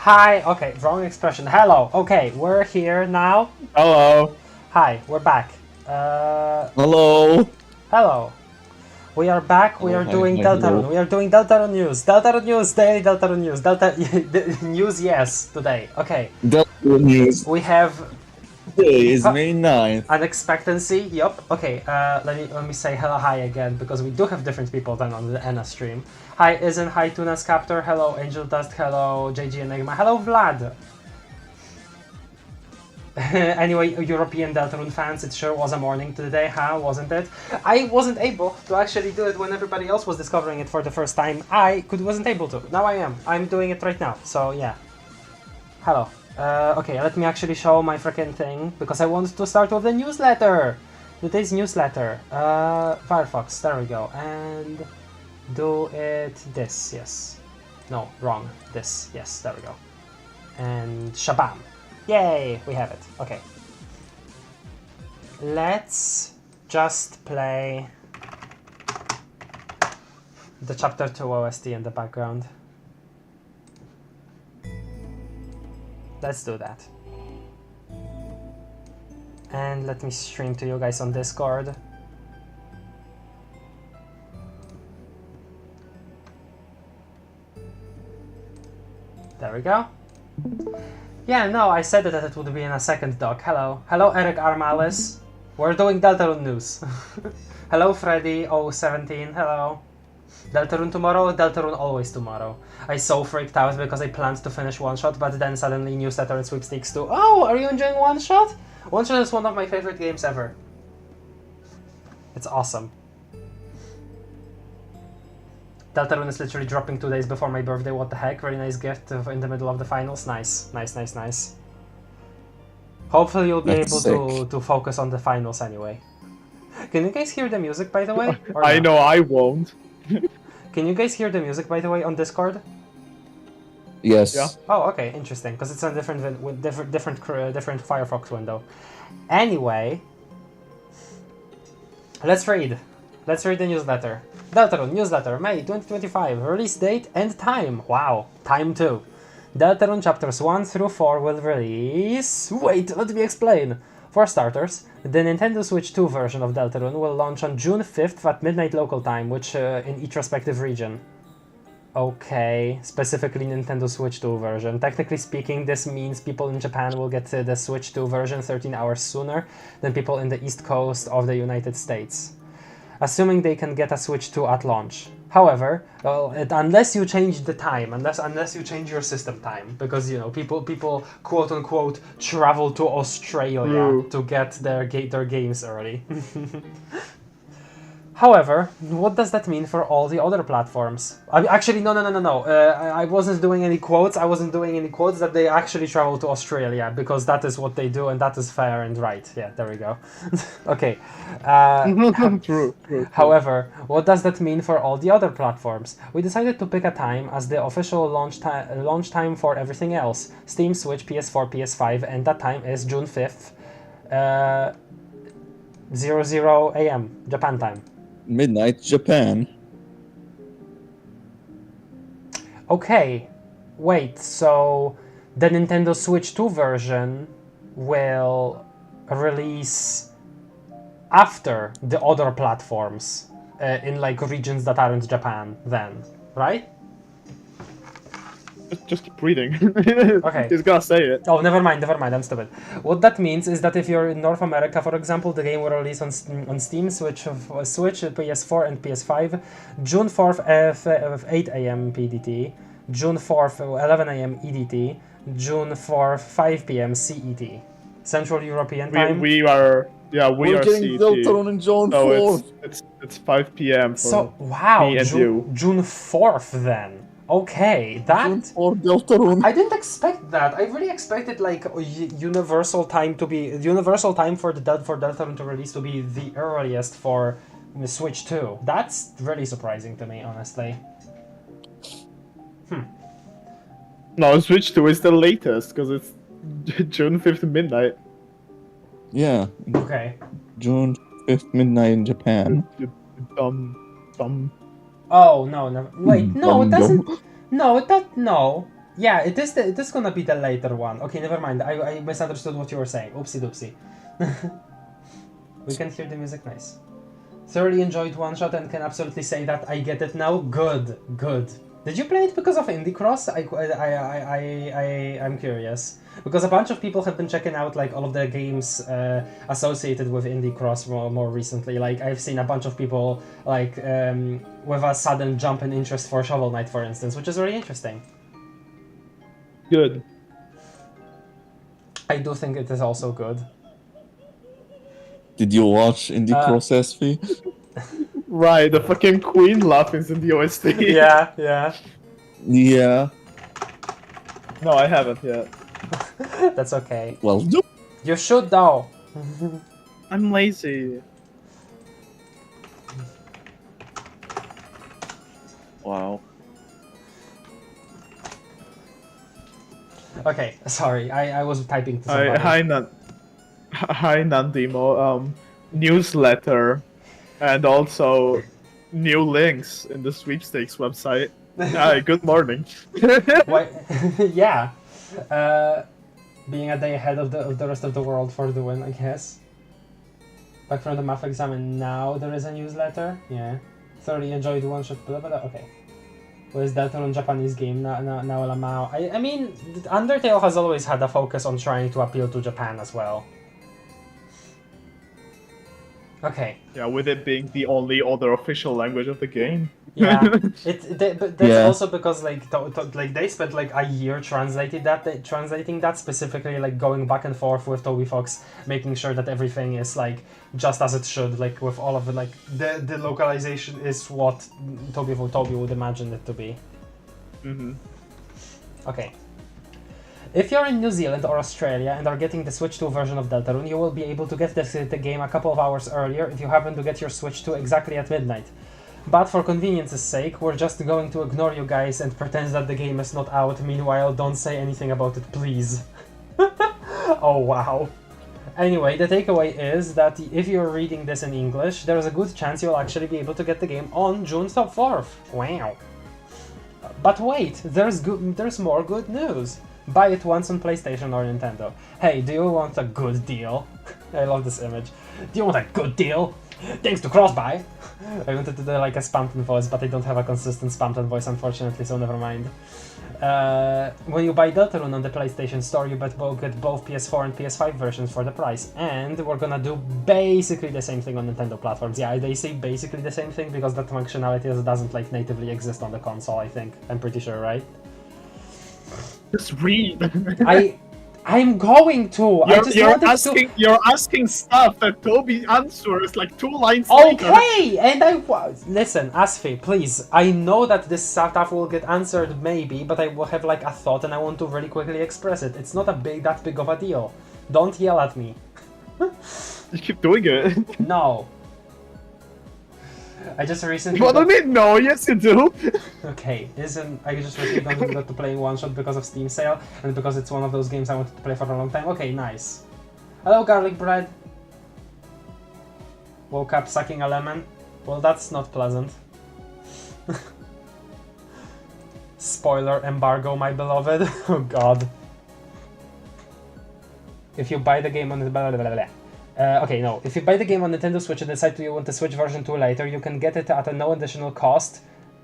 Hi, okay, wrong expression. Hello, okay, we're here now. Hello. Hi, we're back. Hello. Hello. We are back, we are doing Deltarune. We are doing Deltarune news. Deltarune news, daily Deltarune news. News, yes, today. Okay. Deltarune news. We have Today is May 9th. an expectancy. Yup. Okay. Let me say hello, hi again, because we do have different people than on the Anna stream. Hi, Isn't. Hi, Tuna's Captor. Hello, Angel Dust. Hello, JG Enigma. Hello, Vlad. Anyway, European Deltarune fans, it sure was a morning today, huh? Wasn't it? I wasn't able to actually do it when everybody else was discovering it for the first time. Wasn't able to. Now I am. I'm doing it right now. So yeah. Hello. Okay, let me actually show my freaking thing because I want to start with the newsletter. Today's newsletter. Firefox. There we go. And do it this. Yes. No, wrong. This. Yes. There we go. And shabam. Yay, we have it. Okay. Let's just play the chapter 2 OST in the background. Let's do that. And let me stream to you guys on Discord. There we go. Yeah, no, I said that it would be in a second, Doc. Hello. Hello, Eric Armalis. We're doing Deltarune news. Hello, Freddy017. Hello. Deltarune tomorrow, Deltarune always tomorrow. I so freaked out because I planned to finish One Shot, but then suddenly newsletter and sweepstakes too. Oh, are you enjoying One Shot? One Shot is one of my favorite games ever. It's awesome. Deltarune is literally dropping 2 days before my birthday. What the heck? Very nice gift in the middle of the finals. Nice, nice, nice, nice. Hopefully you'll be able to focus on the finals anyway. Can you guys hear the music, by the way? I know I won't. Can you guys hear the music, by the way, on Discord? Yes. Yeah. Oh, okay, interesting. Because it's a different Firefox window. Anyway, let's read. Let's read the newsletter. Deltarune newsletter, May 2025. Release date and time. Wow, time too. Deltarune chapters 1 through 4 will release. Wait, let me explain. For starters, the Nintendo Switch 2 version of Deltarune will launch on June 5th at midnight local time, which in each respective region. Okay, specifically Nintendo Switch 2 version. Technically speaking, this means people in Japan will get the Switch 2 version 13 hours sooner than people in the East Coast of the United States, assuming they can get a Switch 2 at launch. However, unless you change the time, unless you change your system time, because you know people quote unquote travel to Australia to get their games early. However, what does that mean for all the other platforms? Actually, no. I wasn't doing any quotes. I wasn't doing any quotes that they actually travel to Australia, because that is what they do, and that is fair and right. Yeah, there we go. Okay. True. However, what does that mean for all the other platforms? We decided to pick a time as the official launch time for everything else. Steam, Switch, PS4, PS5, and that time is June 5th, 00 AM, Japan time. Midnight, Japan. Okay, wait, so the Nintendo Switch 2 version will release after the other platforms in like regions that aren't Japan then, right? Just keep reading. Okay. He's gotta say it. Oh, never mind, I'm stupid. What that means is that if you're in North America, for example, the game will release on Steam, Switch, PS4 and PS5, June 4th at 8 AM PDT, June 4th 11 AM EDT, June 4th 5 PM CET. Central European time. We are getting Deltarune in June 4th. It's 5 PM for wow, me and you. June 4th then. Okay, that... Or Deltarune. I didn't expect that. I really expected like universal time for Deltarune to release to be the earliest for the Switch 2. That's really surprising to me, honestly. No, Switch 2 is the latest, because it's June 5th midnight. Yeah. Okay. June 5th midnight in Japan. You dumb. Oh, no, no. Wait, no, it doesn't. No, no. Yeah, it is gonna be the later one. Okay, never mind. I misunderstood what you were saying. Oopsie doopsie. We can hear the music nice. Thoroughly enjoyed One Shot and can absolutely say that I get it now. Good, good. Did you play it because of Indie Cross? I'm curious. Because a bunch of people have been checking out like all of the games associated with Indie Cross more recently. Like I've seen a bunch of people like with a sudden jump in interest for Shovel Knight, for instance, which is very interesting. Good. I do think it is also good. Did you watch Indie Cross SV? Right, the fucking Queen laughing in the OST. Yeah, yeah. Yeah. No, I haven't yet. That's okay. Well, do. You should though. I'm lazy. Wow. Okay, sorry. I was typing to somebody. Hi, Nandimo. Newsletter, and also new links in the sweepstakes website. Hi, good morning. Why? Yeah. Being a day ahead of the rest of the world for the win, I guess. Back from the math exam, and now there is a newsletter. Yeah. Thoroughly enjoyed One Shot. Blah, blah, blah. Okay. Was Deltarune Japanese game now Lamao? I mean, Undertale has always had a focus on trying to appeal to Japan as well. Okay. Yeah, with it being the only other official language of the game. Yeah, but that's also because like they spent like a year translating that specifically, like going back and forth with Toby Fox, making sure that everything is like just as it should, like with all of it, like the localization is what Toby would imagine it to be. Mm-hmm. Okay. If you're in New Zealand or Australia and are getting the Switch 2 version of Deltarune, you will be able to get the game a couple of hours earlier if you happen to get your Switch 2 exactly at midnight. But for convenience's sake, we're just going to ignore you guys and pretend that the game is not out. Meanwhile, don't say anything about it, please. Oh, wow. Anyway, the takeaway is that if you're reading this in English, there's a good chance you'll actually be able to get the game on June 4th. Wow. But wait, there's more good news. Buy it once on PlayStation or Nintendo. Hey, do you want a good deal? I love this image. Do you want a good deal? Thanks to cross-buy! I wanted to do like a SPAMTON voice, but I don't have a consistent SPAMTON voice, unfortunately, so never mind. When you buy Deltarune on the PlayStation Store, you get both PS4 and PS5 versions for the price. And we're gonna do basically the same thing on Nintendo platforms. Yeah, they say basically the same thing because that functionality doesn't like natively exist on the console, I think. I'm pretty sure, right? Just read. I'm going to. You're asking stuff that Toby answers like 2 lines later. Okay, and listen, Asfi, please. I know that this stuff will get answered maybe, but I will have like a thought and I want to really quickly express it. It's not that big of a deal. Don't yell at me. You keep doing it. No. I just recently. What do you mean? No, yes you do. Okay, I just recently got to playing One Shot because of Steam sale and because it's one of those games I wanted to play for a long time. Okay, nice. Hello, garlic bread. Woke up sucking a lemon. Well, that's not pleasant. Spoiler embargo, my beloved. Oh God. If you buy the game on the okay, no. If you buy the game on Nintendo Switch and decide you want the Switch version 2 later, you can get it at a no additional cost,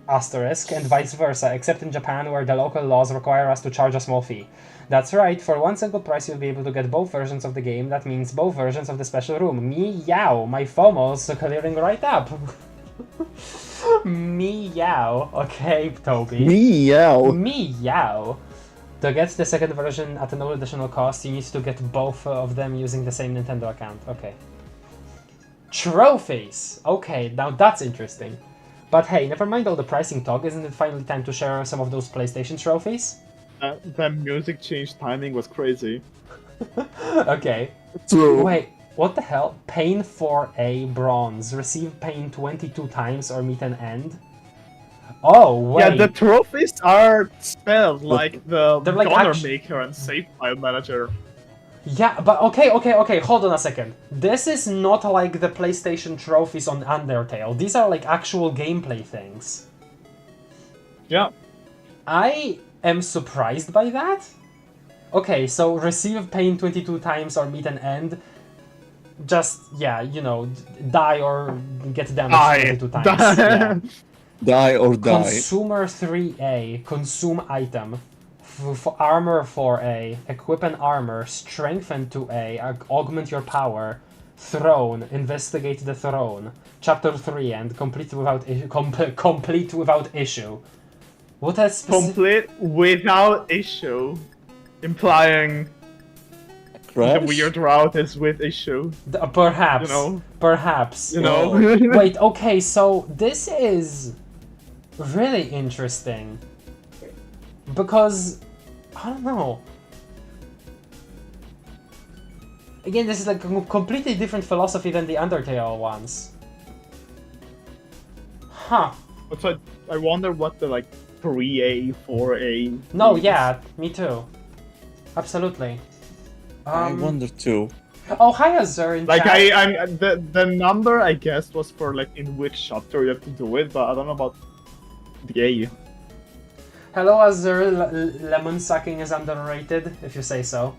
asterisk, and vice versa, except in Japan where the local laws require us to charge a small fee. That's right, for one single price you'll be able to get both versions of the game. That means both versions of the special room. Meow! My FOMO's clearing right up. Meow. Okay, Toby. Meow. Meow. To get the second version at no additional cost, you need to get both of them using the same Nintendo account. Okay. Trophies! Okay, now that's interesting. But hey, never mind all the pricing talk, isn't it finally time to share some of those PlayStation trophies? That music change timing was crazy. Okay. True. Wait, what the hell? Pain 4A bronze. Receive pain 22 times or meet an end? Oh, wait. Yeah, the trophies are spelled like the They're like Gunner Maker and Save File Manager. Yeah, but okay, hold on a second. This is not like the PlayStation trophies on Undertale. These are like actual gameplay things. Yeah. I am surprised by that. Okay, so receive pain 22 times or meet an end. Just, yeah, you know, die or get damaged 22 times. Yeah. Die or die. Consumer 3A, consume item. Armor 4A, equip an armor, strengthen 2A, augment your power. Throne, investigate the throne. Chapter 3 and complete without complete without issue. What has Complete without issue, implying Crash? the weird route is with issue. Perhaps. You know? Perhaps. You know? Wait, okay, so this is really interesting. Because, I don't know. Again, this is like a completely different philosophy than the Undertale ones. Huh. So I wonder what the like 3A, 4A. No, means. yeah, me too. Absolutely. I wonder too. Oh, hi, Azur in Like chat. I'm the number I guessed was for like in which chapter you have to do it, but I don't know about the A. Hello, Azur. Lemon sucking is underrated, if you say so.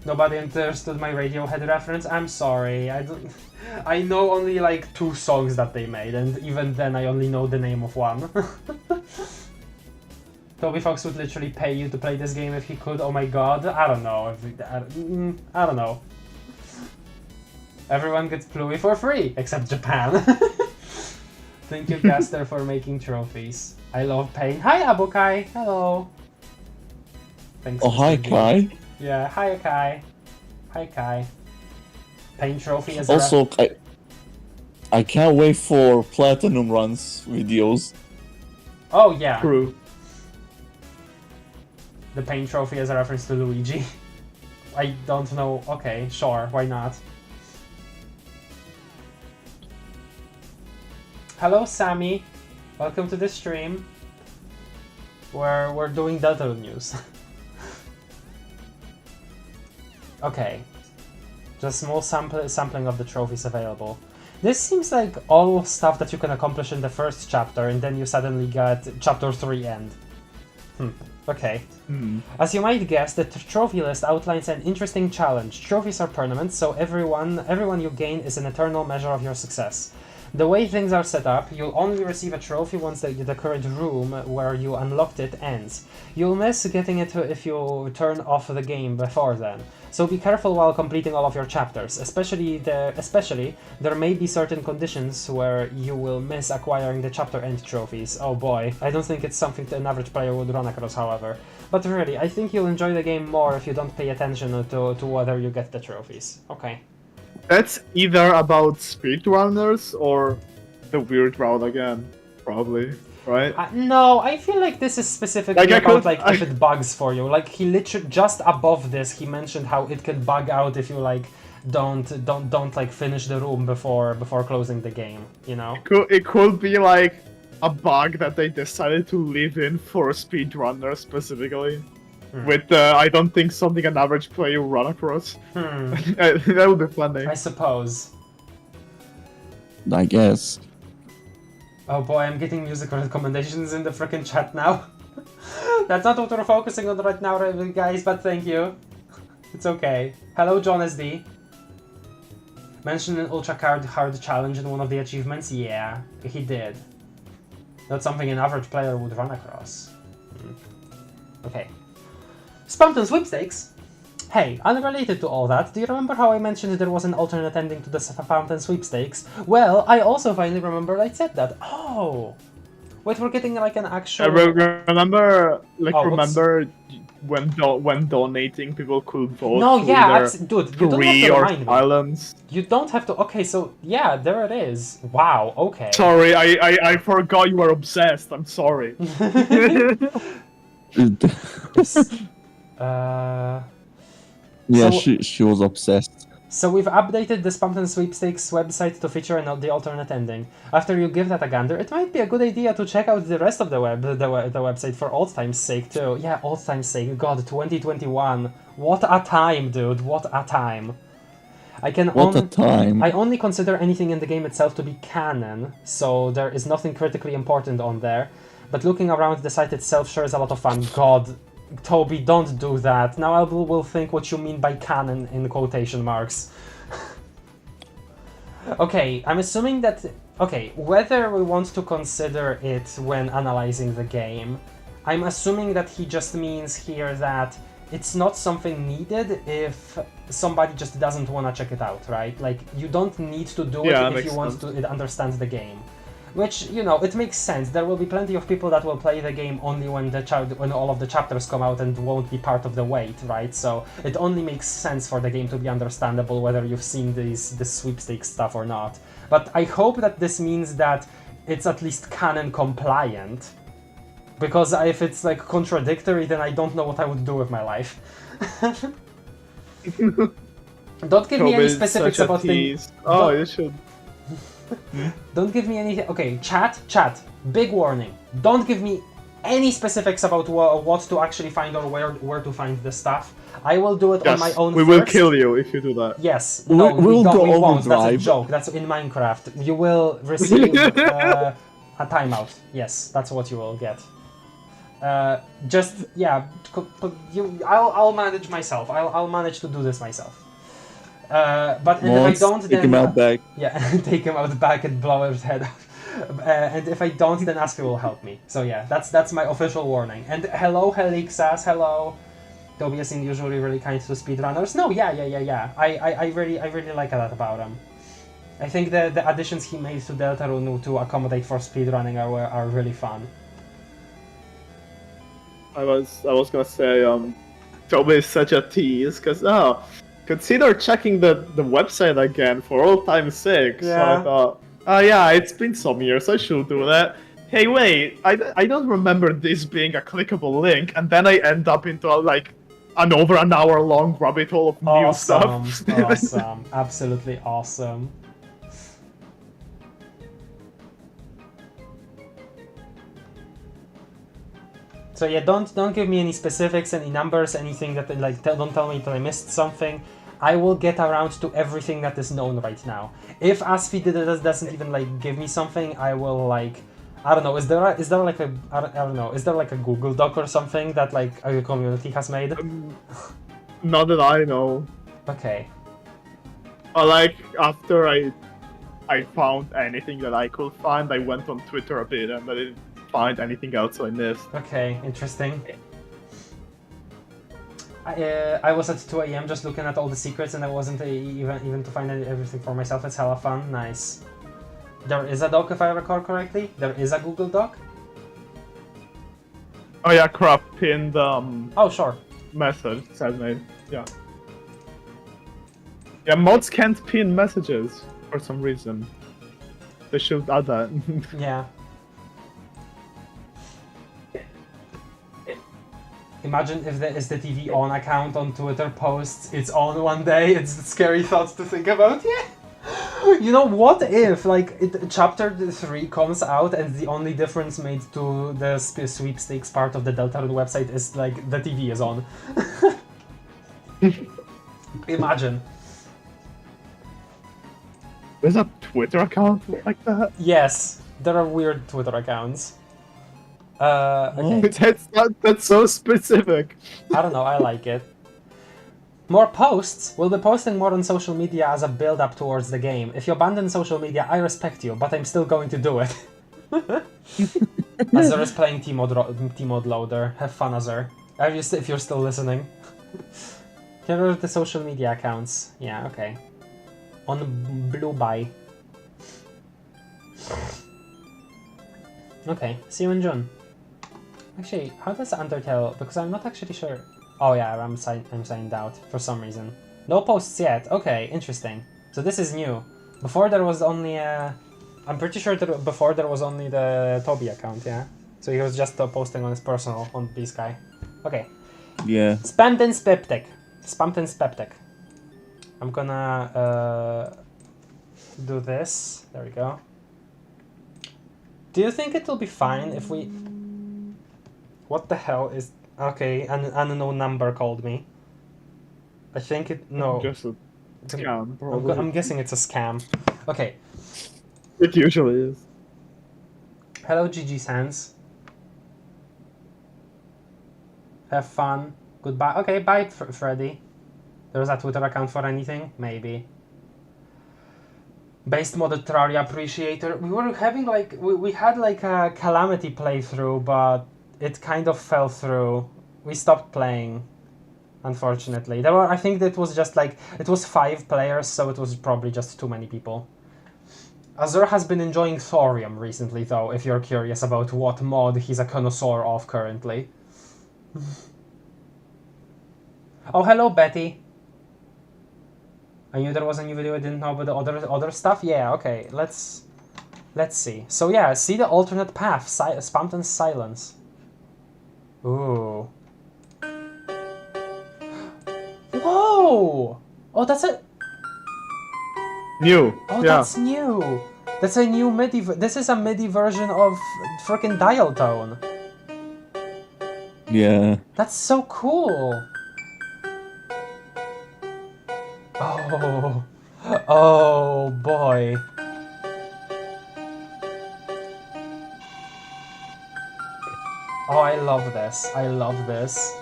Nobody understood my Radiohead reference. I'm sorry. I don't. I know only like 2 songs that they made, and even then, I only know the name of one. Toby Fox would literally pay you to play this game if he could. Oh my god. I don't know. I don't know. Everyone gets PLUEY for free, except Japan. Thank you, Caster, for making trophies. I love pain. Hi, Abokai. Hello. Thanks. Oh, hi, Mr. B. Kai. Yeah, hi, Kai. Hi, Kai. Pain trophy is Also, I can't wait for Platinum Runs videos. Oh, yeah. True. The pain trophy is a reference to Luigi. I don't know. Okay, sure. Why not? Hello, Sammy. Welcome to the stream. Where we're doing Deltarune news. Okay. Just small sampling of the trophies available. This seems like all stuff that you can accomplish in the first chapter, and then you suddenly get chapter 3 end. Okay. As you might guess, the trophy list outlines an interesting challenge. Trophies are permanent, so everyone you gain is an eternal measure of your success. The way things are set up, you'll only receive a trophy once the current room where you unlocked it ends. You'll miss getting it if you turn off the game before then. So be careful while completing all of your chapters, especially there may be certain conditions where you will miss acquiring the chapter end trophies. Oh boy, I don't think it's something that an average player would run across, however. But really, I think you'll enjoy the game more if you don't pay attention to whether you get the trophies. Okay. That's either about speedrunners or the weird route again, probably, right? No, I feel like this is specifically if it bugs for you. Like he literally just above this, he mentioned how it can bug out if you like don't like finish the room before closing the game. You know? It could be like a bug that they decided to leave in for speedrunners specifically. With I don't think something an average player will run across. That would be funny. I suppose. I guess. Oh boy, I'm getting musical recommendations in the freaking chat now. That's not what we're focusing on right now, guys, but thank you. It's okay. Hello, John SD. Mentioned an ultra hard challenge in one of the achievements? Yeah, he did. Not something an average player would run across. Okay. SPAMTON Sweepstakes? Hey, unrelated to all that, do you remember how I mentioned there was an alternate ending to the SPAMTON Sweepstakes? Well, I also finally remembered I said that. Oh! Wait, we're getting like an actual... remember Oh, when donating, people could vote no, for yeah, either dude, you don't have free to or remind me. silence. You don't have to... Okay, so, yeah, there it is. Wow, okay. Sorry, I forgot you were obsessed. I'm sorry. Yeah, So- she was obsessed. So we've updated the SPAMTON Sweepstakes website to feature the alternate ending. After you give that a gander, it might be a good idea to check out the rest of the website for old time's sake too. Yeah, old time's sake. God, 2021. What a time, dude. What a time. What a time. I only consider anything in the game itself to be canon, so there is nothing critically important on there. but looking around the site itself sure is a lot of fun. God, Toby, don't do that. Now I will think what you mean by canon in quotation marks. Okay, I'm assuming that... Okay, whether we want to consider it when analyzing the game, I'm assuming that he just means here that it's not something needed if somebody just doesn't want to check it out, right? Like, you don't need to do it if you want to understand the game. Which, you know, it makes sense. There will be plenty of people that will play the game only when all of the chapters come out and won't be part of the wait, right? So it only makes sense for the game to be understandable whether you've seen the sweepstakes stuff or not. But I hope that this means that it's at least canon compliant. Because if it's like contradictory, then I don't know what I would do with my life. Don't give me any specifics about things. Oh, you should. Don't give me any... Okay, chat, big warning. Don't give me any specifics about what to actually find or where to find the stuff. I will do it on my own we first. will kill you if you do that. Yes, no, we won't. That's a overdrive. joke. That's in Minecraft. You will receive a timeout. Yes, that's what you will get. Just, yeah, I'll manage myself. I'll manage to do this myself. But and if I don't, then... Take him out back. Yeah, take him out back and blow his head off. And if I don't, then Aspie will help me. So yeah, that's my official warning. And hello, Helixas, hello. Toby is usually really kind to speedrunners. No, yeah. I really like that about him. I think the additions he made to Deltarune to accommodate for speedrunning are really fun. I was gonna say, Toby is such a tease, cause consider checking the website again for old time's sake. Yeah. So I thought, oh yeah, it's been some years, I should do that. Hey wait, I don't remember this being a clickable link, and then I end up into an over an hour long rabbit hole of new stuff. Awesome, absolutely awesome. So yeah, don't give me any specifics, any numbers, anything that don't tell me that I missed something. I will get around to everything that is known right now. If Aspie doesn't even give me something, I will I don't know. Is there like a I don't know? Is there like a Google Doc or something that a community has made? Not that I know. Okay. But after I found anything that I could find, I went on Twitter a bit and I didn't find anything else I missed. Okay, interesting. I was at 2 AM just looking at all the secrets, and I wasn't even to find everything for myself. It's hella fun. Nice. There is a doc, if I recall correctly. There is a Google Doc. Oh yeah, crap! Pinned Oh sure. message said made. Yeah. Yeah, mods can't pin messages for some reason. They should add that. Yeah. Imagine if the SDTV on account on Twitter posts it's on one day. It's a scary thought to think about. Yeah. You know, what if chapter 3 comes out and the only difference made to the sweepstakes part of the Deltarune website is the TV is on. Imagine. There's a Twitter account like that? Yes, there are weird Twitter accounts. Okay. That's so specific. I don't know, I like it. More posts? We'll be posting more on social media as a build-up towards the game. If you abandon social media, I respect you, but I'm still going to do it. Azur is playing T-Mod Loader. Have fun, Azur. If you're still listening. Here are the social media accounts. Yeah, okay. On BlueSky. Okay, see you in June. Actually, how does Undertale... Because I'm not actually sure... Oh yeah, I'm signed out for some reason. No posts yet. Okay, interesting. So this is new. Before there was only I'm pretty sure that before there was only the Toby account, yeah? So he was just posting on his personal, on BlueSky. Okay. Yeah. SPAMTON SWEEPSTAKES. I'm gonna do this. There we go. Do you think it'll be fine if we... What the hell is... Okay, an unknown number called me. I think it... No. Just a scam, probably. I'm guessing it's a scam. Okay. It usually is. Hello, GG Sans. Have fun. Goodbye. Okay, bye, Freddy. There's a Twitter account for anything? Maybe. Based modded Terraria appreciator. We were having like we had like a Calamity playthrough, but it kind of fell through. We stopped playing, unfortunately. There were, I think that was just like, it was 5 players, so it was probably just too many people. Azur has been enjoying Thorium recently, though, if you're curious about what mod he's a connoisseur of currently. Oh, hello, Betty. I knew there was a new video, I didn't know about the other stuff. Yeah, okay, let's see. So yeah, see the alternate path, SPAMTON Silence. Ooh. Whoa! Oh, that's a... New. Oh, yeah. that's new. That's a new MIDI... This is a MIDI version of frickin' dial tone. Yeah. That's so cool. Oh. Oh, boy. Oh, I love this. I love this.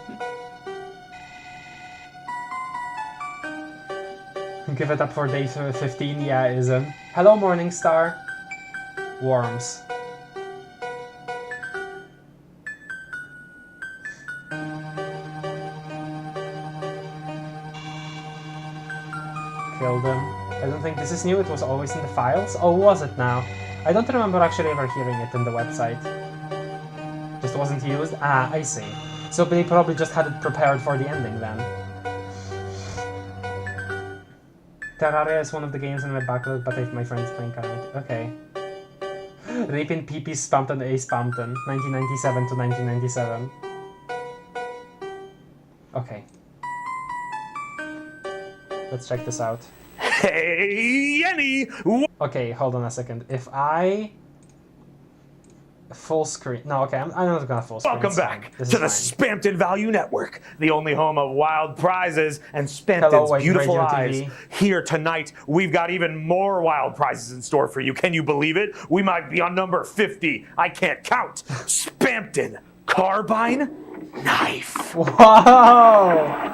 Give it up for day 15. Yeah, isn't. Hello, Morningstar. Worms. Killed him. I don't think this is new. It was always in the files. Oh, was it now? I don't remember actually ever hearing it in the website. Just wasn't used? Ah, I see. So they probably just had it prepared for the ending then. Terraria is one of the games in my backlog, but if my friends playing currently. Okay. Rape in PP SPAMTON A SPAMTON, 1997 to 1997. Okay. Let's check this out. Hey, Yenny! Okay, hold on a second. If I... Full screen. No, okay, I'm not gonna full screen. Welcome back to the SPAMTON Value Network, the only home of wild prizes and SPAMTON's beautiful eyes. TV. Here tonight, we've got even more wild prizes in store for you. Can you believe it? We might be on number 50. I can't count. SPAMTON Carbine Knife. Wow!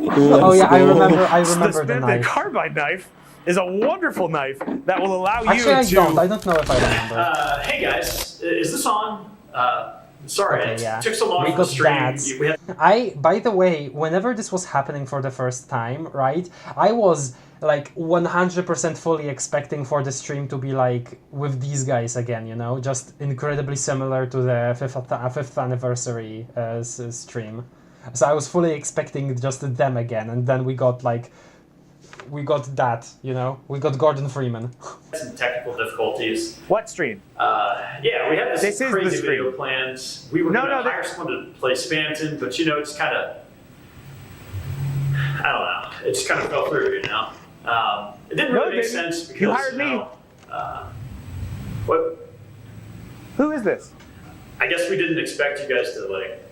Oh yeah, I remember the the SPAMTON knife. Carbine Knife is a wonderful knife that will allow you Actually, to... I don't know if I remember. Hey guys, is this on? Sorry, Okay, it yeah. took so long We for the got stream. dads. We had By the way, whenever this was happening for the first time, right, I was like 100% fully expecting for the stream to be like with these guys again, you know, just incredibly similar to the 5th anniversary stream. So I was fully expecting just them again, and then we got that, you know, we got Gordon Freeman. some technical difficulties. What stream? Yeah, we had this This is crazy the stream. video planned. We were going to hire someone to play SPAMTON, but you know, it's kind of, I don't know, it just kind of fell through, you know. It didn't really make sense because, You hired me. What? Who is this? I guess we didn't expect you guys to like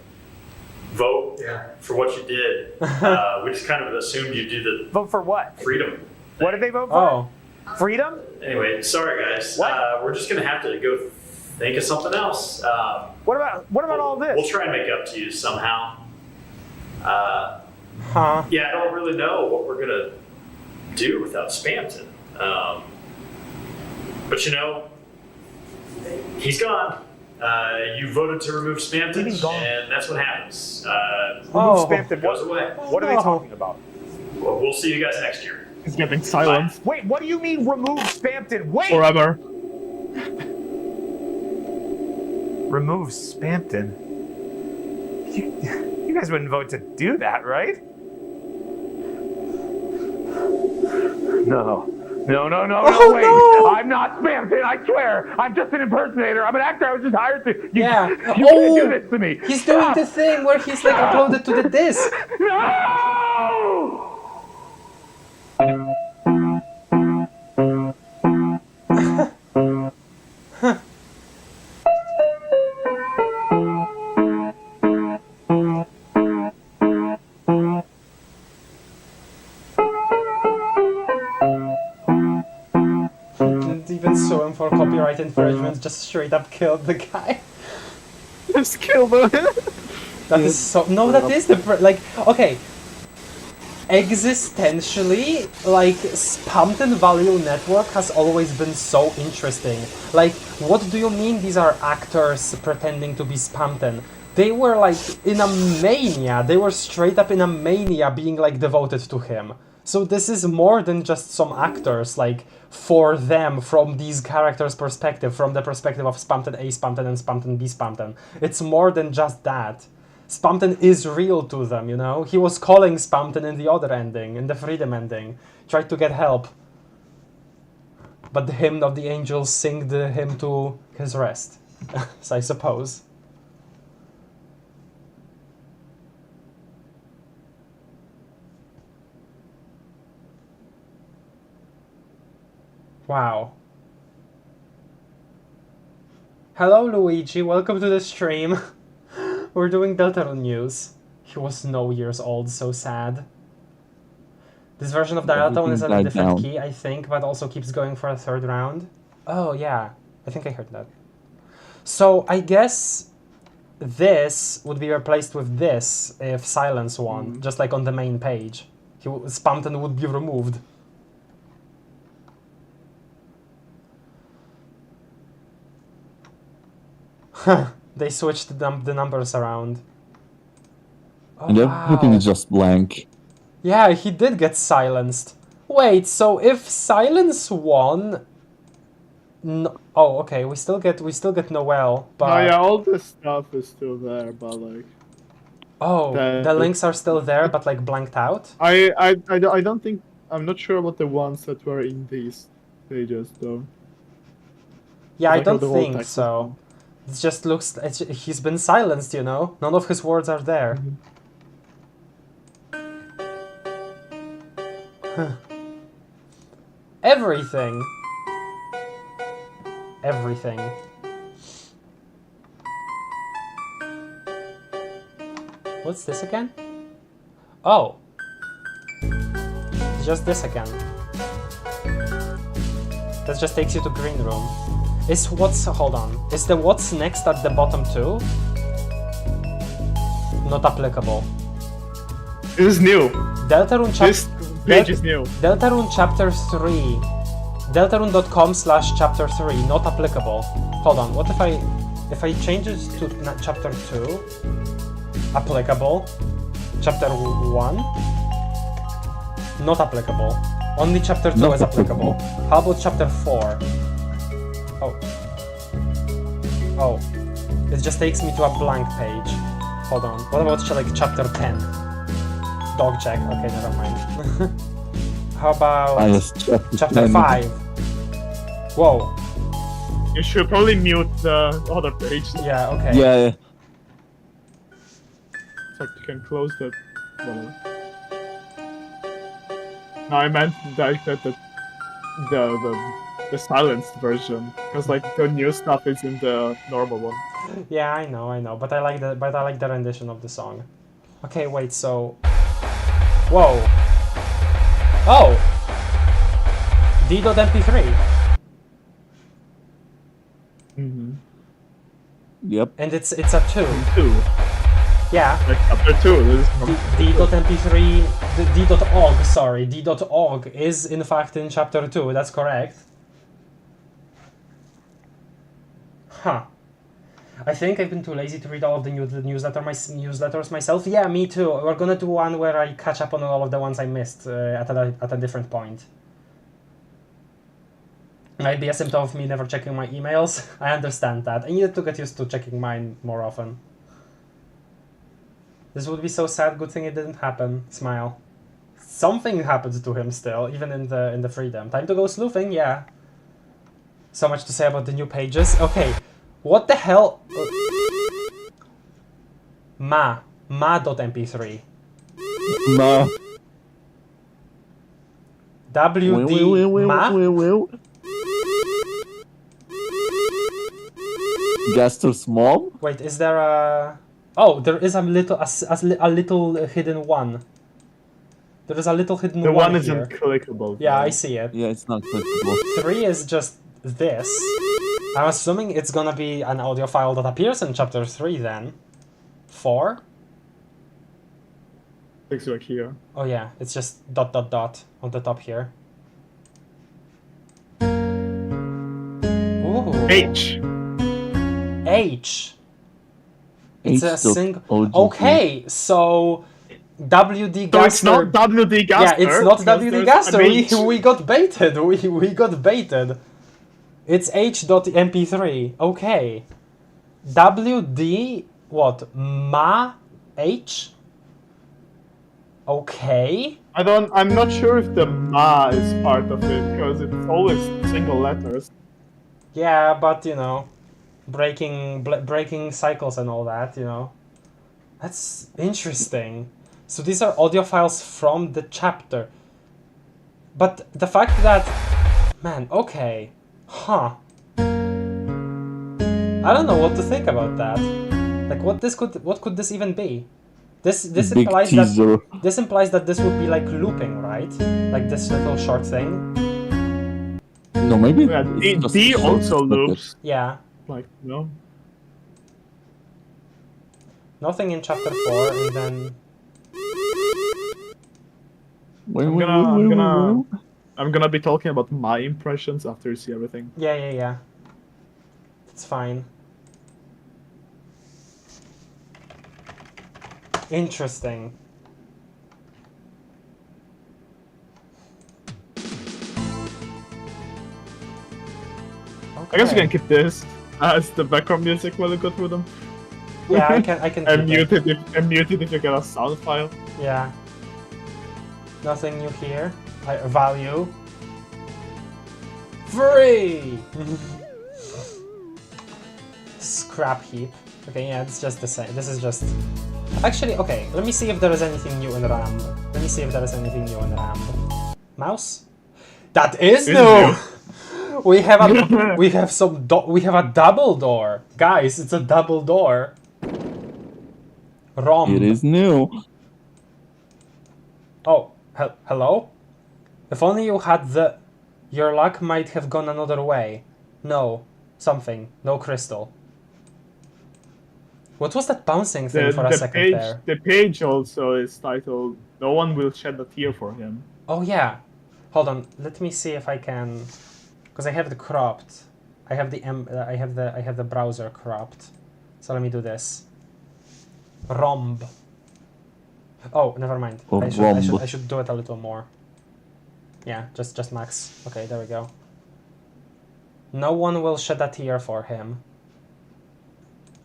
vote for what you did. We just kind of assumed you'd do the Vote for what? freedom. What did they vote for? Oh, Freedom? Anyway, sorry guys. What? We're just gonna have to go think of something else. What about all this? We'll try and make up to you somehow. huh. Yeah, I don't really know what we're gonna do without SPAMTON. But you know, he's gone. You voted to remove SPAMTON, He's gone. and that's what happens. Oh. SPAMTON. Goes away. What are they talking about? Well, we'll see you guys next year. He's getting silenced Wait, what do you mean remove SPAMTON? Wait! forever. Remove SPAMTON? You guys wouldn't vote to do that, right? No. No, wait. no! I'm not SPAMTON, I swear. I'm just an impersonator. I'm an actor. I was just hired to. You can't Oh, do this to me. he's doing the thing where he's like uploaded to the disc. No! Didn't even sue him for copyright infringement, just straight up killed the guy. Just kill them. That is so... No, that is the... Like, okay. Existentially, like, SPAMTON value network has always been so interesting. Like, what do you mean these are actors pretending to be SPAMTON? They were, like, in a mania. They were straight up in a mania being, like, devoted to him. So this is more than just some actors, like, for them, from these characters' perspective, from the perspective of SPAMTON A, SPAMTON, and SPAMTON B, SPAMTON. It's more than just that. SPAMTON is real to them, you know? He was calling SPAMTON in the other ending, in the Freedom ending. Tried to get help. But the hymn of the angels sing the hymn to his rest, so I suppose. Wow. Hello, Luigi. Welcome to the stream. We're doing Deltarune news. He was no years old, so sad. This version of Deltarune is at a different key, I think, but also keeps going for a third round. Oh, yeah. I think I heard that. So, I guess this would be replaced with this if Silence won, just like on the main page. SPAMTON would be removed. They switched the numbers around. Oh, And everything is just blank. Yeah, he did get silenced. Wait, so if Silence won... No, oh, okay, we still get Noel, but... Oh yeah, all this stuff is still there, but like... Oh, the links are still there, but like blanked out? I don't think... I'm not sure about the ones that were in these pages, though. Yeah, Like I don't the whole think text so. It just looks... he's been silenced, you know? None of his words are there. Everything! Everything. What's this again? Oh! Just this again. That just takes you to green room. Is what's... hold on. Is the what's next at the bottom too? Not applicable. This is new. Deltarune This page is new. Deltarune chapter 3. Deltarune.com/chapter 3. Not applicable. Hold on. What if I change it to chapter 2? Applicable. Chapter 1. Not applicable. Only chapter 2 is applicable. How about chapter 4? Oh. Oh. It just takes me to a blank page. Hold on. What about like chapter 10? Dog check. Okay, never mind. How about chapter 5? Whoa. You should probably mute the other page. Yeah, okay. Yeah. So you can close that. Whatever. No, I meant like the silenced version, because like the new stuff is in the normal one. Yeah, I know, but I like the rendition of the song. Okay, wait, so... Whoa! Oh! D.MP3. Yep. And it's a 2. 2. Yeah. Like chapter 2. This is from D.MP3, D.org, sorry, D.org is in fact in chapter 2, that's correct. Huh. I think I've been too lazy to read all of the newsletters myself. Yeah, me too. We're gonna do one where I catch up on all of the ones I missed at a different point. Might be a symptom of me never checking my emails. I understand that. I needed to get used to checking mine more often. This would be so sad. Good thing it didn't happen. Smile. Something happened to him still, even in the freedom. Time to go sleuthing. Yeah. So much to say about the new pages. Okay. What the hell? Ma.mp3. Ma. WD Ma? Gaster's mom? Wait, is there a... Oh, there is a little hidden one. There is a little hidden one. The one here. isn't clickable. Yeah, I see it. Yeah, it's not clickable. 3 is just this. I'm assuming it's gonna be an audio file that appears in chapter 3 then. 4? Takes you like here. Oh yeah, it's just dot dot dot on the top here. Ooh. H. H. It's a single. H.OGG. Okay, so WD So it's not Gaster. WD Gaster. Yeah, it's not because WD there's Gaster. an H. We got baited. We got baited. It's H.mp3. Okay. WD what? Ma H. Okay. I'm not sure if the ma is part of it because it's always single letters. Yeah, but you know, breaking cycles and all that. You know, that's interesting. So these are audio files from the chapter. But the fact that, man, okay, huh? I don't know what to think about that. Like, what could this even be? This Big implies teaser. that this implies that this would be like looping, right? Like this little short thing. No, maybe. Yeah, it's just D a short also snippet. loops. Yeah, Like, no. nothing in chapter 4, and then I'm gonna be talking about my impressions after you see everything. yeah, it's fine. Interesting. I guess we Okay. can keep this as the background music while we go through them. Yeah, I can And keep it. mute it if you get a sound file. Yeah. Nothing new here. Value. Free! Scrap heap. Okay, yeah, it's just the same. This is just... Actually, okay, let me see if there is anything new in RAM. Let me see if there is anything new in RAM. Mouse? That is new! We have a we have a double door. Guys, it's a double door. ROM. It is new. Oh, hello? If only you had the... Your luck might have gone another way. No. Something. No crystal. What was that bouncing thing for a second there? The page also is titled "No one will shed a tear for him." Oh yeah. Hold on. Let me see if I can... Because I have the cropped. I have the browser cropped. So let me do this. Romb. Oh, never mind. Oh, I should do it a little more. Yeah, just max. Okay, there we go. No one will shed a tear for him.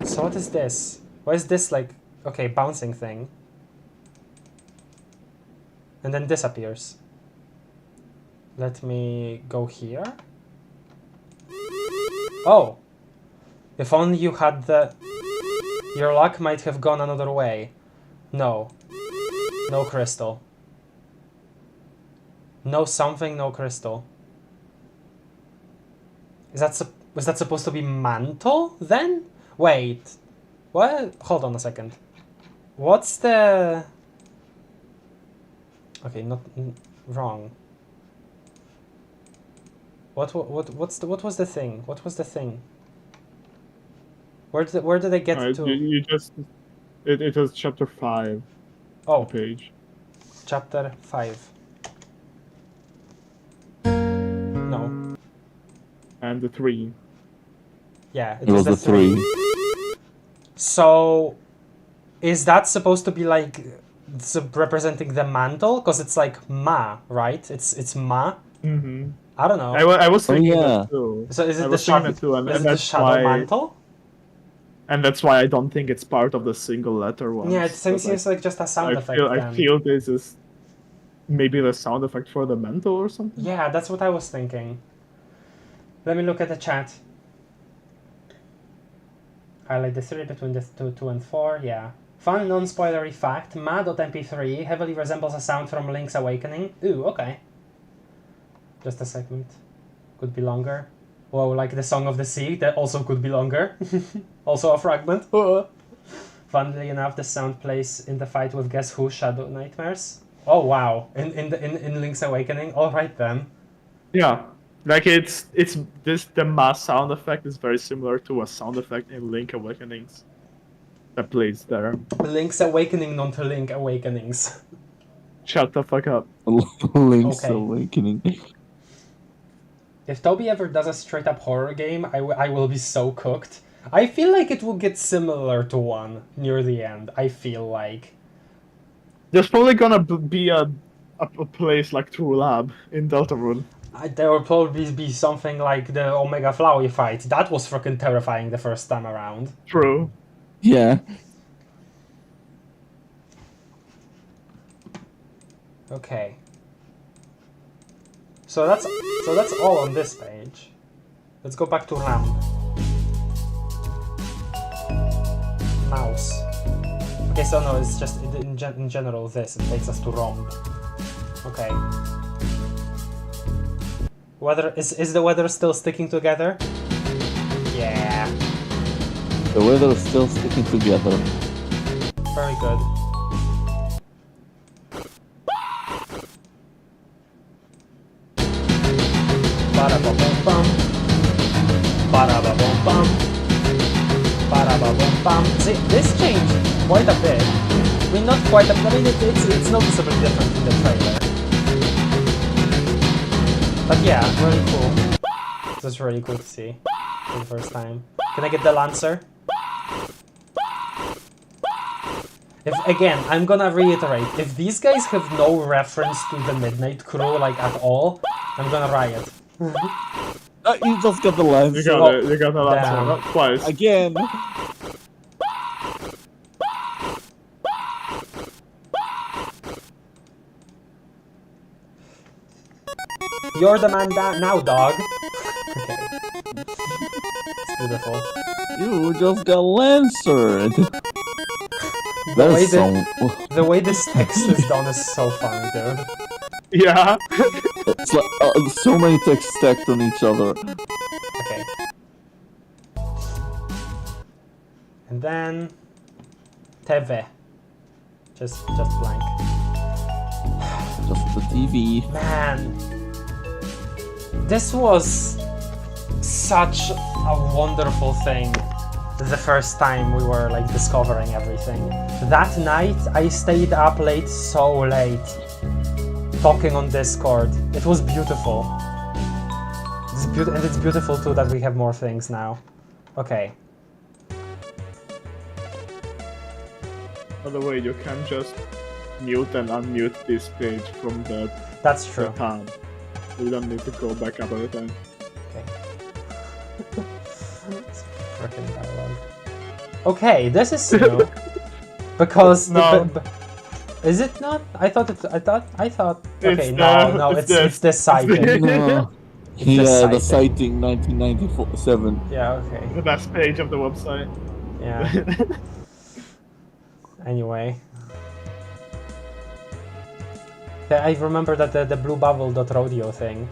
So what is this? What is this like? Okay, bouncing thing. And then disappears. Let me go here. Oh! If only you had the... Your luck might have gone another way. No. No crystal. No something, no crystal. Was that supposed to be mantle, then? Wait. What? Hold on a second. What's the... Okay, not... wrong. What was the thing? What was the thing? Where did I get to? You just it was chapter 5. Oh, Page. chapter 5. No. And the 3. Yeah, It was the 3. So, is that supposed to be like representing the mantle? Because it's like ma, right? It's ma. Mm-hmm. I don't know. I was thinking yeah. that too. So is I it the was thinking shadow? that too, and Is it the that's shadow why. mantle? And that's why I don't think it's part of the single letter one. Yeah, it seems like just a sound effect. I then. feel this is maybe the sound effect for the mantle or something. Yeah, that's what I was thinking. Let me look at the chat. Highlight the 3 between the 2 and 4, yeah. Fun non-spoilery fact, ma.mp3 heavily resembles a sound from Link's Awakening. Ooh, okay. Just a segment. Could be longer. Whoa, like the Song of the Sea, that also could be longer. Also a fragment. Funnily enough, the sound plays in the fight with Guess Who, Shadow Nightmares. Oh wow, in Link's Awakening? Alright then. Yeah. Like the mass sound effect is very similar to a sound effect in Link Awakenings. that plays there. Link's Awakening, not Link Awakenings. Shut the fuck up. Link's Okay. Awakening. If Toby ever does a straight up horror game, I will be so cooked. I feel like it will get similar to one near the end. I feel like. There's probably gonna be a place like True Lab in Deltarune. There will probably be something like the Omega Flowey fight. That was freaking terrifying the first time around. True. Yeah. Okay. So that's all on this page. Let's go back to RAM. Mouse. Okay, so no, it's just in general this. It takes us to ROM. Okay. Weather is the weather still sticking together? Yeah. The weather is still sticking together. Very good. Ba-da-ba-bum-bum. Ba-da-ba-bum-bum. Ba-da-ba-bum-bum. See, this changed quite a bit. I mean, not quite a bit. I mean, it's noticeably different in the trailer. But yeah, really cool. This is really cool to see for the first time. Can I get the Lancer? If again, I'm gonna reiterate, if these guys have no reference to the Midnight Crew, like at all, I'm gonna riot. You just got the lens. You got it. You got the last Damn. one. Not twice. Again. You're the man now, dog. Okay. It's beautiful. You just got Lancered. way That's so... The way this text is done is so funny, dude. Yeah. It's like so many texts stacked on each other. Okay. And then TV. Just blank. Just the TV. Man, this was such a wonderful thing. The first time we were like discovering everything. That night I stayed up late, so late, talking on Discord. It was beautiful. And it's beautiful too that we have more things now. Okay. By the way, you can just mute and unmute this page from the That's true. tab. You don't need to go back up every time. Okay. Frickin' dialogue. Okay, this is new. Because No. is it not? I thought. Okay, It's no, it's it's this sighting. No. The Yeah, the sighting. sighting 1997. Yeah. Okay. The best page of the website. Yeah. Anyway. Yeah, I remember that the blue bubble.rodeo thing.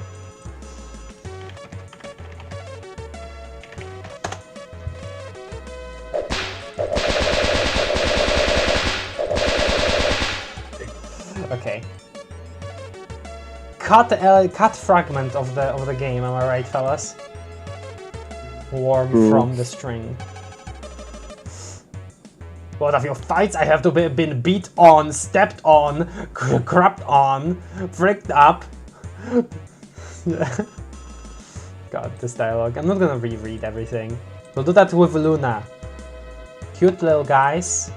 Okay. Cut fragment of the game, am I right, fellas? Warm from the string. What of your fights I have to be been beat on, stepped on, crapped on, fricked up. God, this dialogue. I'm not gonna reread everything. We'll do that with Luna. Cute little guys.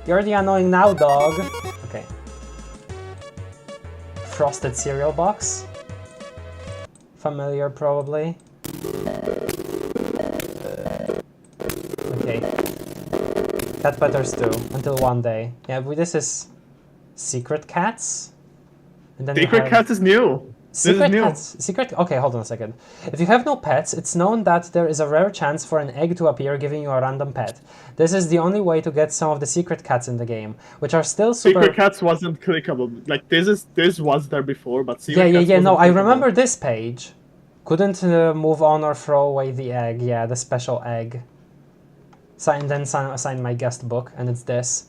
You're the annoying now, dog. Okay. Frosted cereal box. Familiar, probably. Okay. Cat Petters too, until one day. Yeah, this is Secret Cats. And then Secret Cats is new. Secret new. Cats. Okay, hold on a second. If you have no pets, it's known that there is a rare chance for an egg to appear giving you a random pet. This is the only way to get some of the secret cats in the game, which are still super... Secret Cats wasn't clickable. Like this was there before, but Secret Cats Yeah. No, wasn't I clickable. remember this page. Couldn't move on or throw away the egg. Yeah, the special egg. Sign my guest book, and it's this.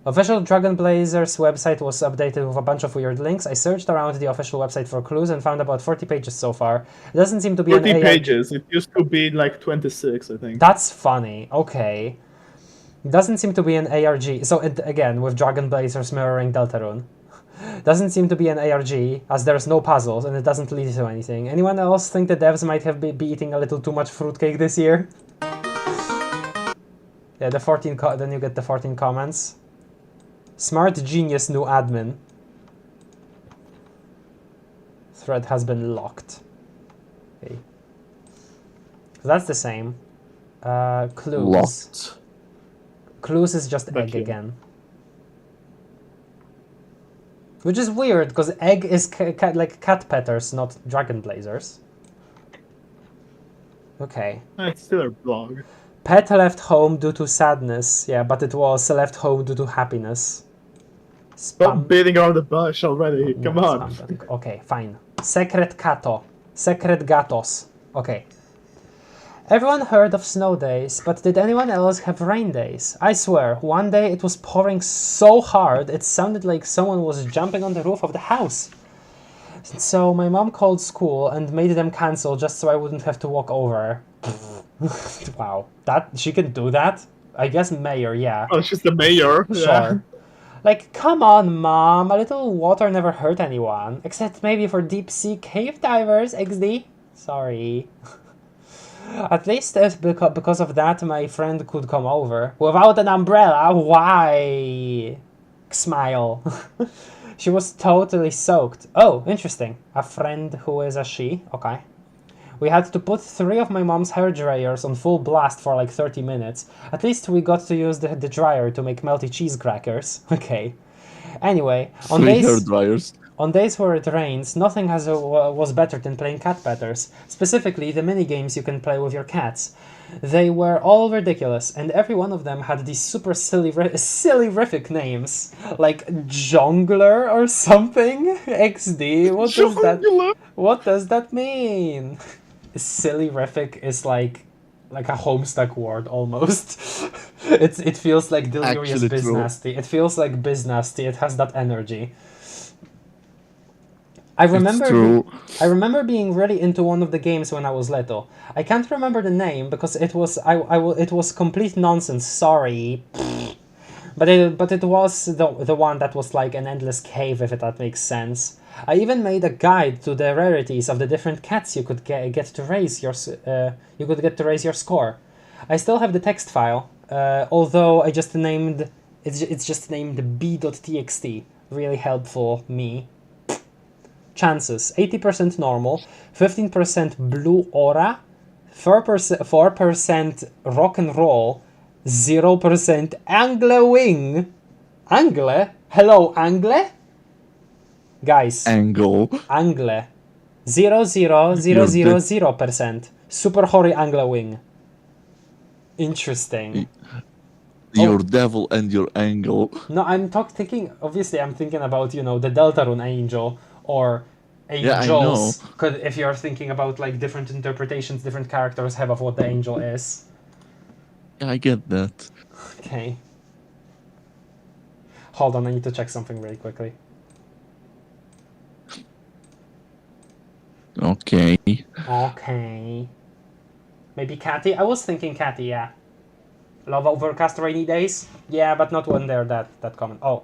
Official Dragon Blazer's website was updated with a bunch of weird links. I searched around the official website for clues and found about 40 pages so far. It doesn't seem to be 40 an AI... pages. It used to be like 26, I think. That's funny. Okay. Doesn't seem to be an ARG. So again, with Dragon Blazers mirroring Deltarune. Doesn't seem to be an ARG, as there's no puzzles and it doesn't lead to anything. Anyone else think the devs might have be eating a little too much fruitcake this year? Yeah, the 14 then you get the 14 comments. Smart genius new admin. Thread has been locked. Okay. So that's the same. Clues. Locked. Clues is just egg again. Which is weird, because egg is like cat petters, not dragon blazers. Okay. It's still a blog. Pet left home due to sadness. Yeah, but it was left home due to happiness. Stop beating around the bush already. No, Come on. Okay, fine. Secret Cato. Secret Gatos. Okay. Everyone heard of snow days, but did anyone else have rain days? I swear, one day it was pouring so hard it sounded like someone was jumping on the roof of the house. So my mom called school and made them cancel just so I wouldn't have to walk over. Wow, that she can do that? I guess mayor, yeah. Oh, she's the mayor. Sure. Yeah. Like, come on, Mom, a little water never hurt anyone. Except maybe for deep-sea cave divers, XD. Sorry. At least because of that, my friend could come over. Without an umbrella, why? Smile. She was totally soaked. Oh, interesting. A friend who is a she. Okay. We had to put 3 of my mom's hair dryers on full blast for like 30 minutes. At least we got to use the dryer to make melty cheese crackers. Okay. Anyway, on hair dryers. On days where it rains, nothing was better than playing cat petters. Specifically, the mini-games you can play with your cats. They were all ridiculous, and every one of them had these super silly-rific names. Like Jongler or something? XD, what does that mean? Silly-rific is like a Homestuck word almost. It feels like delirious biznasty. It feels like biznasty. It has that energy. I remember being really into one of the games when I was little. I can't remember the name because it was complete nonsense. Sorry, but it was the one that was like an endless cave, if that makes sense. I even made a guide to the rarities of the different cats you could get to raise your score. I still have the text file, although it's just named b.txt. Really helpful me. Chances: 80% normal, 15% blue aura, 4% rock and roll, 0% angle wing. Angle? Hello, angle? Guys. Angle. 0.00000%. Super hoary angle wing. Interesting. Your devil and your angle. No, I'm thinking about, the Deltarune angel. Or angels, if you're thinking about like different interpretations different characters have of what the angel is. Yeah, I get that. Okay. Hold on, I need to check something really quickly. Okay. Maybe Catty? I was thinking Catty, yeah. Love overcast rainy days? Yeah, but not when they're that common. Oh.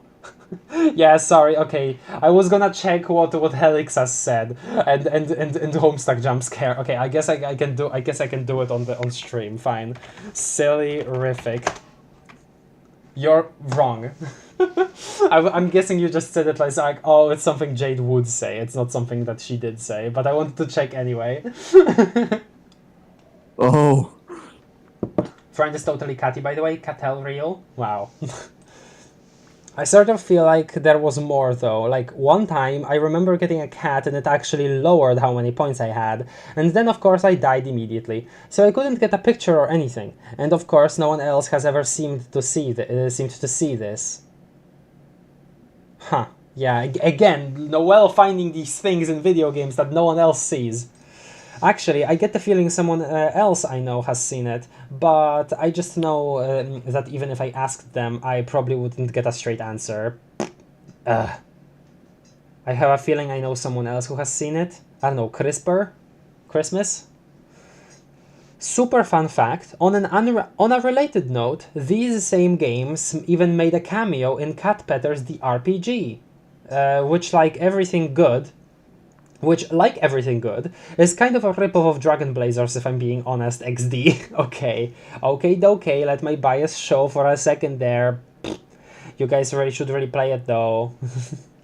Yeah, sorry, okay. I was gonna check what Helix has said and Homestuck jump scare. Okay, I guess I can do it on stream, fine. Silly-rific. You're wrong. I'm guessing you just said it like, oh, it's something Jade would say. It's not something that she did say, but I wanted to check anyway. Oh. Friend is totally catty, by the way. Catel real. Wow. I sort of feel like there was more though. Like one time I remember getting a cat and it actually lowered how many points I had, and then of course I died immediately, so I couldn't get a picture or anything, and of course no one else has ever seemed to see this. Huh. Yeah, again, Noelle finding these things in video games that no one else sees. Actually, I get the feeling someone else I know has seen it, but I just know that even if I asked them, I probably wouldn't get a straight answer. I have a feeling I know someone else who has seen it. I don't know, Christmas? Super fun fact, on a related note, these same games even made a cameo in Cat Petters the RPG, which like everything good, is kind of a ripoff of Dragon Blazers, if I'm being honest, XD. Okay, let my bias show for a second there. You guys should really play it though.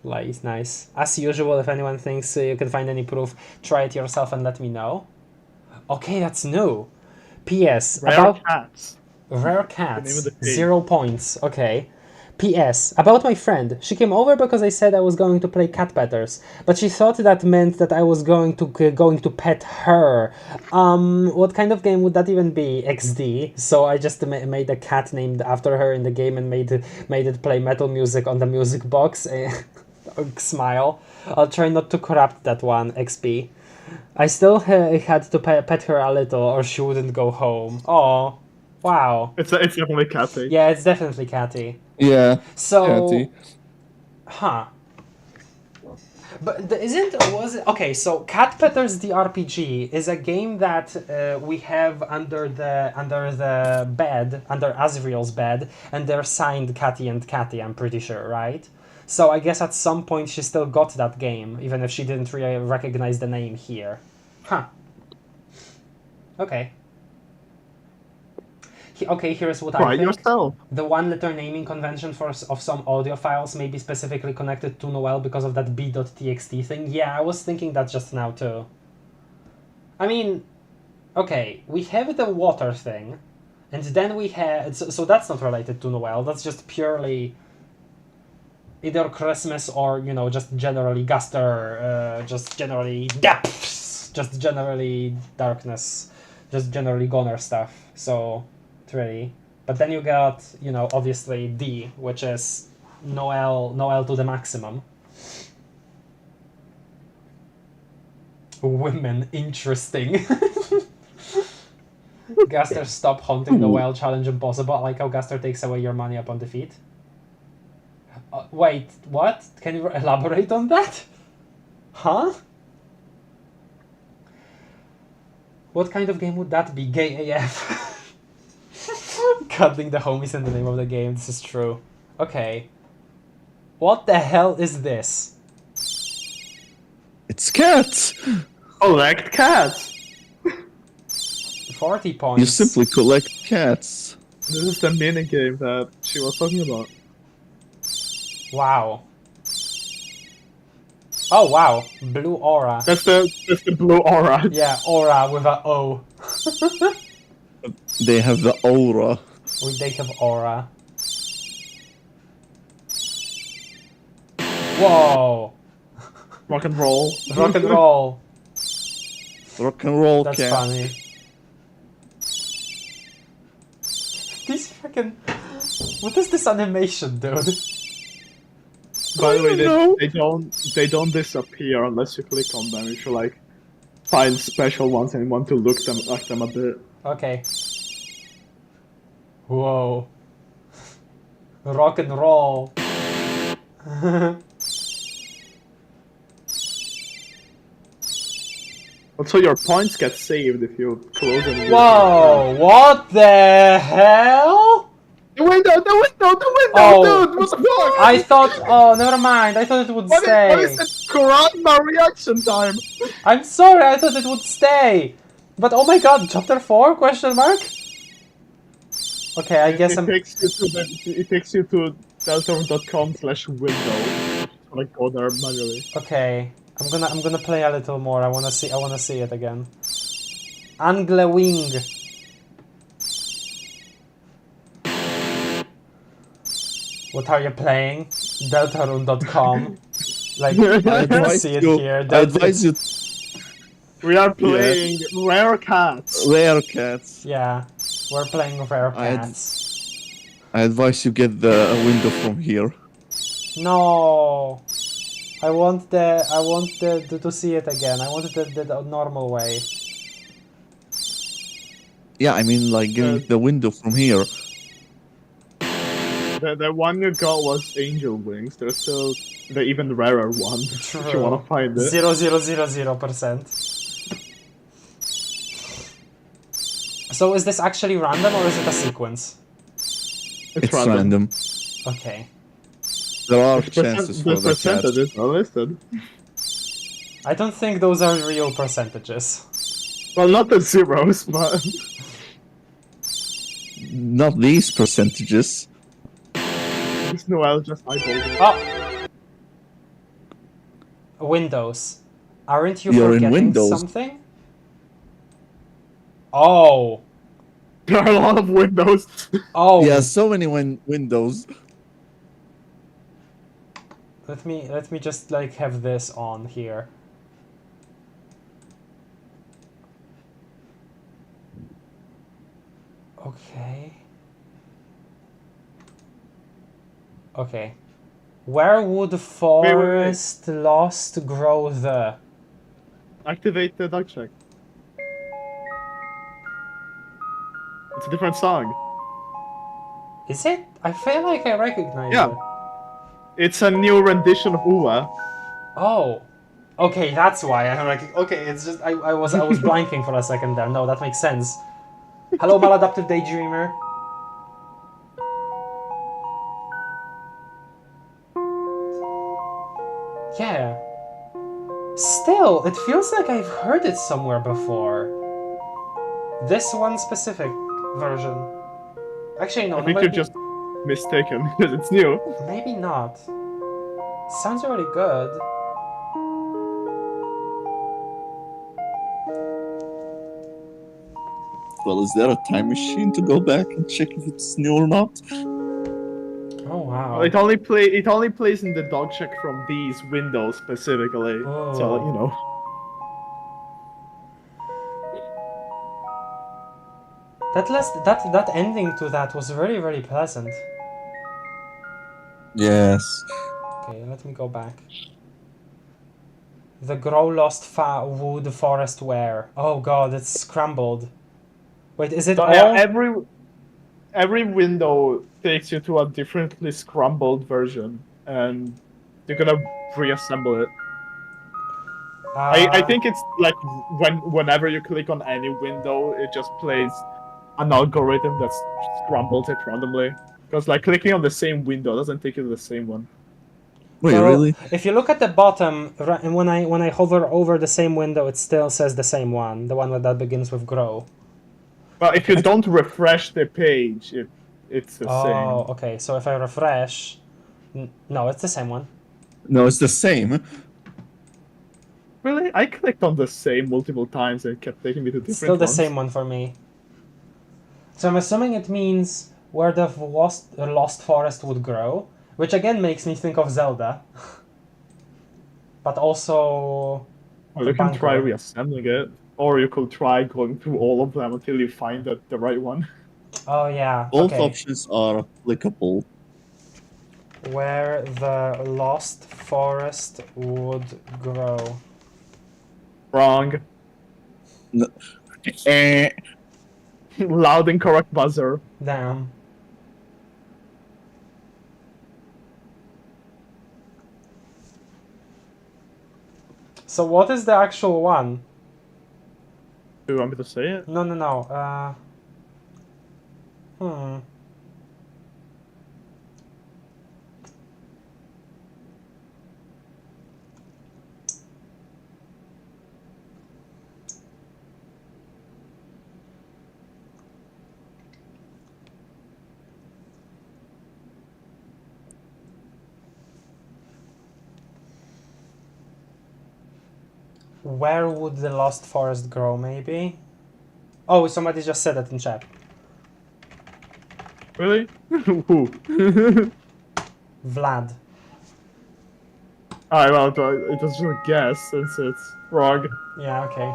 Like, it's nice. As usual, if anyone thinks you can find any proof, try it yourself and let me know. Okay, that's new. P.S. Rare cats. Rare The name of cats. the page. 0 points. Okay. P.S. About my friend. She came over because I said I was going to play Cat Petters, but she thought that meant that I was going to pet her. What kind of game would that even be? XD. So I just made a cat named after her in the game and made it play metal music on the music box. Smile. I'll try not to corrupt that one. XP. I still had to pet her a little, or she wouldn't go home. Oh, wow. It's definitely catty. Yeah, it's definitely catty. Yeah. So, Catty. huh? But okay? So, Cat Petters the RPG is a game that we have under the bed, under Asriel's bed, and they're signed Catty and Catty. I'm pretty sure, right? So I guess at some point she still got that game, even if she didn't really recognize the name here. Huh. Okay. Okay, here's what Try I think. yourself. The one-letter naming convention of some audio files may be specifically connected to Noel because of that b.txt thing. Yeah, I was thinking that just now too. I mean, okay, we have the water thing, and then we have... So that's not related to Noel, that's just purely... either Christmas or, you know, just generally Guster, just generally depths, just generally darkness, just generally goner stuff. So, it's really. But then you got, you know, obviously D, which is Noel to the maximum. Women, interesting. Guster, stop haunting Noel, challenge impossible. I like how Guster takes away your money upon defeat. Wait, what? Can you elaborate on that? Huh? What kind of game would that be? Gay AF. Cuddling the homies in the name of the game, this is true. Okay. What the hell is this? It's cats! Collect cats! 40 points. You simply collect cats. This is the mini game that she was talking about. Wow. Oh wow, blue aura. That's the blue aura. Yeah, aura with a O. They have the aura. They have aura. Whoa! Rock and roll. Rock and roll. Rock and roll That's cat. funny. These fucking... What is this animation, dude? By the way, know. they don't disappear unless you click on them. You should like find special ones and want to look at them a bit. Okay. Whoa. Rock and roll. Also, your points get saved if you close them. Whoa! What the hell? The window, Oh. dude! What the fuck? I thought. Oh, never mind. I thought it would What stay. is that Kurama reaction time? I'm sorry. I thought it would stay. But oh my god, chapter 4? Question mark. Okay, I guess I'm. It takes you to deltarune.com/window. Like go there manually. Okay, I'm gonna play a little more. I wanna see it again. Angle Wing. What are you playing? Deltarune.com. Like, I can see it here. I advise you We are playing Rare Cats. rare cats. Yeah, we're playing Rare I- Cats. I advise you get the window from here. No, I want to see it again. I want the normal way. Yeah, I mean, like, getting the window from here. The one you got was Angel Wings. There's still the even rarer one. If you True. wanna find it. 0.000%. So is this actually random or is it a sequence? It's random. Okay. There are The chances for the percentages are listed. I don't think those are real percentages. Well, not the zeros, but... Not these percentages. It's Noel just eyeballed. Oh! Windows. Aren't you You're in forgetting Windows. something? Oh! There are a lot of windows. Oh! Yeah, so many windows. Let me just like have this on here. Okay. Okay. Where would forest lost grow the? Activate the dog check. It's a different song. Is it? I feel like I recognize Yeah. it. It's a new rendition of Uwa. Oh. Okay, that's why I'm like, okay, it's just I was blanking for a second there. No, that makes sense. Hello, maladaptive daydreamer. Yeah. Still, it feels like I've heard it somewhere before. This one specific version. Actually, no. I think you're just mistaken because it's new. Maybe not. Sounds really good. Well, is there a time machine to go back and check if it's new or not? Oh wow. Well, it only plays in the dog check from these windows specifically. Oh. So you know. That ending to that was very, very pleasant. Yes. Okay, let me go back. The grow lost wood forest where? Oh god, it's scrambled. Wait, is it So, all? yeah, every window takes you to a differently scrambled version, and you're gonna reassemble it. I think it's like whenever you click on any window, it just plays an algorithm that scrambles it randomly. Because like clicking on the same window doesn't take you to the same one. Wait, Well, really? If you look at the bottom, and when I hover over the same window, it still says the same one, the one that begins with grow. Well, if you don't refresh the page, it's the Oh, same. okay. So if I refresh, no, it's the same one. No, it's the same. Really? I clicked on the same multiple times and it kept taking me to different It's still the ones. same one for me. So I'm assuming it means where the lost forest would grow, which again makes me think of Zelda. But also... Well, the you can try bunker. reassembling it, or you could try going through all of them until you find the right one. Oh yeah, Both okay. options are applicable. Where the lost forest would grow. Wrong. No. Loud incorrect buzzer. Damn. So what is the actual one? Do you want me to say it? No. Where would the lost forest grow, maybe? Oh, somebody just said it in chat. Really? Who? Vlad. Alright, well, it was just a guess since it's wrong. Yeah, okay.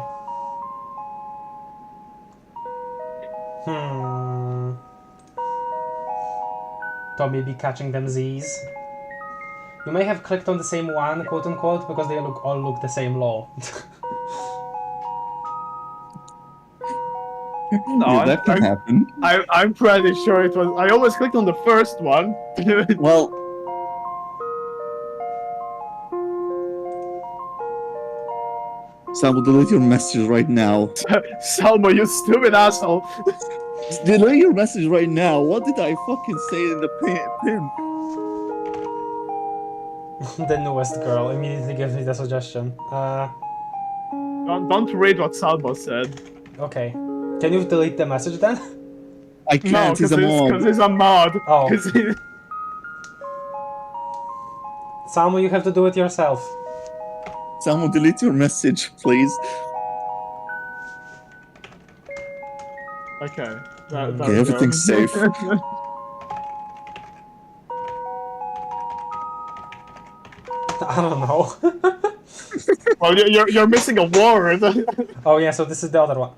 Toby be catching them Z's. You may have clicked on the same one, quote unquote, because they all look the same lol. No, Yeah, that can happen. I'm pretty sure it was. I always clicked on the first one. Well, Salmo, delete your message right now. Salmo, you stupid asshole. Delete your message right now. What did I fucking say in the pin? The newest girl immediately gives me the suggestion. Don't read what Salmo said. Okay. Can you delete the message then? I No, can't, he's a mod. because he's a mod. Oh. 'Cause he- Salmo, you have to do it yourself. Salmo, delete your message, please. Okay. Okay, There we go. everything's safe. I don't know. Well, you're missing a word. Oh yeah, so this is the other one.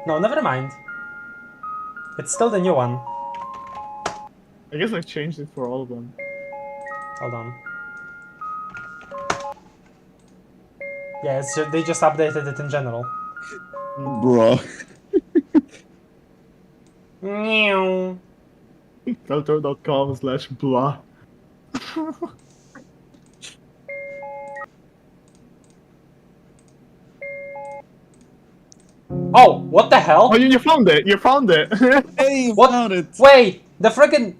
No, never mind. It's still the new one. I guess I changed it for all of them. Hold on. Yeah, it's just, they just updated it in general. Bruh. Meow. Deltarune.com/blah. Oh, what the hell? Oh, you found it! You found it! Hey, you What? found it. Wait, the friggin'...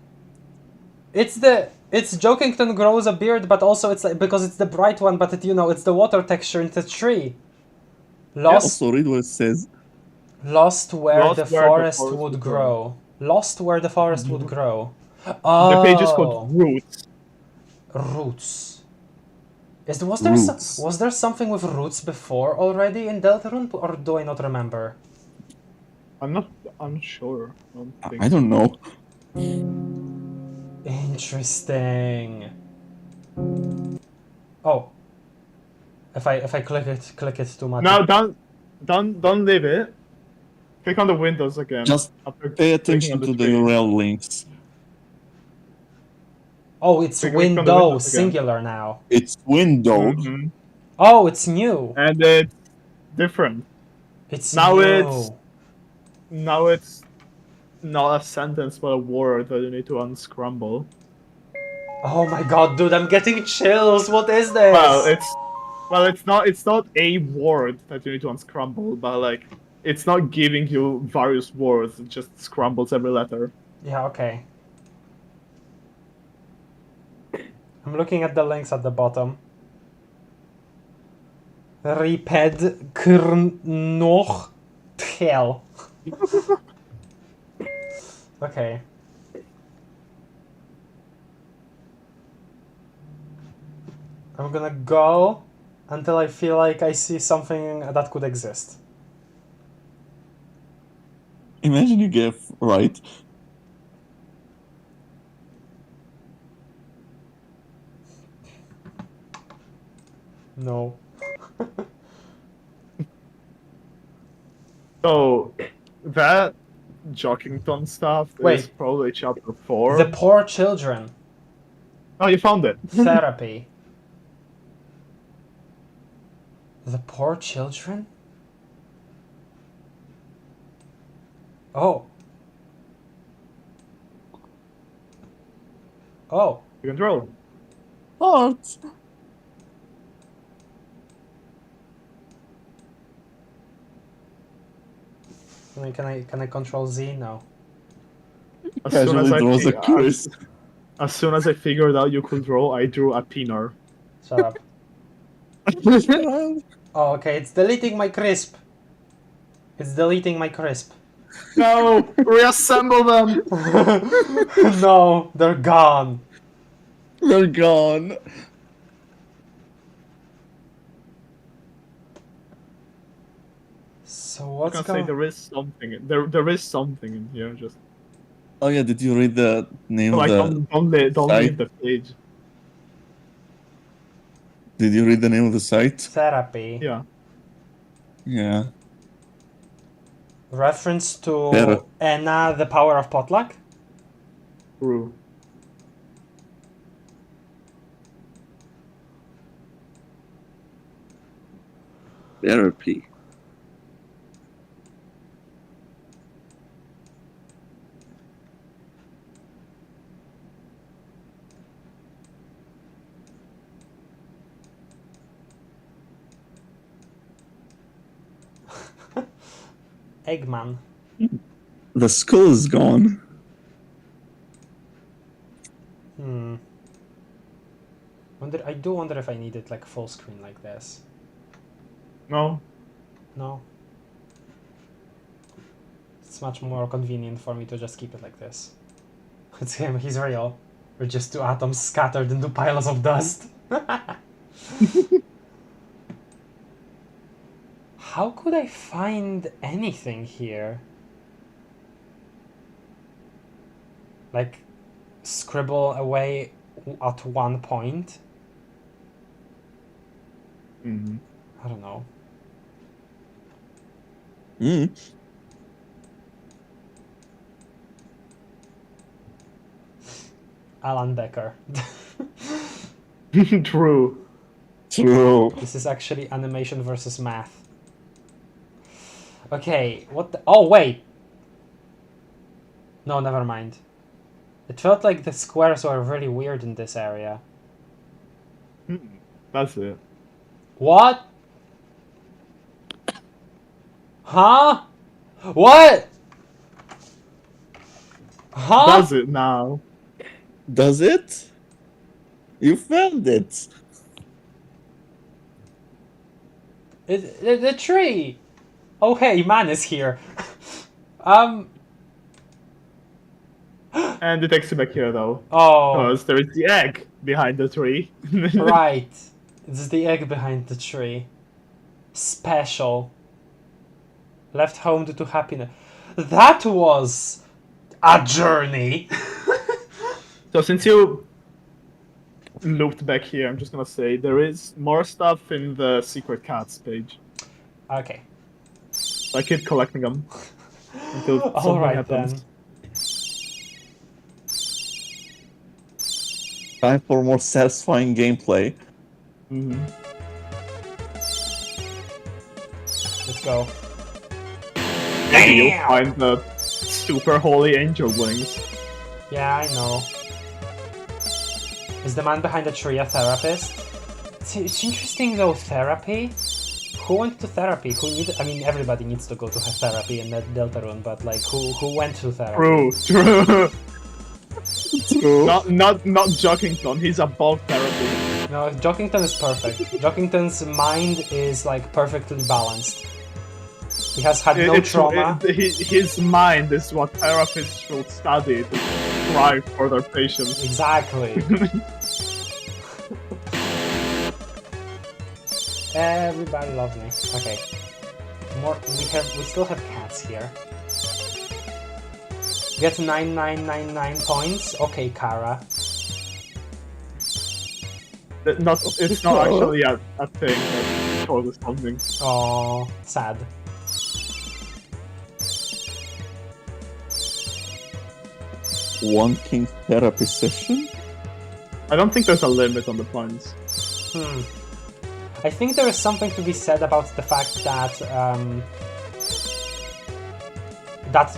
It's Jokington grows a beard, but also it's like, because it's the bright one, but it, you know, it's the water texture in the tree. Lost, Also, read what it says. lost where Lost the where the forest forest would would grow. Lost where the forest would grow. The Oh, page is called Roots. roots. Roots. Was there something with roots before already in Deltarune, or do I not remember? I'm not sure. I don't know. Interesting. Oh. If I click it too much. No, don't leave it. Click on the windows again. Just After pay clicking attention on to the tree. URL links. Oh, it's Click on the window windows again. singular now. It's window. Mhm. Oh, it's new. And it's different. It's Now new. Now it's not a sentence but a word that you need to unscramble. Oh my god, dude, I'm getting chills. What is this? It's not a word that you need to unscramble, but like it's not giving you various words, it just scrambles every letter. Yeah, okay. I'm looking at the links at the bottom. Riped Krnoch Tchel. Okay. I'm gonna go until I feel like I see something that could exist. Imagine you get right. No. So that Jockington stuff is Wait. probably chapter 4. The poor children. Oh, you found it. Therapy. The poor children? Oh. Oh. You control. Heart. I mean, can I control Z? No. As soon Casually as, draws a Chris. as soon as I figured out you could draw, I drew a pinner. Shut up. Oh, okay, it's deleting my crisp. It's deleting my crisp. No! Reassemble them! No, they're gone. They're gone. So I what's can say going? there is something. There is something in here. Just Oh yeah, did you read the name like of the don't site? leave the page. Did you read the name of the site? Therapy. Yeah. Yeah. Reference to Better. Anna, the power of potluck. True. Therapy. Eggman. The skull is gone. I do wonder if I need it like full screen like this. No. No. It's much more convenient for me to just keep it like this. It's him, he's real. We're just two atoms scattered into piles of dust. How could I find anything here? Like, scribble away at one point? I don't know. Alan Becker. True. True. This is actually animation versus math. Okay, what the... Oh, wait! No, never mind. It felt like the squares were really weird in this area. That's it. What? Huh? What? Huh? Does it now? Does it? You found it. The tree. Oh hey, man is here. And it takes you back here though. Oh. Because there is the egg behind the tree. Right. It's the egg behind the tree. Special. Left home due to happiness. That was a journey. So since you looped back here, I'm just gonna say there is more stuff in the secret cats page. Okay. I keep collecting them until something Alright happens. then. Time for more satisfying gameplay. Let's go. Maybe you'll find the super holy angel wings. Yeah, I know. Is the man behind the tree a therapist? It's interesting though, therapy? Who went to therapy? Who needed? I mean, everybody needs to go to therapy in Deltarune, but like, who went to therapy? True. True. Not Jockington, he's above therapy. No, Jockington is perfect. Jockington's mind is like perfectly balanced. He has had no trauma. His mind is what therapists should study to thrive for their patients. Exactly. Everybody loves me. Okay. We still have cats here. Get 9999 points. Okay, Kara. It's not actually a thing that causes something. Oh, sad. One king therapy session? I don't think there's a limit on the points. I think there is something to be said about the fact that that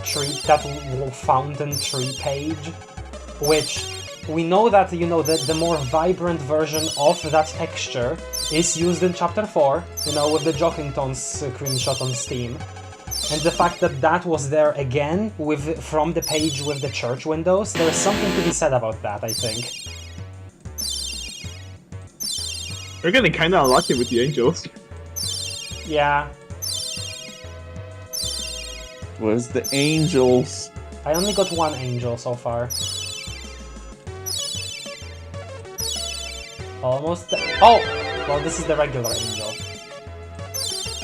fountain tree page, which we know that the more vibrant version of that texture is used in chapter 4, with the Jockington screenshot on Steam. And the fact that was there again from the page with the church windows, there is something to be said about that, I think. We're getting kinda unlucky with the angels. Yeah. Where's the angels? I only got one angel so far. Almost. Oh! Well, this is the regular angel.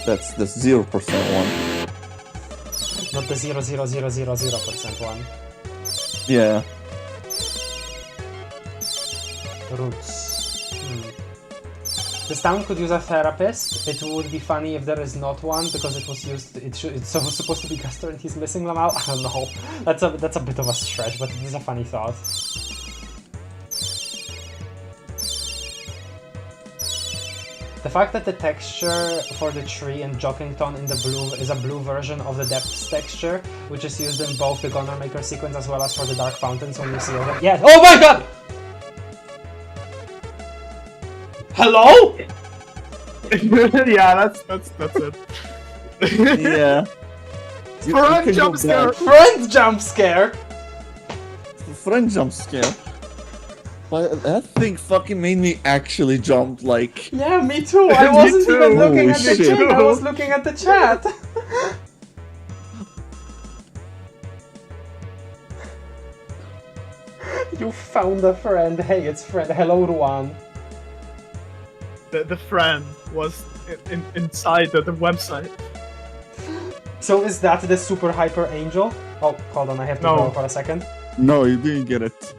That's the 0% one. Not the 0.0000% one. Yeah. Roots. This town could use a therapist. It would be funny if there is not one, because it was used. It's supposed to be Guster and he's missing them out. I don't know. That's a bit of a stretch, but it is a funny thought. The fact that the texture for the tree and Jockington in the blue is a blue version of the depths texture, which is used in both the Gunner Maker sequence as well as for the Dark Fountains when you see all that. Yeah. Oh my god! Hello? Yeah, that's it. Yeah. Friend can go jump scare! back. Friend jump scare! Friend jump scare. But that thing fucking made me actually jump, like... Yeah, me too. I Me wasn't too. even looking Holy at the shit. chat. I was looking at the chat. You found a friend. Hey, it's friend. Hello, Ruan. The friend was inside the website. So is that the super hyper angel? Oh, hold on. I have to No. go for a second. No, you didn't get it.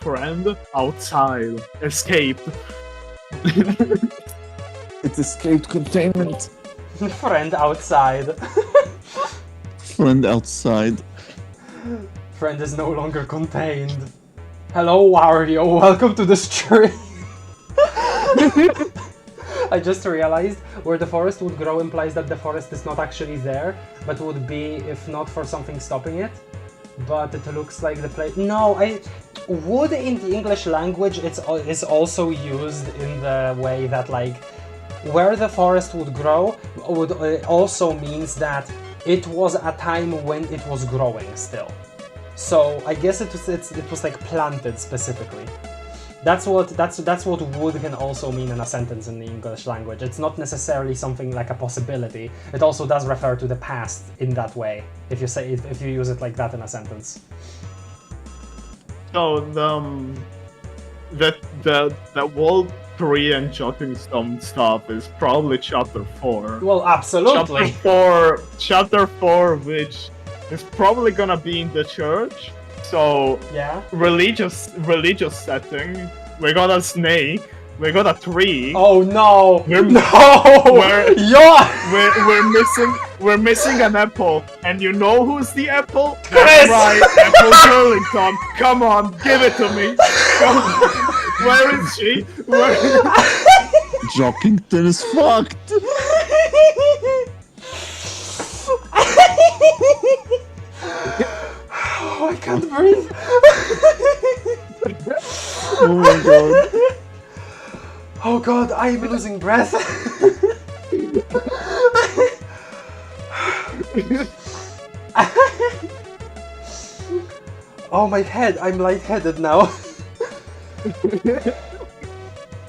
Friend outside. Escape. It escaped containment. Friend outside. Friend outside. Friend is no longer contained. Hello, Wario. Welcome to the stream. I just realized where the forest would grow implies that the forest is not actually there, but would be if not for something stopping it. But it looks like the place. No, wood in the English language is also used in the way that like where the forest would grow would also means that it was a time when it was growing still. So I guess it was like planted specifically. That's what wood can also mean in a sentence in the English language. It's not necessarily something like a possibility. It also does refer to the past in that way. If you use it like that in a sentence. So the wall 3 and jumping stone stuff is probably chapter 4. Well, absolutely. Chapter 4, which is probably gonna be in the church. So Yeah. religious setting. We got a snake. We got a tree. Oh no! We're- No! we're- Yeah! We're missing an apple, and you know who's the apple? Chris! That's right, Apple Burlington. Come on, give it to me. Come on. Where is she? Jockington is fucked. Oh, I can't breathe. Oh my god. Oh god, I'm losing breath. Oh my head, I'm lightheaded now. I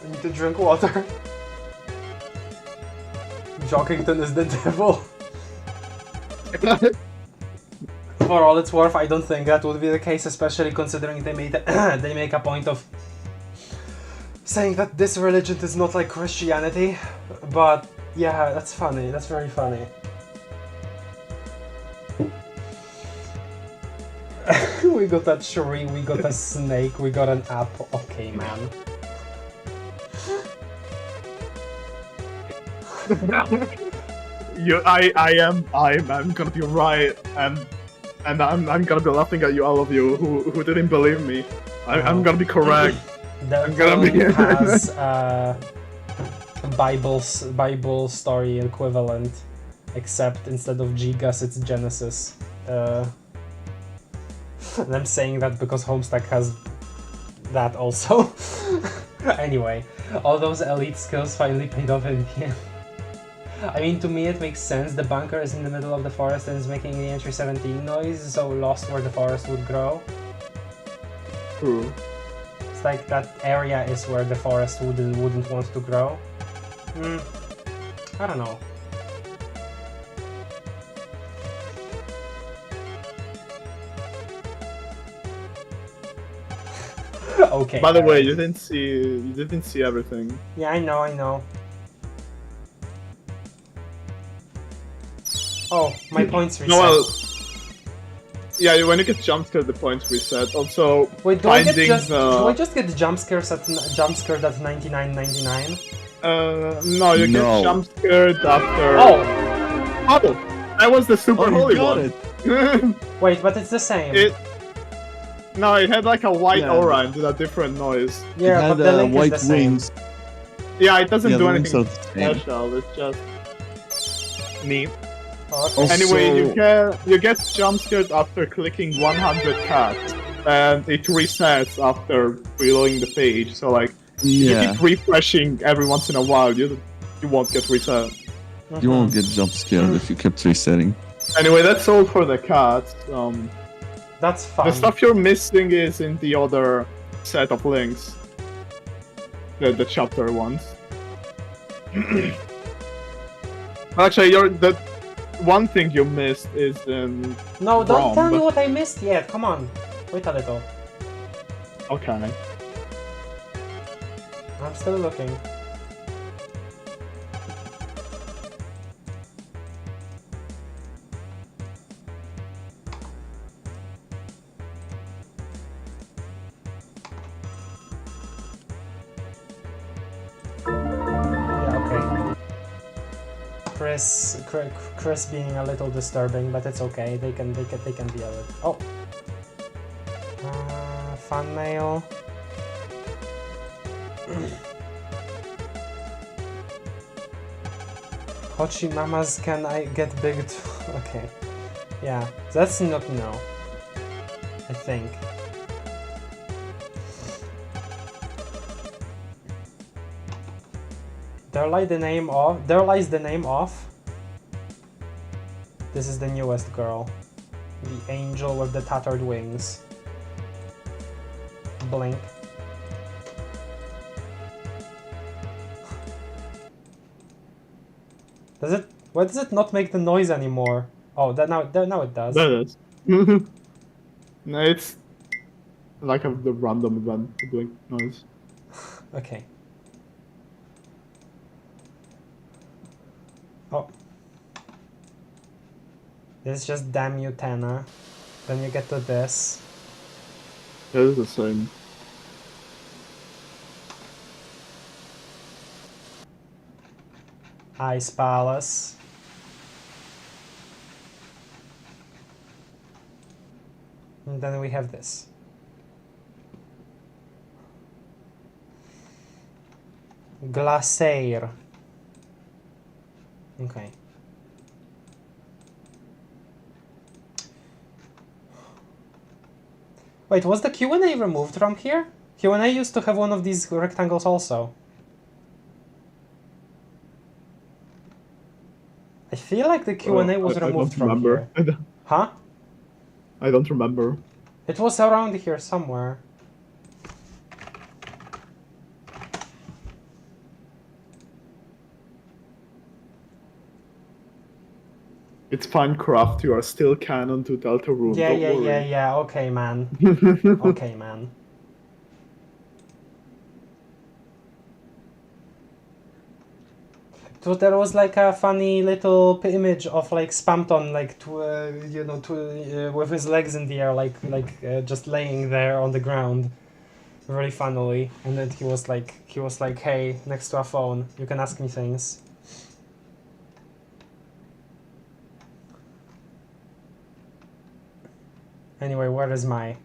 need to drink water. Jockington is the devil. For all it's worth, I don't think that would be the case, especially considering they make a point of saying that this religion is not like Christianity. But yeah, that's funny. That's very funny. We got a tree, we got a snake, we got an apple. Okay, man. I'm gonna be right, and I'm gonna be laughing at you, all of you who didn't believe me. I'm gonna be correct. Deltarune has Bible story equivalent, except instead of Gigas, it's Genesis. And I'm saying that because Homestuck has that also. Anyway, all those elite skills finally paid off in the end. I mean, to me it makes sense. The bunker is in the middle of the forest and is making the entry 17 noise, so lost where the forest would grow. True. It's like that area is where the forest wouldn't want to grow. I don't know. Okay. By the way, you didn't see everything. Yeah, I know. Oh, my points reset. No, well, Yeah, when you get jump scared, the points reset. Also, Wait, do I finding just the... do I just get jump scares at 99.99? No, you No. get jump scared after... Oh, Oh! That was the super Oh, you holy got one! it. wait, but it's the same. No, it had like a white Yeah. aura and did a different noise. Yeah, It had but the link white is the same. wings. Yeah, it doesn't Yeah, do the links anything are the same. special, it's just... neat. Oh, okay. Also- Anyway, you get jump scared after clicking 100 cats, and it resets after reloading the page. So like, if you Yeah. keep refreshing every once in a while, you won't get reset. You won't get jump scared if you kept resetting. Anyway, that's all for the cats. That's fun. The stuff you're missing is in the other set of links, the chapter ones. Actually, the one thing you missed is in No, don't Rom, tell me but- what I missed yet. Come on, wait a little. okay. I'm still looking. Yeah, okay. Chris being a little disturbing, but it's okay. They can deal with. Oh, fan mail. Hochi mamas, can I get big too? Okay. Yeah, that's not no. I think. There lies the name of. This is the newest girl. The angel with the tattered wings. Blink. Why does it not make the noise anymore? Oh, now it does. That is. No, it's like the random event, the blink noise. Okay. Oh. This is just damn you, Tana. Then you get to this. Yeah, it's the same. Ice Palace. And then we have this. Glacier. Okay. Wait, was the Q&A removed from here? Q&A used to have one of these rectangles also. I feel like the Q&A was removed from here. Huh? I don't remember. It was around here somewhere. It's Pinecraft, you are still canon to Deltarune. Yeah. Okay, man. Okay, man. So there was like a funny little image of like SPAMTON, like with his legs in the air, like just laying there on the ground, very funnily. And then he was like, "Hey, next to a phone, you can ask me things." Anyway, where is my?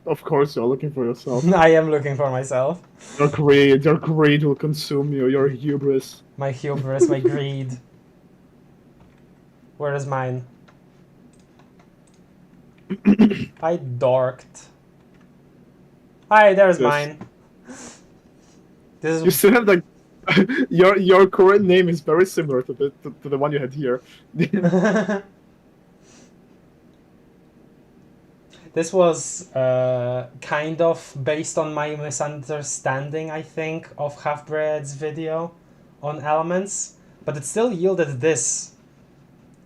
Of course, you're looking for yourself. I am looking for myself. Your greed will consume you, your hubris. My hubris, my greed. Where is mine? I dorked. Hi, there's Yes. mine. This You is still have like your current name is very similar to the one you had here. this was kind of based on my misunderstanding, I think, of Halfbread's video on elements, but it still yielded this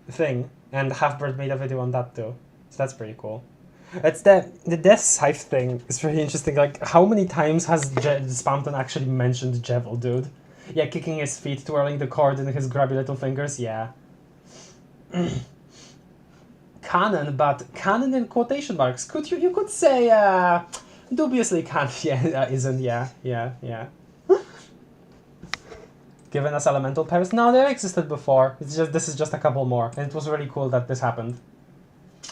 thing, and Halfbread made a video on that too, so that's pretty cool. It's the Death Scythe thing is really interesting. Like, how many times has SPAMTON actually mentioned Jevil, dude? Yeah, kicking his feet, twirling the cord in his grubby little fingers, yeah. canon, but canon in quotation marks. You could say dubiously canon? Yeah, isn't? Yeah. Given us elemental pairs? No, they existed before. This is just a couple more, and it was really cool that this happened.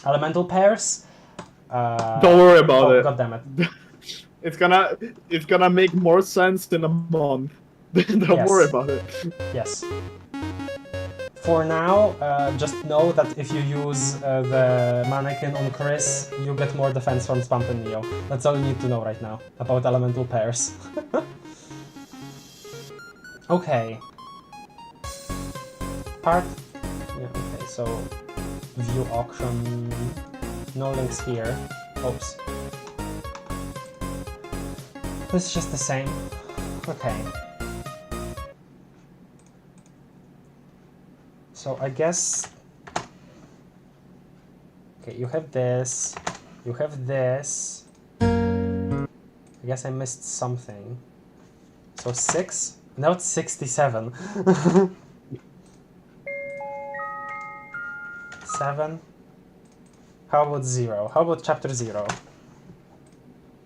Elemental pairs. Don't worry about it. God damn it. It's gonna make more sense in a month. Don't worry about it. Yes. For now, just know that if you use the mannequin on Chris, you get more defense from SPAMTON Neo. That's all you need to know right now about elemental pairs. Okay. Yeah, okay, so view auction. No links here. Oops. This is just the same. Okay. So I guess... Okay, you have this. You have this. I guess I missed something. So 6? Now it's 67. 7? How about 0? How about chapter 0?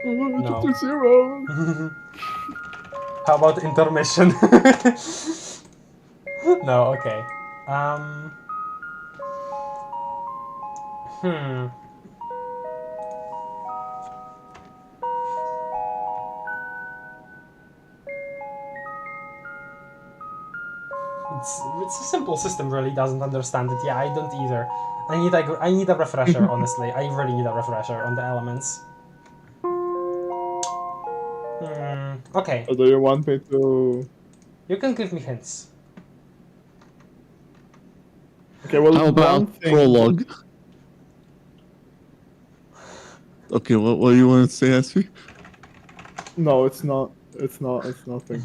No. Chapter 0. How about intermission? No, okay. It's a simple system, really doesn't understand it. Yeah, I don't either. I need a refresher, honestly. I really need a refresher on the elements. Okay. Or do you want me to... You can give me hints. Okay, well, How about prologue? Okay, what do you want to say, Asri? No, it's not. It's nothing.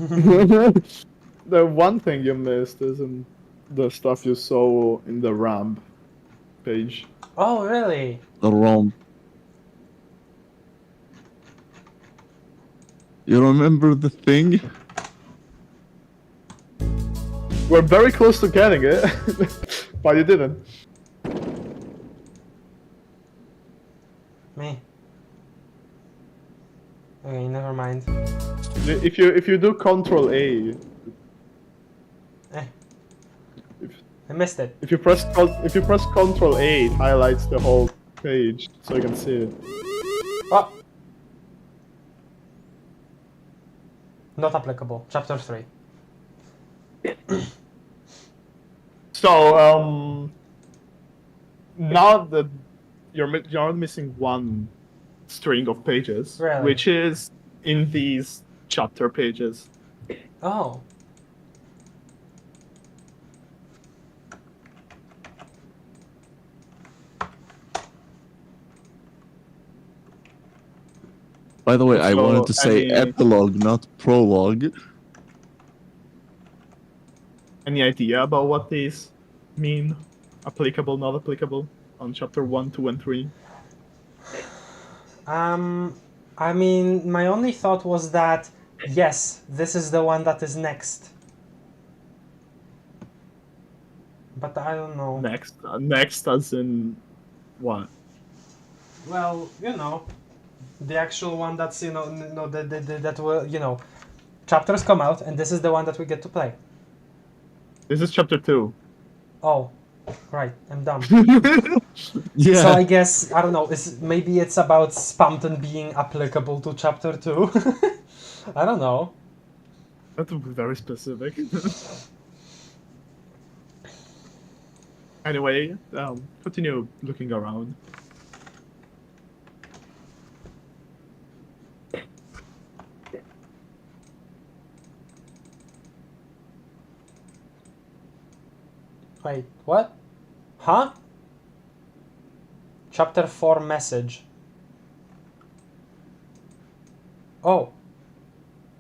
The one thing you missed isn't the stuff you saw in the ramp page. Oh, really? The ROM. You remember the thing? We're very close to getting it, but you didn't. Me. Okay, never mind. If you do Control A, I missed it. if you press Control A, it highlights the whole page so you can see it. Oh! Not applicable. Chapter 3. So, now that you're missing one string of pages, Really? which is in these chapter pages. Oh. By the way, I So, wanted to say any- epilogue, not prologue. Any idea about what these mean? Applicable, not applicable? On chapter 1, 2, and 3? I mean, my only thought was that, yes, this is the one that is next. But I don't know. Next as in what? Well, you know, the actual one that's, you know, that will, you know, chapters come out, and this is the one that we get to play. This is chapter 2. Oh, right, I'm dumb. Yeah. So I guess, I don't know, maybe it's about SPAMTON being applicable to chapter 2? I don't know. That would be very specific. Anyway, continue looking around. Wait, what? Huh? Chapter 4 message. Oh.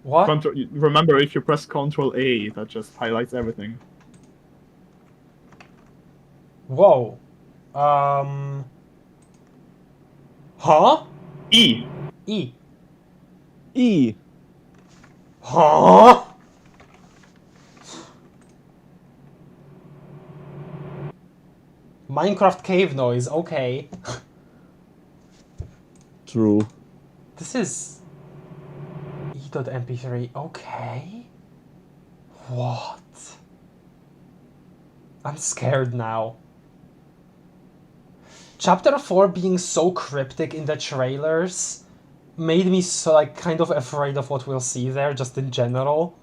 What? Remember, if you press Control A, that just highlights everything. Whoa. Huh? E! E. E. Huh? Minecraft cave noise, okay. True. This is e.mp3, okay. What? I'm scared now. Chapter 4 being so cryptic in the trailers made me so like kind of afraid of what we'll see there, just in general.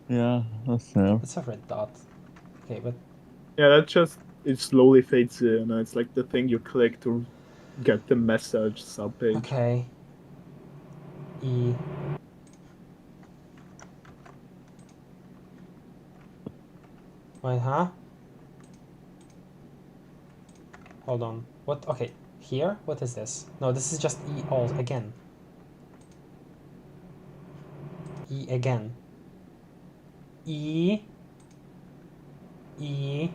Yeah, that's fair. It's a red dot. Okay, but Yeah, that just it slowly fades in. And it's like the thing you click to get the message subpage. okay. E. Wait, huh? Hold on. What? Okay. Here? What is this? No, this is just E all again. E again. E. E.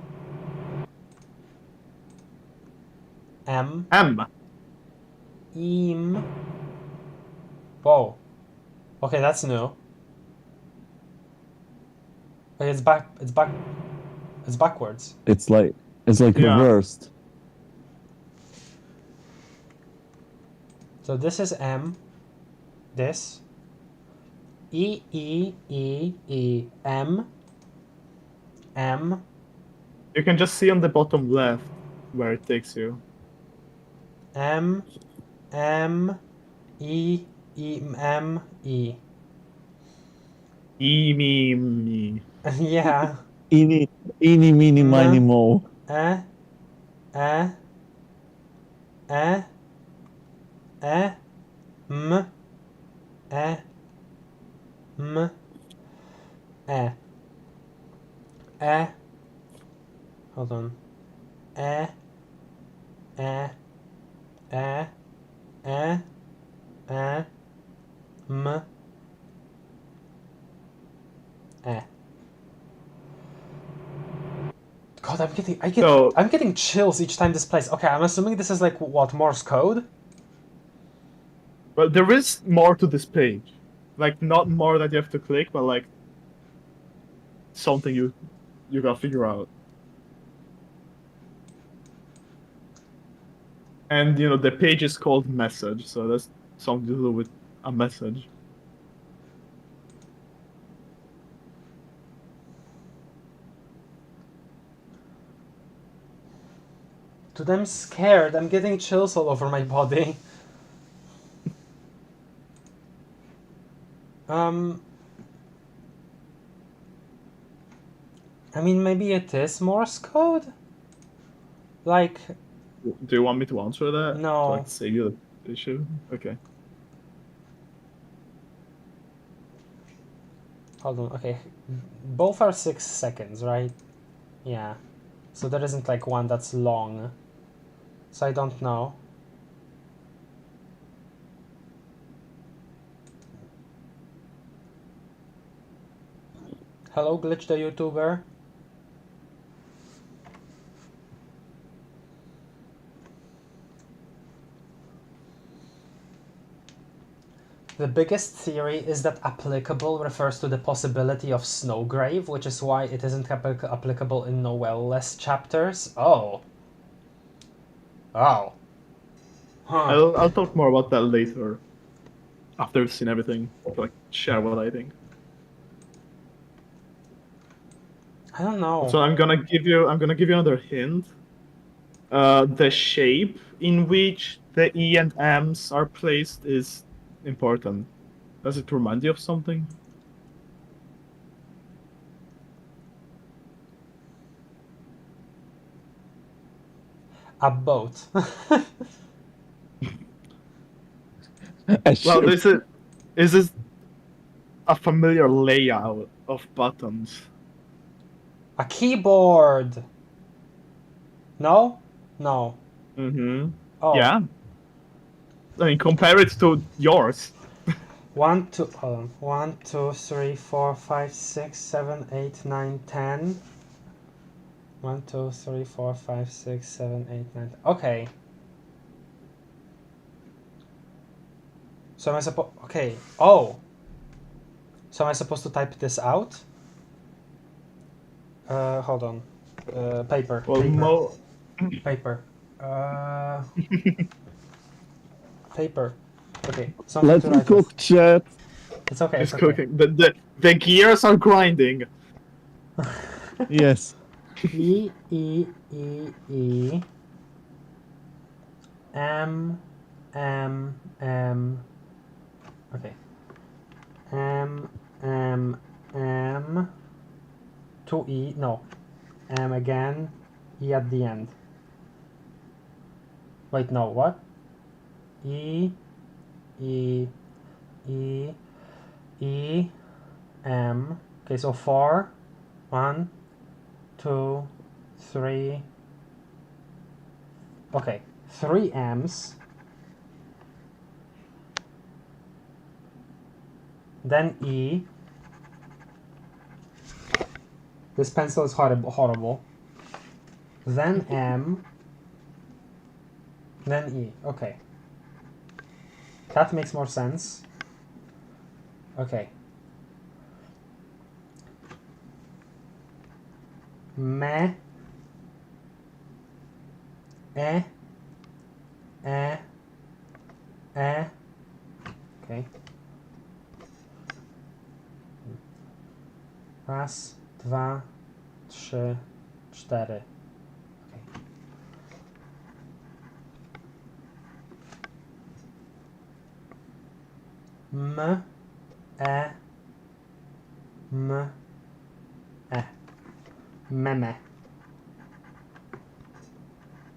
M. M. Eam. Whoa. Okay, that's new. Wait, it's back. It's back. It's backwards. It's like Yeah. reversed. So this is M. This. E E E E M. M. You can just see on the bottom left where it takes you. M. M. E. E. M. E. Me. Yeah. Eeny, meeny, miny, Mm. mo. Eh. Eh. Eh. Eh. M. Eh. M. Eh. Eh. Hold on. Eh. Eh. Eh. Eh. Eh. M. Eh. God, I'm getting chills each time this plays. Okay, I'm assuming this is like what, Morse code? Well, there is more to this page. Like, not more that you have to click, but like something you gotta figure out. And you know the page is called message, so that's something to do with a message. Dude, I'm scared. I'm getting chills all over my body. I mean, maybe it is Morse code? Like, Do you want me to answer that? No. To, like, save you the issue? Okay. hold on, okay. Both are 6 seconds, right? Yeah. So there isn't like one that's long. So I don't know. Hello, Glitch the YouTuber. The biggest theory is that applicable refers to the possibility of Snowgrave, which is why it isn't applicable in Noelle-less chapters. Oh. Oh. Huh. I'll talk more about that later. After I've seen everything, to like share what I think. I don't know. So I'm gonna give you another hint. The shape in which the E and M's are placed is important. Does it remind you of something? A boat. Well, is this a familiar layout of buttons? A keyboard. No? No. Mm-hmm. Oh. Yeah. I mean, compare it to yours. 1, 2, hold on. 1, 2, 3, 4, 5, 6, 7, 8, 9, 10. 1, 2, 3, 4, 5, 6, 7, 8, 9. Okay. So am I supposed... Okay. Oh. So am I supposed to type this out? Hold on. Paper. Well, Paper. Paper. Okay, something Let to me write with. cook, chat. It's okay. it's It's okay. cooking. The gears are grinding. Yes. E E E E M M. Okay. M. 2 E. No. M again. E at the end. Wait, no. What? E E E E M. Okay, so 4. 1, 2, 3. Okay, 3 M's. Then E. This pencil is horrible. Then M. Then E. Okay. That makes more sense. Okay. Me. E. Okay. Raz, 2, 3, 4. Okay. M. E. Meme.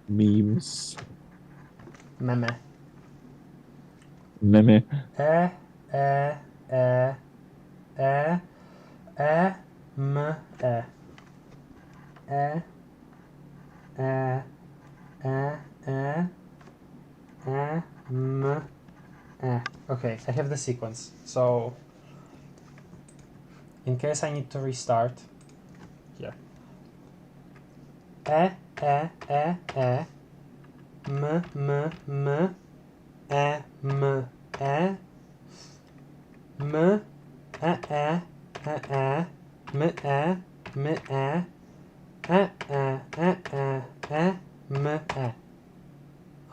Memes. Meme. Meme. E. M. E. M. Okay, I have the sequence. So, in case I need to restart, here. M. M. M.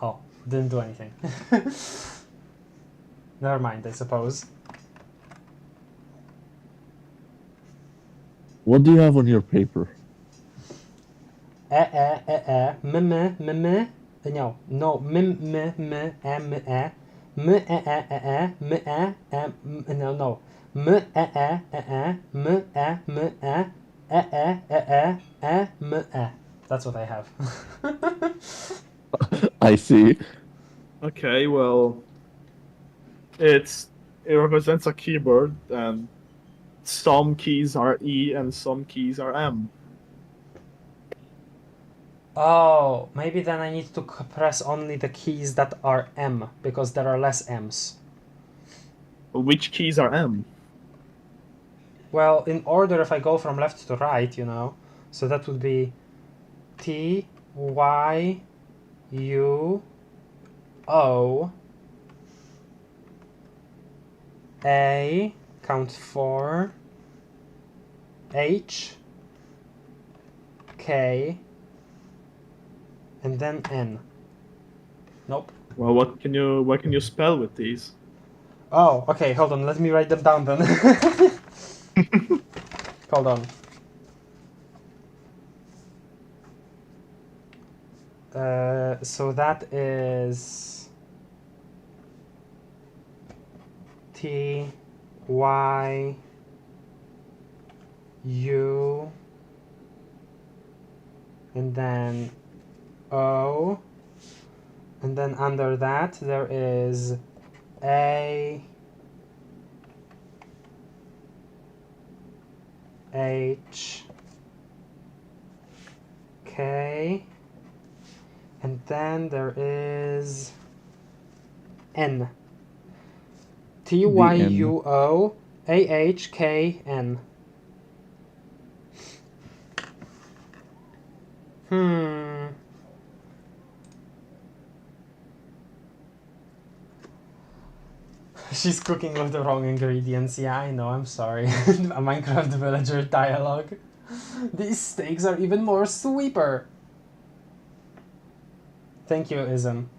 Oh, didn't do anything. Never mind, I suppose. What do you have on your paper? No, That's what I have. I see. Okay, well, it represents a keyboard, and some keys are E and some keys are M. Oh, maybe then I need to press only the keys that are M, because there are less M's. Which keys are M? Well, in order if I go from left to right, you know, so that would be T, Y, U, O, A, count 4, H, K, and then N. Nope. Well, what can you spell with these? Oh, okay, hold on, let me write them down then. Hold on. So that is T, Y, U, and then O, and then under that there is A, H, K, and then there is N. T, Y, U, O, A, H, K, N. She's cooking with the wrong ingredients. Yeah, I know, I'm sorry. A Minecraft villager dialogue. These steaks are even more sweeper. Thank you, Ism.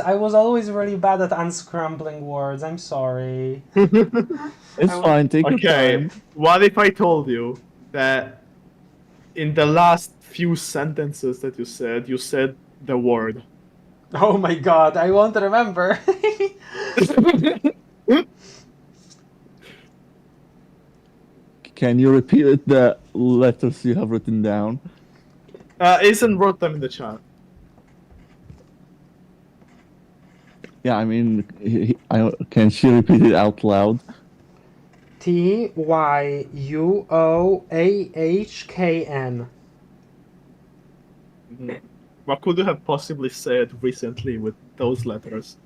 I was always really bad at unscrambling words. I'm sorry. It's fine, take your Okay, time. what if I told you that in the last few sentences that you said the word? Oh my god, I won't remember. Can you repeat the letters you have written down? Ethan wrote them in the chat. Yeah, I mean, can she repeat it out loud? TYUOAHKN. What could you have possibly said recently with those letters?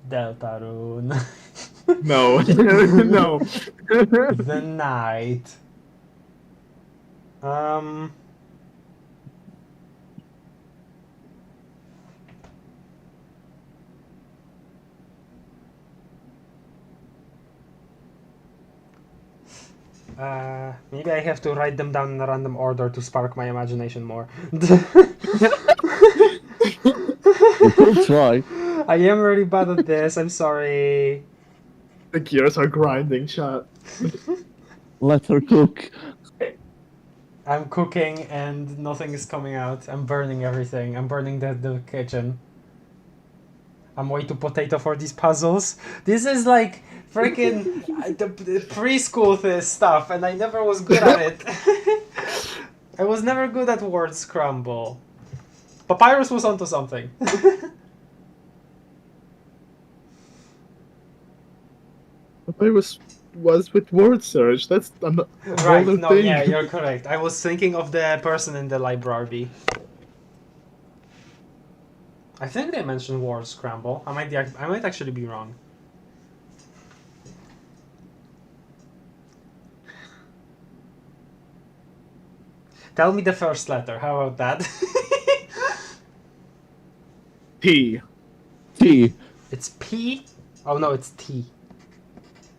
Deltarune. No. No. The night. Maybe I have to write them down in a random order to spark my imagination more. You could try. I am really bad at this, I'm sorry. The gears are grinding, chat. Let her cook. I'm cooking and nothing is coming out. I'm burning everything. I'm burning the kitchen. I'm way too potato for these puzzles. This is like freaking the preschool stuff, and I never was good at it. I was never good at word scramble. Papyrus was onto something. I was with word search. That's another Right, no, thing. yeah, you're correct. I was thinking of the person in the library. I think they mentioned word scramble. I might actually be wrong. Tell me the first letter. How about that? T. T. It's P? Oh no, it's T.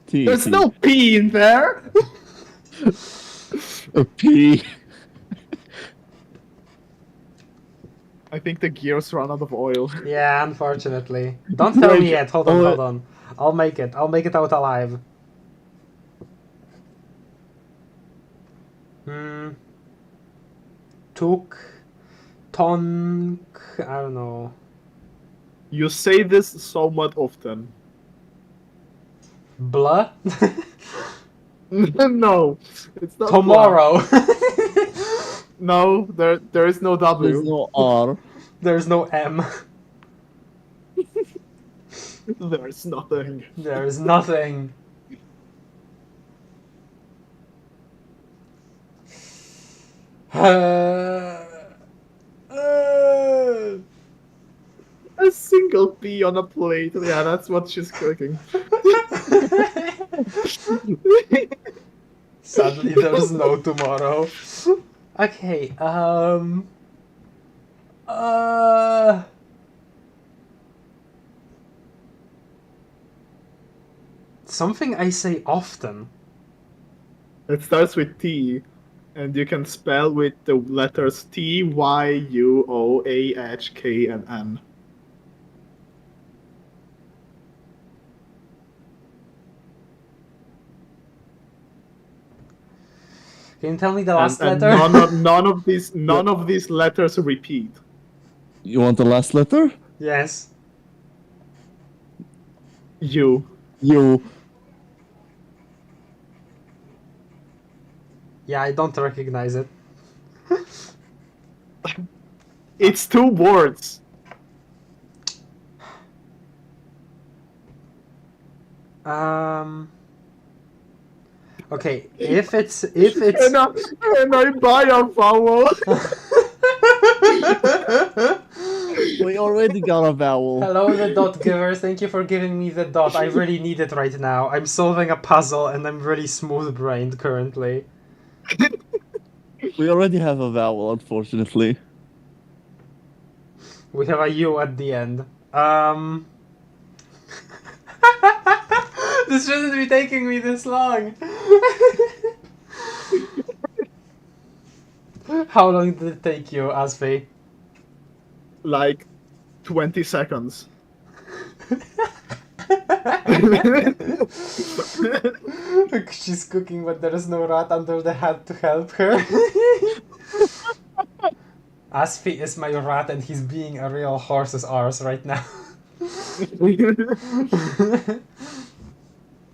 T. There's T. no P in there. A P. I think the gears run out of oil. Yeah, unfortunately. Don't tell me yet. Hold on, hold on. I'll make it. I'll make it out alive. Took. Tonk. I don't know. You say this so much often. Blah? No, it's not. Tomorrow. No, there is no W. There's no R. There's no M. There's nothing. There's nothing. A single P on a plate. Yeah, that's what she's cooking. Sadly, there's no tomorrow. Okay, something I say often. It starts with T, and you can spell with the letters T, Y, U, O, A, H, K, and N. Can you tell me the last And letter? none of these letters repeat. You want the last letter? Yes. U. You. Yeah, I don't recognize it. It's two words. Okay, if it's And I buy a vowel. We already got a vowel. Hello, the dot giver. Thank you for giving me the dot. I really need it right now. I'm solving a puzzle and I'm really smooth-brained currently. We already have a vowel, unfortunately. We have a U at the end. This shouldn't be taking me this long. How long did it take you, Asfi? Like 20 seconds. She's cooking, but there is no rat under the hat to help her. Asfi is my rat, and he's being a real horse's arse right now.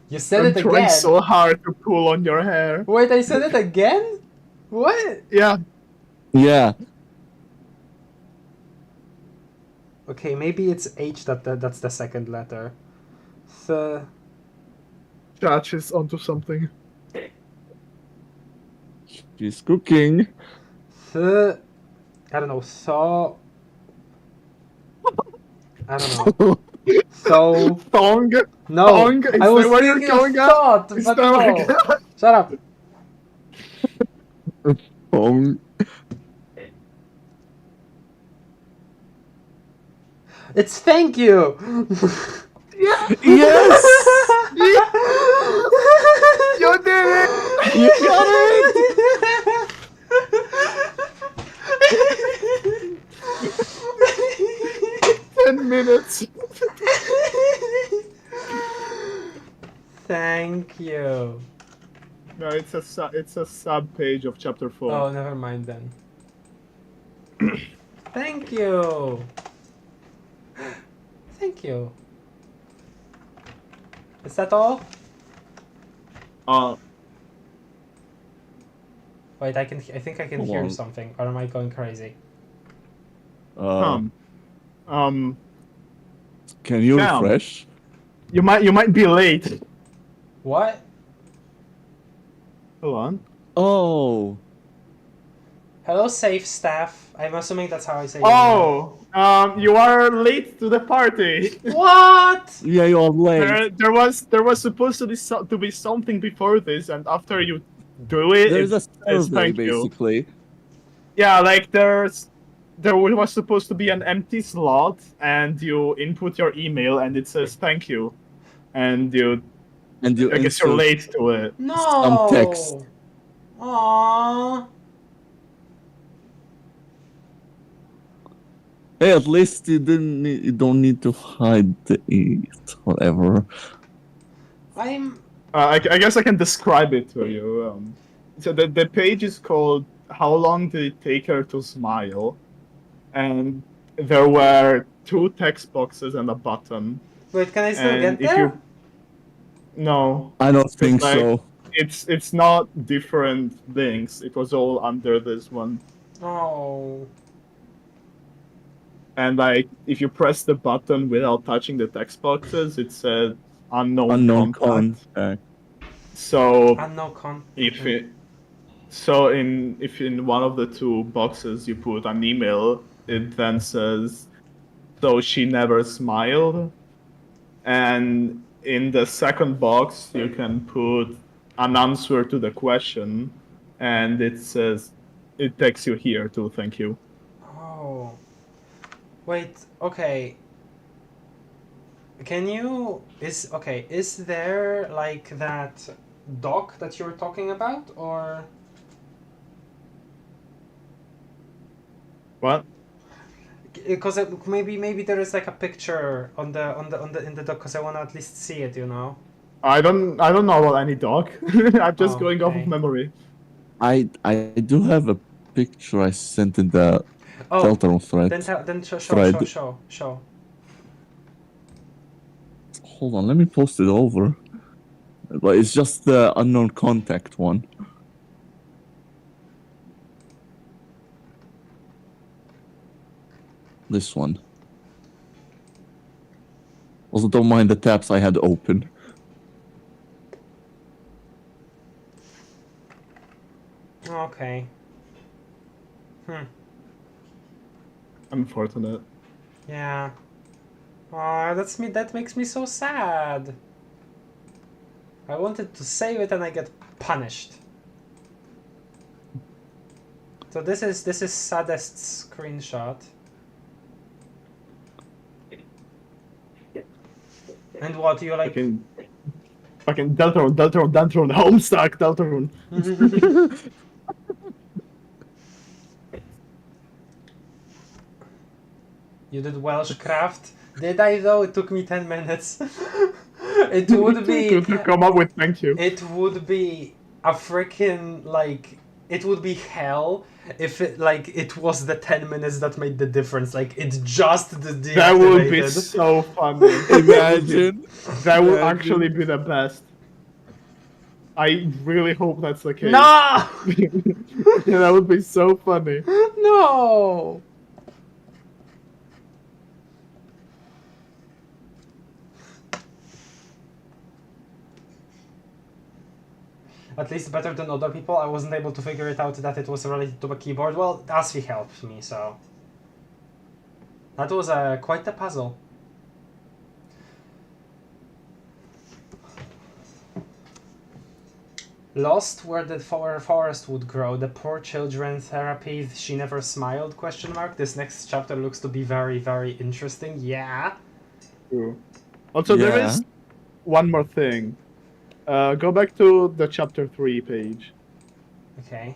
You said it I'm trying again. so hard to pull on your hair. Wait, I said it again? What? Yeah. Yeah. Okay, maybe it's H that's the second letter. So Judge is onto something. She's cooking. I don't know. So I don't know. So Thong? no. Thong? Is I was that where you're thinking going at? thought, Is but that where you're no. going? Shut up. It's thank you. Yes! You did it! You got it! 10 minutes. Thank you. No, it's a sub page of chapter 4. Oh, never mind then. Thank you. Thank you. Is that all? Wait, I think I can hear Hold on. something, or am I going crazy? Can you Damn. refresh? You might be late. What? Hold on. Oh. Hello, safe staff. I'm assuming that's how I say it. Oh, you are late to the party. What? Yeah, you're late. There was supposed to be something before this, and after you do it, There's a it's survey, thank you. basically. Yeah, like there was supposed to be an empty slot, and you input your email, and it says thank you, and I guess you're insert late to it. No. some text. Aww. Hey, at least you don't need to hide it. Whatever. I'm. I guess I can describe it to you. So the page is called "How long did it take her to smile?" and there were 2 text boxes and a button. Wait, can I still And get if there? you no, I don't think like- so. it's not different links. It was all under this one. Oh. And like if you press the button without touching the text boxes, it said unknown contact. contact. So Unknown con. if in one of the 2 boxes you put an email, it then says, "So she never smiled." And in the second box, you can put an answer to the question, and it says, it takes you here to thank you. Oh. Wait, okay. Can you... Is there, like, that doc that you were talking about, or... What? Because maybe there is, like, a picture in the doc, because I want to at least see it, you know? I don't know about any doc. I'm just going off okay. of memory. I do have a picture I sent in the Deltarune thread. Then show. Hold on, let me post it over. But it's just the unknown contact one. This one. Also, don't mind the tabs I had open. Okay. Unfortunate. Yeah. Oh, that makes me so sad. I wanted to save it and I get punished. So this is saddest screenshot. And what you like? Fucking Deltarune, Homestuck, Deltarune. You did Welsh craft. Did I though? It took me 10 minutes. It would be. to come up with thank you. It would be a freaking like. It would be hell if it was the 10 minutes that made the difference. Like it's just the deactivated. That would be so funny. Imagine. That would actually be the best. I really hope that's the case. No! Yeah, that would be so funny. No! At least better than other people. I wasn't able to figure it out that it was related to a keyboard. Well, Asri helped me, so... That was quite a puzzle. Lost where the forest would grow. The poor children therapy. She never smiled? Question mark. This next chapter looks to be very, very interesting. Yeah. True. Also, there Yeah. is one more thing. Go back to the chapter 3 page. Okay.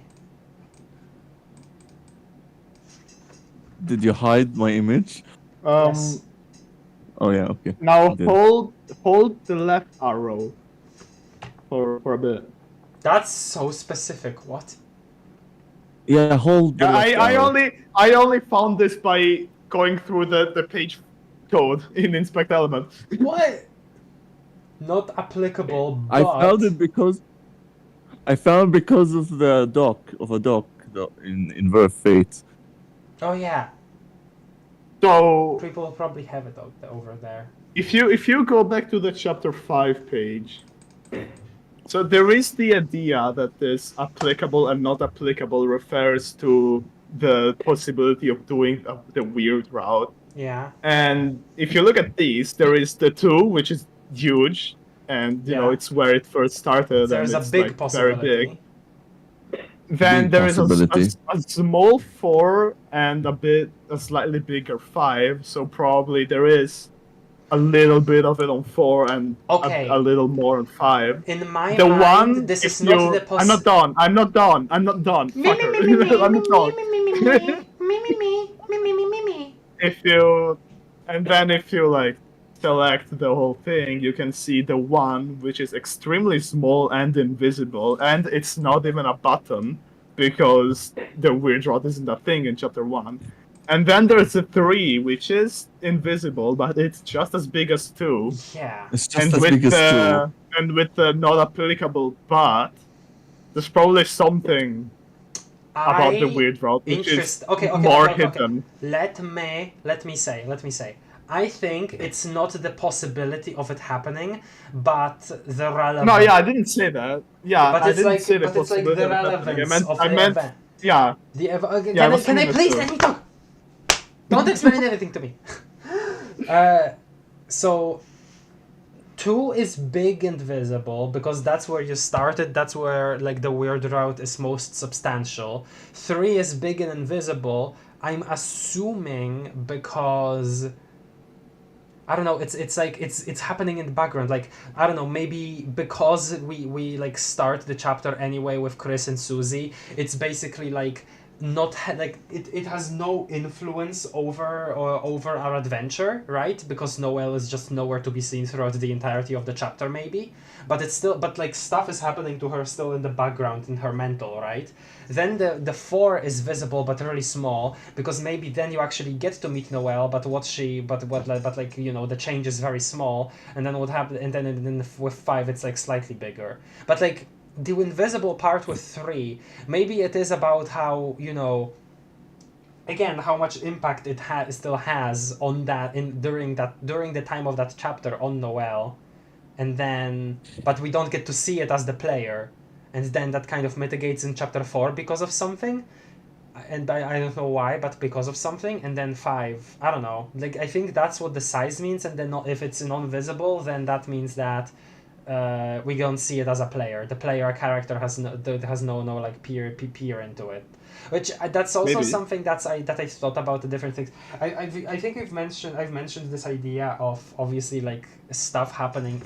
Did you hide my image? Yes. Oh yeah, okay. Now Did. hold the left arrow for a bit. That's so specific. What? Yeah, hold the left arrow. I only found this by going through the page code in Inspect Element. What? Not applicable, but... I found it because of the dock in Verve Fate. Oh yeah, So people will probably have it over there. if you go back to the chapter 5 page, so there is the idea that this applicable and not applicable refers to the possibility of doing the weird route. Yeah. And if you look at these, there is the 2, which is huge, and you know Yeah. it's where it first started. There's and a it's big like possibility. very big. Then Big there is possibility. a small 4 and a slightly bigger 5. So probably there is a little bit of it on 4 and Okay. a little more on 5. In my The mind, one, this if is not you- the possibility. I'm not done. I'm not done. I'm not done. Fucker. I'm not done. If you, and then if you like select the whole thing, you can see the one which is extremely small and invisible, and it's not even a button because the weird rod isn't a thing in chapter 1. And then there's a 3 which is invisible, but it's just as big as 2. Yeah. It's just And as big as 2. and with the not applicable but, there's probably something about the weird rod which is more hidden. Let me say. I think it's not the possibility of it happening, but the relevance. No, yeah, I didn't say that. Yeah, But I it's didn't like, say the but it's like possibility the of it happening. relevance of I the meant, event. yeah. Can I saying please that let too. me talk? Don't explain everything to me. So 2 is big and visible because that's where you started. That's where like the weird route is most substantial. 3 is big and invisible. I'm assuming because I don't know. It's like it's happening in the background. Like I don't know. Maybe because we like start the chapter anyway with Chris and Susie. It's basically like not like it has no influence over our adventure, right? Because Noelle is just nowhere to be seen throughout the entirety of the chapter, maybe. But it's still like stuff is happening to her still in the background in her mental, right? Then the 4 is visible but really small because maybe then you actually get to meet Noelle, but like you know the change is very small, and then what happened, and then with 5 it's like slightly bigger, but like. The invisible part with 3, maybe it is about how, you know, again, how much impact it still has on that during the time of that chapter on Noelle, and then, but we don't get to see it as the player, and then that kind of mitigates in chapter 4 because of something. and I don't know why, but because of something, and then 5. I don't know. Like, I think that's what the size means, and then if it's non-visible, then that means that we don't see it as a player. The player character has no like peer into it. Which that's also Maybe. something that I thought about the different things. I think I've mentioned this idea of obviously like stuff happening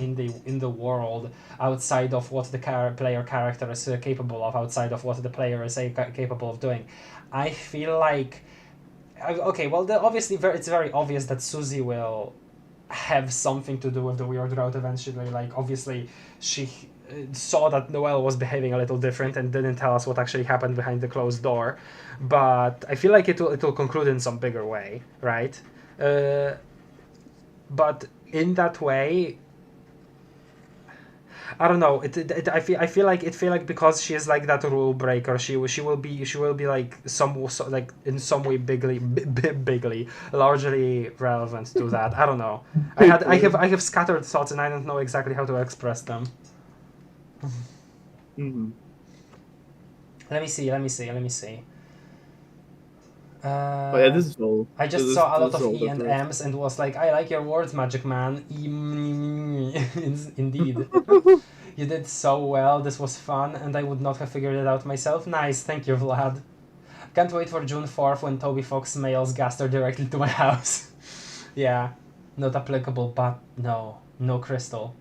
in the world outside of what the player character is capable of, outside of what the player is capable of doing. I feel like okay, well, obviously it's very obvious that Susie will have something to do with the weird route eventually. Like, obviously she saw that Noelle was behaving a little different and didn't tell us what actually happened behind the closed door, but I feel like it will conclude in some bigger way, right? But in that way, I don't know. I feel like because she is like that rule breaker, she will be like like in some way bigly largely relevant to that. I don't know. I have scattered thoughts and I don't know exactly how to express them. Mm-hmm. Let me see. Oh yeah, this is all. I just saw a lot of E and M's and was like, I like your words, Magic Man. Indeed. You did so well, this was fun, and I would not have figured it out myself. Nice, thank you, Vlad. Can't wait for June 4th when Toby Fox mails Gaster directly to my house. Yeah, not applicable, but no Crystal.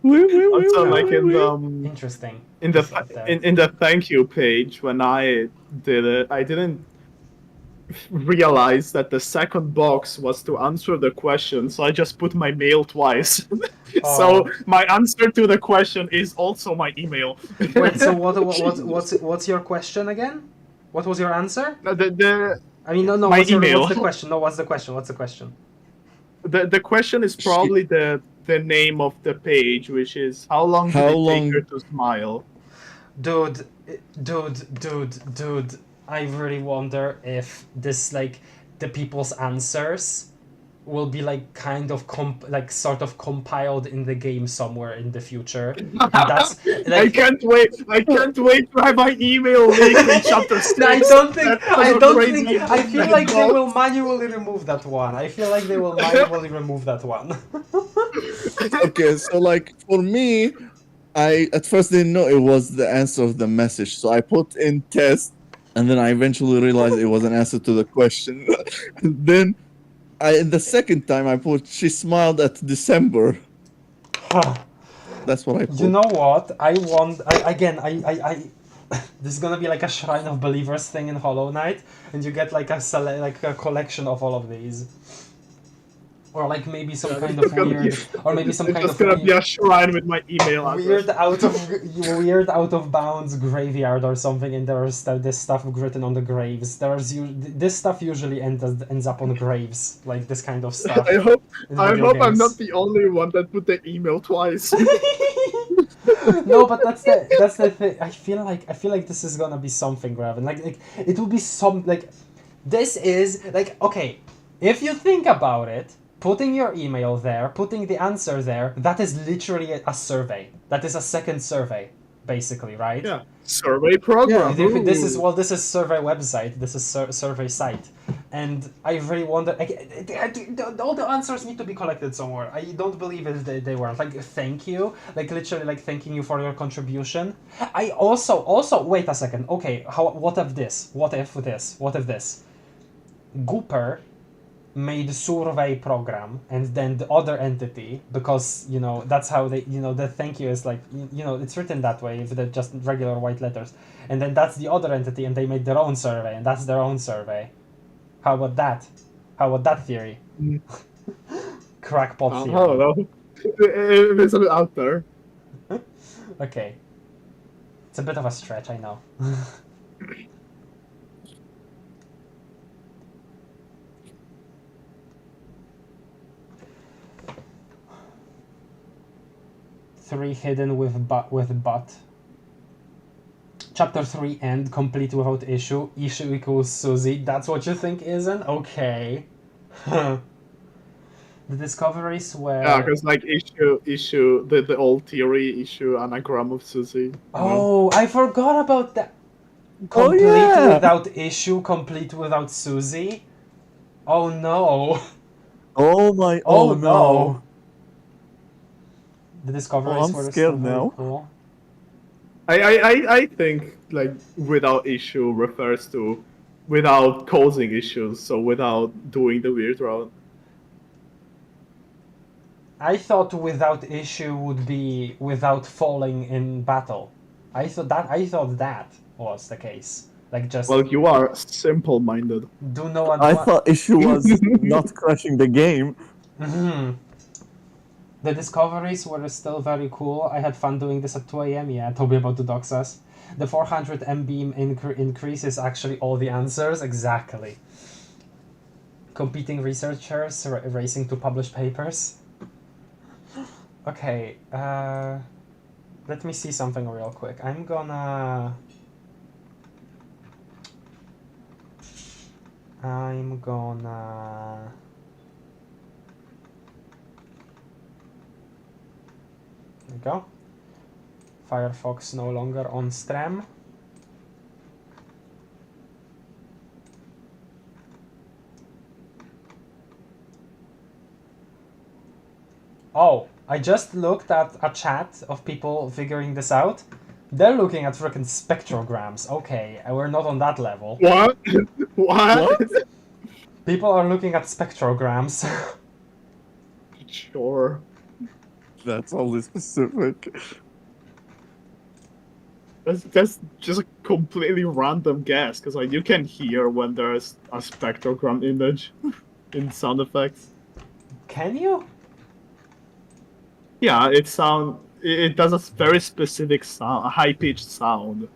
Also, like Interesting. in the thank you page when I did it, I didn't realize that the second box was to answer the question, so I just put my mail twice. So my answer to the question is also my email. Wait, so what's your question again? What was your answer? I mean, no. My what's email. What's the question? No, what's the question? The question is probably the name of the page, which is how long did it take her to smile? Dude, I really wonder if this, like, the people's answers will be like kind of sort of compiled in the game somewhere in the future. That's like, I can't wait to have my email leaked in chapter 6. I don't think I feel like they will manually remove that one. Okay, so like for me, I at first didn't know it was the answer of the message, so I put in test, and then I eventually realized it was an answer to the question. Then the second time I put she smiled at December. That's what I put. You know what? I this is gonna be like a Shrine of Believers thing in Hollow Knight, and you get like a collection of all of these. Or like maybe some kind of weird, or maybe some kind of it's gonna be a shrine with my email address. Weird out of bounds graveyard or something, and there's this stuff written on the graves. This stuff usually ends up on graves, like this kind of stuff. I hope games. I'm not the only one that put the email twice. No, but that's the thing. I feel like this is gonna be something, Raven. Like it will be some like this is like okay. If you think about it. Putting your email there, putting the answer there, that is literally a survey. That is a second survey, basically, right? Yeah, survey program. Yeah, this is survey website. This is survey site, and I really wonder. All the answers need to be collected somewhere. I don't believe it. They weren't like thank you, like literally like thanking you for your contribution. I also wait a second. Okay, what if this? What if this? What if this? Gooper made survey program, and then the other entity, because that's how they the thank you is like it's written that way if they're just regular white letters, and then that's the other entity, and they made their own survey, and that's their own survey. How about that theory? Crackpot theory. I don't know. It's a bit out there. Okay, it's a bit of a stretch, I know. Three hidden with but. Chapter 3 end complete without issue. Issue equals Susie. That's what you think, isn't? Okay. The discoveries were... Yeah, because like the old theory issue anagram of Susie. You know? Oh, I forgot about that. Oh, Complete yeah. without issue, complete without Susie. Oh no. Oh my! Oh Oh no. no! The discoveries I'm were still scared very now. cool. I think like without issue refers to without causing issues, so without doing the weird route. I thought without issue would be without falling in battle. I thought that was the case. Like just Well, you are simple-minded. do no I advantage. thought issue was not crashing the game. The discoveries were still very cool. I had fun doing this at 2 a.m. Yeah, Toby about to dox us. The 400 M beam increase is actually all the answers. Exactly. Competing researchers racing to publish papers. Okay, let me see something real quick. I'm gonna there we go. Firefox no longer on stream. Oh, I just looked at a chat of people figuring this out. They're looking at freaking spectrograms. Okay, we're not on that level. What? What? People are looking at spectrograms. Sure. That's all specific. That's just a completely random guess, because like you can hear when there's a spectrogram image in sound effects. Can you? Yeah, it does a very specific sound, a high-pitched sound.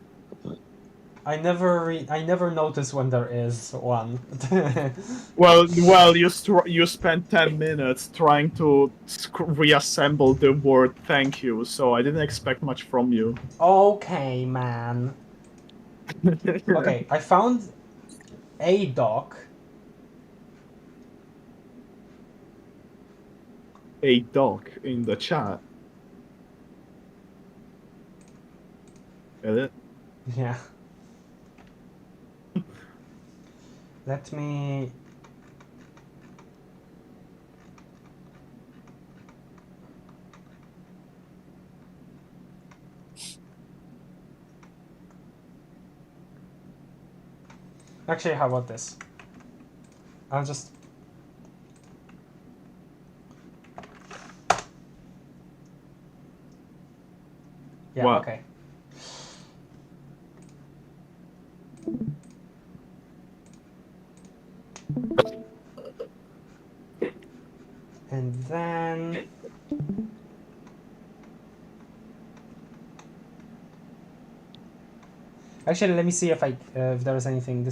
I never notice when there is one. Well, you spent 10 minutes trying to reassemble the word "thank you," so I didn't expect much from you. Okay, man. Okay, I found a doc. A doc in the chat. Get it? Yeah. Let me... Actually, how about this? I'll just... Yeah, What? okay. And then... Actually, let me see if there is anything.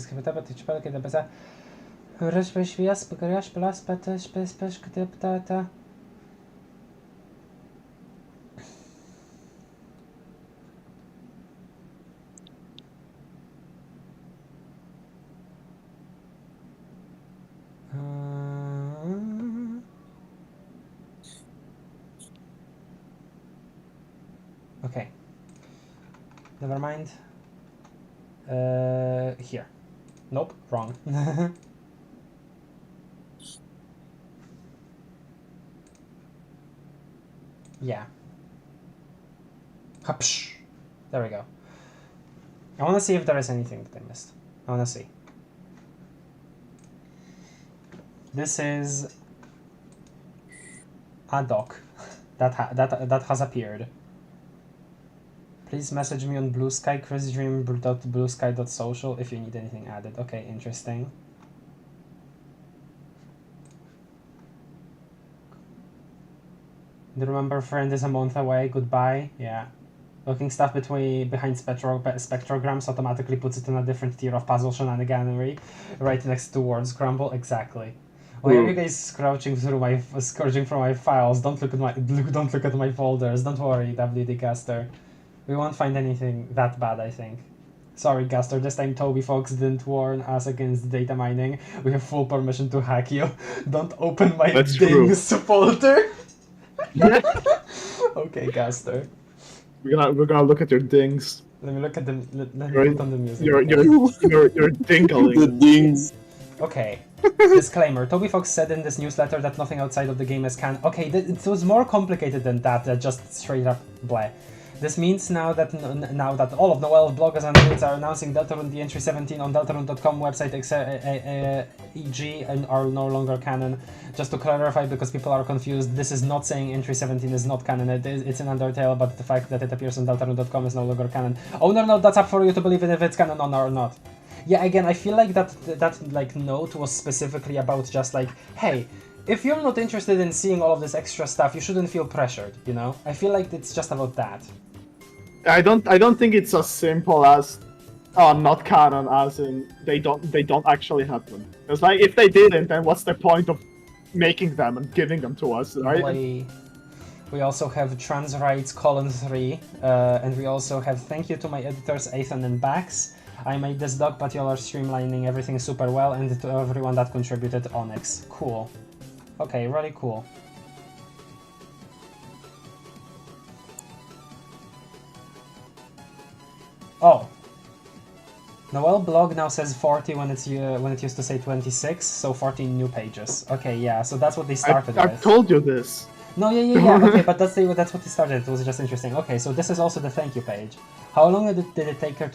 Okay. Never mind. Here. Nope, wrong. Yeah. Hupsh. There we go. I want to see if there is anything that I missed. I want to see. This is a doc that has appeared. Please message me on BlueSky, chrisdream.bluesky.social if you need anything added. Okay, interesting. Do you remember friend is a month away? Goodbye. Yeah. Looking stuff behind spectrograms automatically puts it in a different tier of puzzle shenaniganery, right next to word scramble. Exactly. Why are you guys scorching through my files? Don't look at my folders. Don't worry, WD Caster. We won't find anything that bad, I think. Sorry, Gaster, this time Toby Fox didn't warn us against data mining. We have full permission to hack you. Don't open my That's true. dings folder. Okay, Gaster. We're gonna look at your dings. Let me look at the. Let me Your put on the music. your okay? your The dingling. dings. Okay. Disclaimer. Toby Fox said in this newsletter that nothing outside of the game is canon. Okay, it was more complicated than that. Just straight up bleh. This means now that all of Noel's bloggers and tweets are announcing Deltarune the entry 17 on Deltarune.com website e.g. and are no longer canon. Just to clarify, because people are confused, this is not saying entry 17 is not canon. It's in Undertale, but the fact that it appears on Deltarune.com is no longer canon. Oh no, that's up for you to believe in if it's canon or not. Yeah, again, I feel like that like note was specifically about just like, hey, if you're not interested in seeing all of this extra stuff, you shouldn't feel pressured, you know? I feel like it's just about that. I don't think it's as simple as not canon, as in they don't actually happen. It's like if they didn't, then what's the point of making them and giving them to us, right? We also have trans rights :3, and we also have thank you to my editors Ethan and Bax. I made this doc, but y'all are streamlining everything super well, and to everyone that contributed, Onyx. Cool. Okay, really cool. Oh. Noel blog now says 40 when it used to say 26, so 14 new pages. Okay, yeah, so that's what they started with. I've told you this. No, yeah. Okay, but that's what they started. It was just interesting. Okay, so this is also the thank you page. How long did it take her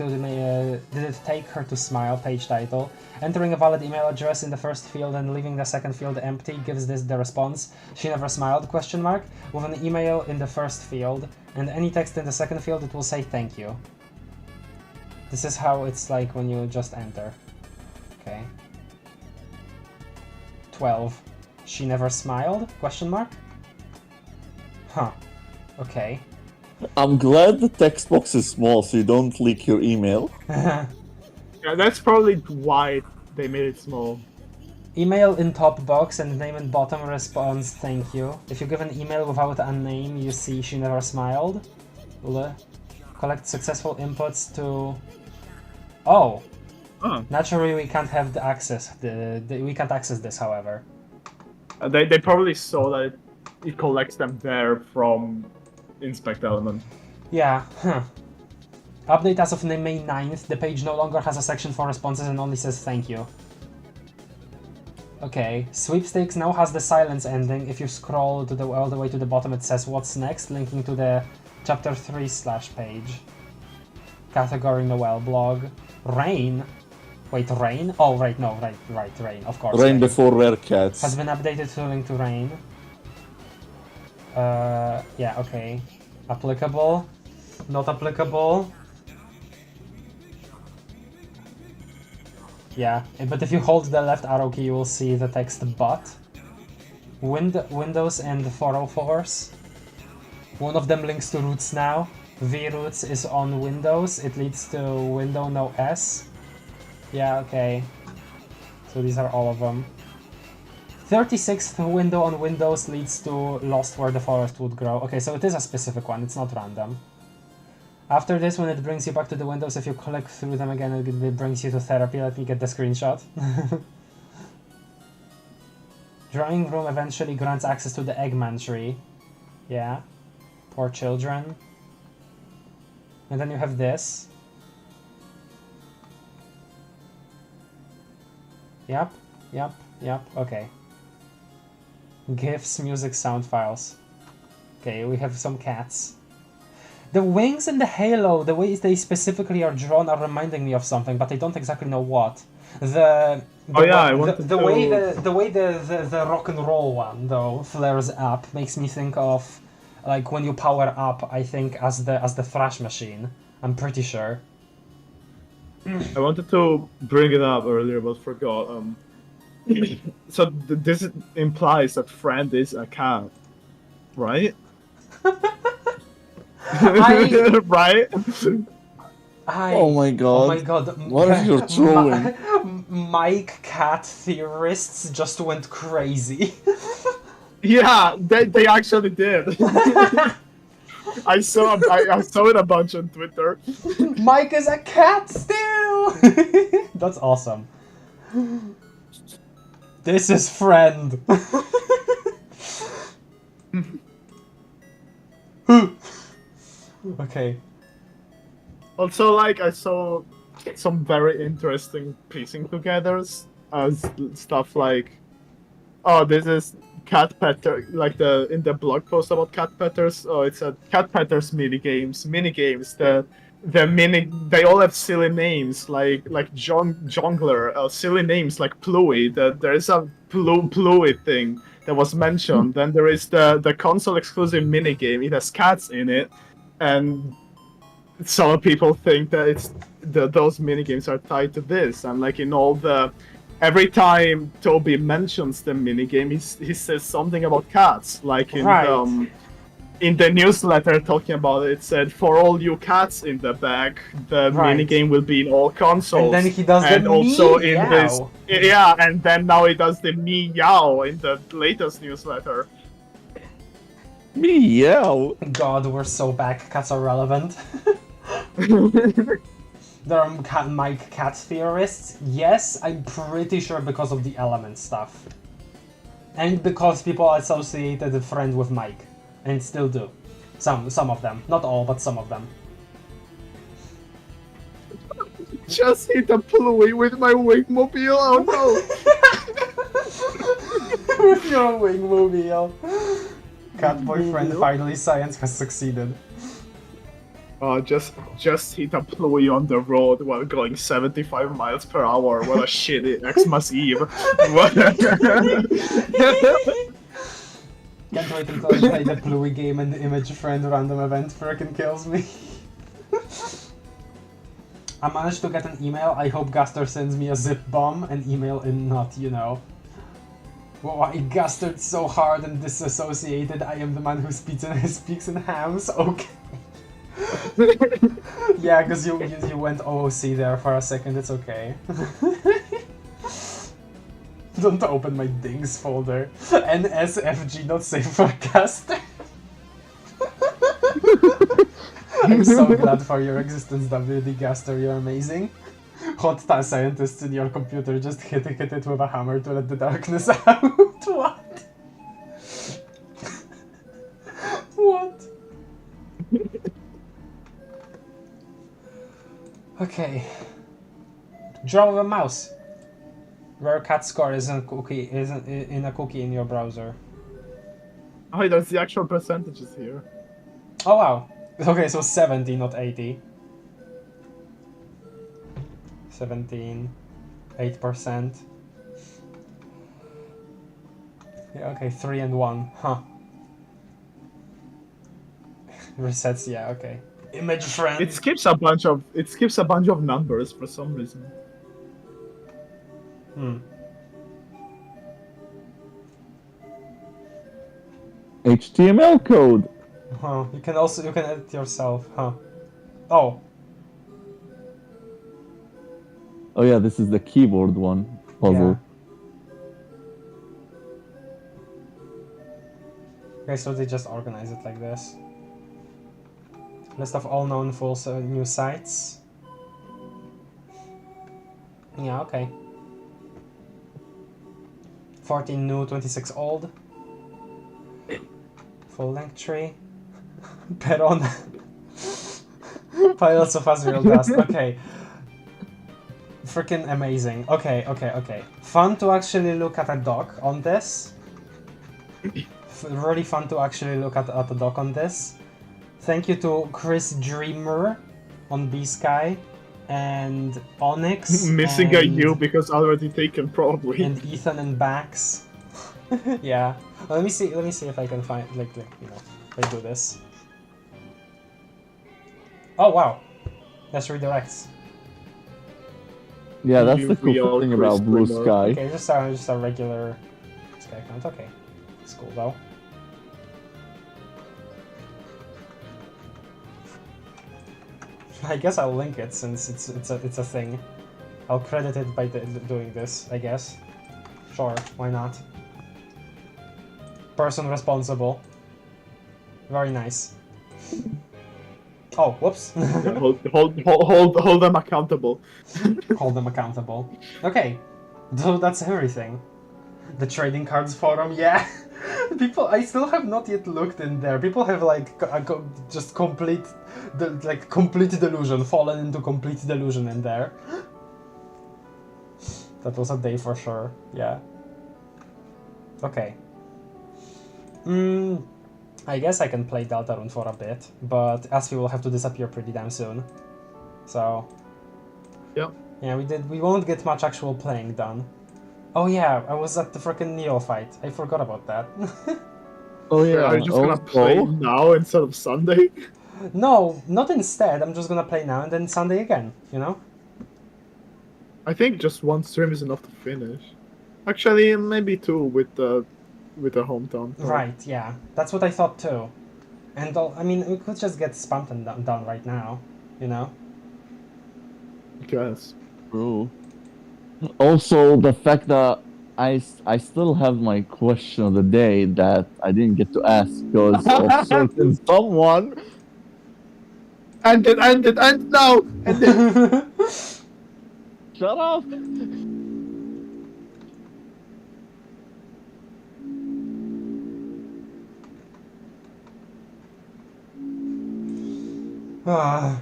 to smile? Page title. Entering a valid email address in the first field and leaving the second field empty gives this the response. She never smiled? Question mark. With an email in the first field and any text in the second field, it will say thank you. This is how it's like when you just enter. Okay. 12. She never smiled? Question mark. Huh. Okay. I'm glad the text box is small so you don't leak your email. Yeah, that's probably why they made it small. Email in top box and name in bottom responds thank you. If you give an email without a name, you see she never smiled. Collect successful inputs to... Oh! Naturally we can't have the access. We can't access this, however. They probably saw that it collects them there from inspect element. Yeah, Update as of May 9th, the page no longer has a section for responses and only says thank you. Okay, Sweepstakes now has the silence ending. If you scroll to all the way to the bottom, it says what's next, linking to the chapter 3/ page. Category Noel blog. Rain. Wait, Rain? Oh, right, no, right, Rain, of course. Rain before Rare Cats. Has been updated to link to Rain. Yeah, okay. Applicable. Not applicable. Yeah, but if you hold the left arrow key, you will see the text but. Windows and 404s. One of them links to roots now. vroots is on Windows. It leads to window no S. Yeah, okay. So these are all of them. 36th window on Windows leads to Lost Where the Forest Would Grow. Okay, so it is a specific one, it's not random. After this, when it brings you back to the windows, if you click through them again, it brings you to therapy. Let me get the screenshot. Drawing room eventually grants access to the Eggman tree. Yeah. Poor children. And then you have this. Yep, okay. GIFs, music, sound files. Okay, we have some cats. The wings and the halo, the way they specifically are drawn are reminding me of something, but I don't exactly know what. The way the rock and roll one though flares up makes me think of like when you power up, I think as the thrash machine. I'm pretty sure. I wanted to bring it up earlier, but forgot. So this implies that Friend is a cat, right? Right? Oh my god. What are you throwing? Mike cat theorists just went crazy. Yeah, they actually did. I saw it a bunch on Twitter. Mike is a cat still! That's awesome. This is friend. Okay. Also, like, I saw some very interesting piecing togethers. Stuff like, oh, this is cat petter, like in the blog post about cat petters. Oh, it's a cat petters mini games. They all have silly names like Jongler, silly names like Pluey. There is a Pluey thing that was mentioned. Then there is the console exclusive mini game. It has cats in it, and some people think that those mini games are tied to this. And like every time Toby mentions the mini game, he says something about cats. Like in the newsletter talking about it, it said, for all you cats in the bag, the minigame will be in all consoles. And then he does and the also meow. in this, yeah, and then now he does the meow in the latest newsletter. Meow. God, we're so back. Cats are relevant. There are Mike cat theorists. Yes, I'm pretty sure because of the element stuff. And because people associated a friend with Mike. And still do. Some of them. Not all, but some of them. Just hit a Pluey with my wingmobile, oh no! With your wingmobile. Cat boyfriend, finally science has succeeded. Just hit a Pluey on the road while going 75 miles per hour. What a shitty Xmas Eve. Can't wait until I play the Bluey game and the image friend random event frickin' kills me. I managed to get an email. I hope Gaster sends me a zip bomb. An email in not, you know. Well, I gastered so hard and disassociated. I am the man who speaks in hams. Okay. Yeah, because you went OOC there for a second. It's okay. Don't open my dings folder. NSFG, not safe for Gaster. I'm so glad for your existence, WD Gaster. You're amazing. Hot scientists in your computer just hit it with a hammer to let the darkness out. What? What? Okay. Draw with a mouse. Rare cat score isn't in a cookie in your browser. Oh, there's the actual percentages here. Oh wow. Okay, so 70, not 80. 17, 8%. Yeah, okay, 3 and 1. Huh. Resets, yeah, okay. Image friend. It skips a bunch of numbers for some reason. Hmm. HTML code. Huh. You can edit yourself, huh? Oh. Oh yeah, this is the keyboard one puzzle. Yeah. Okay, so they just organize it like this. List of all known full new sites. Yeah, okay. 14 new, 26 old. Full length tree. Peron. Piles of Asriel dust. Okay. Freaking amazing. Okay. Fun to actually look at a doc on this. Really fun to actually look at a doc on this. Thank you to Chris Dreamer on BlueSky and Onyx. Missing a U because already taken probably. And Ethan and Bax. Yeah. Well, let me see if I can find like you know, if I do this. Oh wow. That's redirects. Yeah, that's the cool thing about BlueSky. Okay, just a regular Sky account. Okay. It's cool though. I guess I'll link it since it's a thing. I'll credit it by doing this, I guess. Sure, why not? Person responsible. Very nice. Oh, whoops. Yeah, hold them accountable. Hold them accountable. Okay, so that's everything. The trading cards forum, yeah. People, I still have not yet looked in there. People have like just complete delusion, fallen into complete delusion in there. That was a day for sure. Yeah. Okay. I guess I can play Deltarune for a bit, but Asfi will have to disappear pretty damn soon. So. Yep. Yeah, we won't get much actual playing done. Oh yeah, I was at the frickin' Neo fight. I forgot about that. Oh yeah. Are you just gonna play now instead of Sunday? No, not instead. I'm just gonna play now and then Sunday again, you know? I think just one stream is enough to finish. Actually, maybe two with the hometown. Right, yeah. That's what I thought too. And I mean, we could just get SPAMTON done right now, you know? I guess. True. Also, the fact that I still have my question of the day that I didn't get to ask because of certain someone. And now! Shut up! Ah.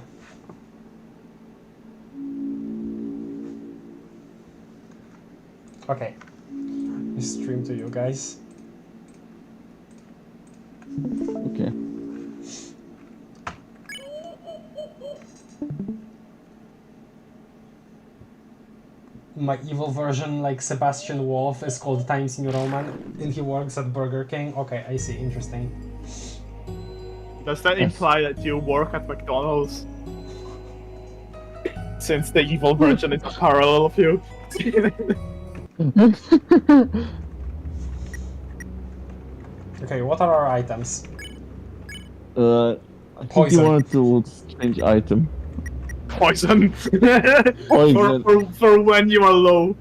Okay. I stream to you guys. Okay. My evil version, like Sebastian Wolf, is called Times New Roman, and he works at Burger King. Okay, I see. Interesting. Does that imply that you work at McDonald's? Since the evil version is a parallel of you. Okay, what are our items? I think Poison. you wanted to change item. Poison. Poison. For when you are low.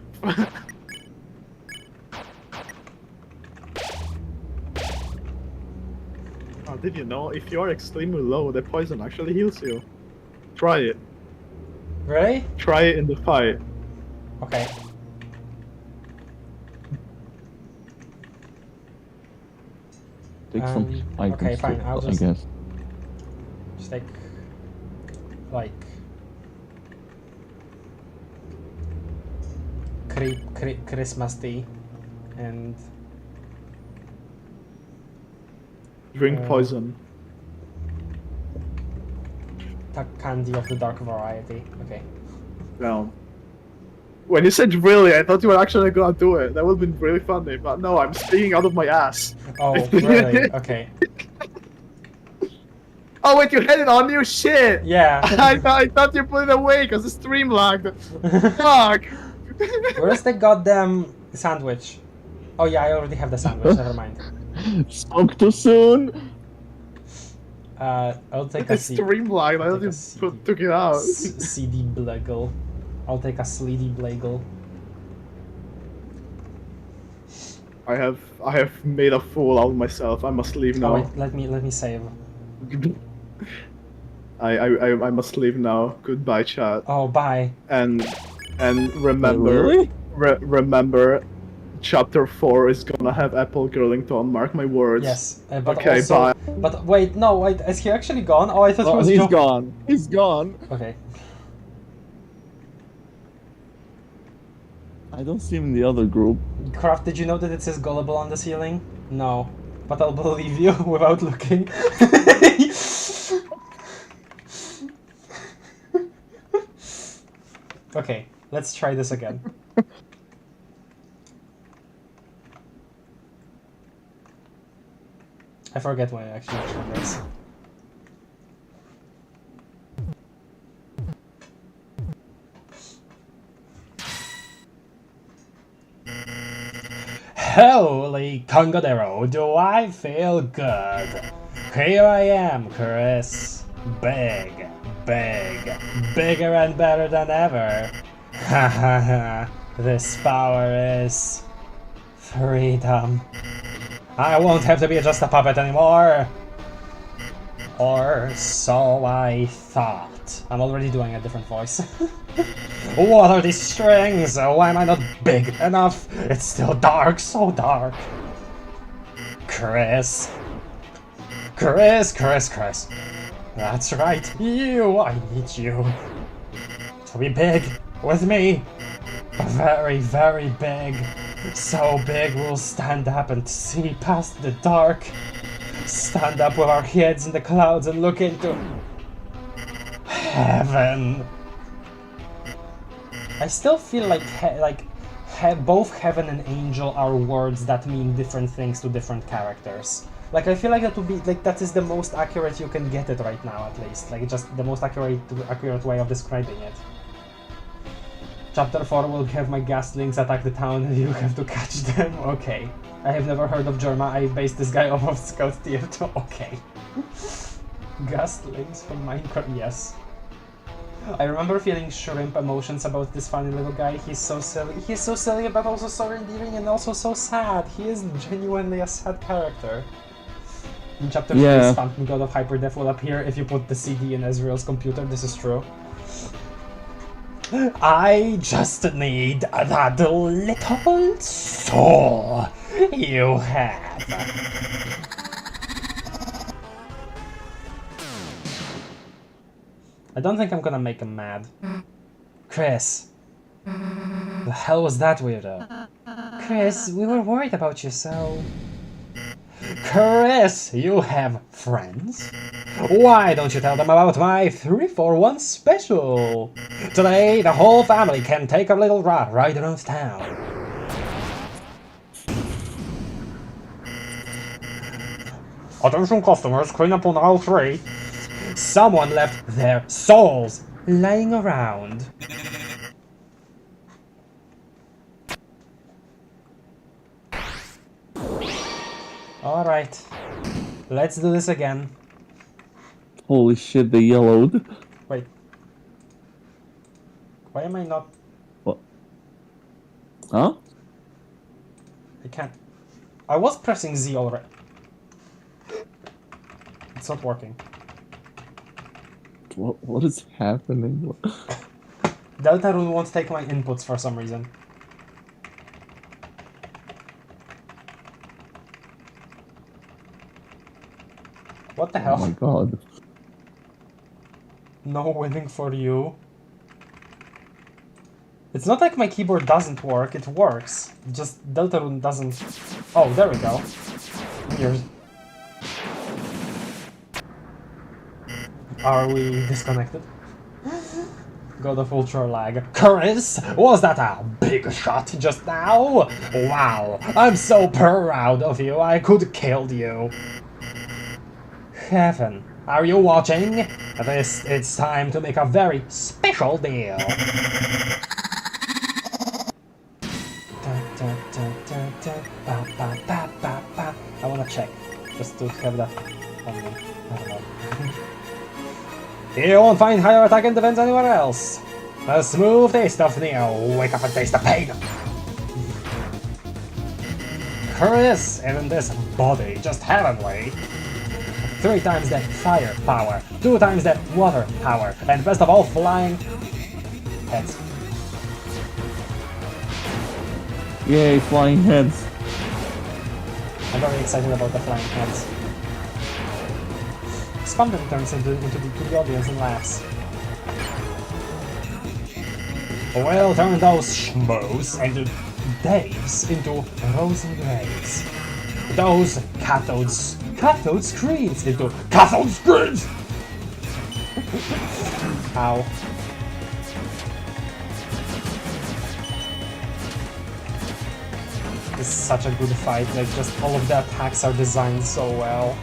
Oh, did you know if you are extremely low, the poison actually heals you? Try it. Really? Try it in the fight. Okay. Take some items. Okay, fine. too, I'll I just guess. take like Christmas tea and Drink poison. candy of the dark variety. Okay. No. When you said really, I thought you were actually gonna do it. That would have been really funny, but no, I'm speaking out of my ass. Oh, really? Okay. Oh wait, you had it on you? Shit! Yeah. I thought you put it away because the stream lagged. Fuck! Where's the goddamn sandwich? Oh yeah, I already have the sandwich. Never mind. Spoke too soon. I'll take The a stream lagged, I thought you took it out. CD Blagel. I'll take a sleety Blagel. I have made a fool out of myself. I must leave now. Oh wait, let me save. I must leave now. Goodbye, chat. Oh, bye. And remember, Really? remember, chapter 4 is gonna have Apple Girlington. Mark my words. Yes, but Okay, also, bye. but wait, no, wait, is he actually gone? Oh, I thought he Oh, was he's gone. He's gone. Okay. I don't see him in the other group. Craft, did you know that it says gullible on the ceiling? No, but I'll believe you without looking. Okay, let's try this again. I forget when it actually triggers. Holy Congadero, do I feel good? Here I am, Chris. Big, bigger and better than ever. Ha ha ha. This power is freedom. I won't have to be just a puppet anymore. Or so I thought. I'm already doing a different voice. What are these strings? Why am I not big enough? It's still dark, so dark. Chris. Chris. That's right, you, I need you. To be big with me. Very, very big. So big we'll stand up and see past the dark. Stand up with our heads in the clouds and look into heaven. I still feel like both heaven and angel are words that mean different things to different characters. Like, I feel like that would be like that is the most accurate you can get it right now, at least. Like, just the most accurate way of describing it. Chapter 4 will have my Gastlings attack the town and you have to catch them. Okay. I have never heard of Germa. I based this guy off of Scout Tier 2. Okay. Gastlings from Minecraft, yes. I remember feeling shrimp emotions about this funny little guy. He's so silly. He's so silly but also so endearing and also so sad. He is genuinely a sad character. In Chapter 3, Spamton God of Hyperdef will appear if you put the CD in Asriel's computer. This is true. I just need that little soul you have. I don't think I'm gonna make him mad. Chris. The hell was that weirdo? Chris, we were worried about you, so... Chris, you have friends? Why don't you tell them about my 3-for-1 special? Today, the whole family can take a little ride around town. Attention customers, clean up on aisle 3. Someone left their souls lying around. Alright, let's do this again. Holy shit, they yellowed. Wait. Why am I not... What? Huh? I can't... I was pressing Z already. It's not working. What is happening? Deltarune won't take my inputs for some reason. What the hell? Oh my god. No winning for you. It's not like my keyboard doesn't work, it works. Just Deltarune doesn't... Oh, there we go. Weird. Are we disconnected? God of Ultra lag. Chris, was that a big shot just now? Wow, I'm so proud of you, I could killed you. Heaven, are you watching? It's time to make a very special deal. I wanna check, just to have that on me. I don't know. You won't find higher attack and defense anywhere else. A smooth taste of Neo. Wake up and taste the pain. Chris, isn't this body just heavenly? 3 times the fire power, 2 times the water power, and best of all, flying heads. Yay, flying heads. I'm very excited about the flying heads. Spamton turns into the audience and laughs. We'll turn those schmoes and Daves into rosy grays. Those cathode screens into cathode screens! Ow. This is such a good fight, like just all of the attacks are designed so well.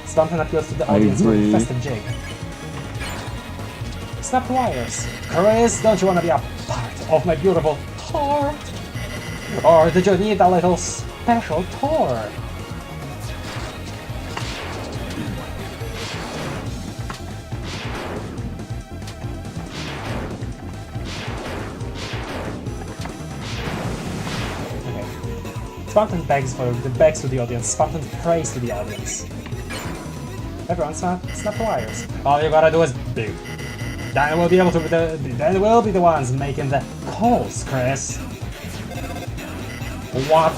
Spamton appeals to the audience with a festive jig. Snapped wires. Chris, don't you want to be a part of my beautiful tour? Or did you need a little special tour? Okay. Spamton begs to the audience. Spamton prays to the audience. Everyone snap the wires. All you gotta do is do. Then we'll be able to then we'll be the ones making the calls, Chris. What?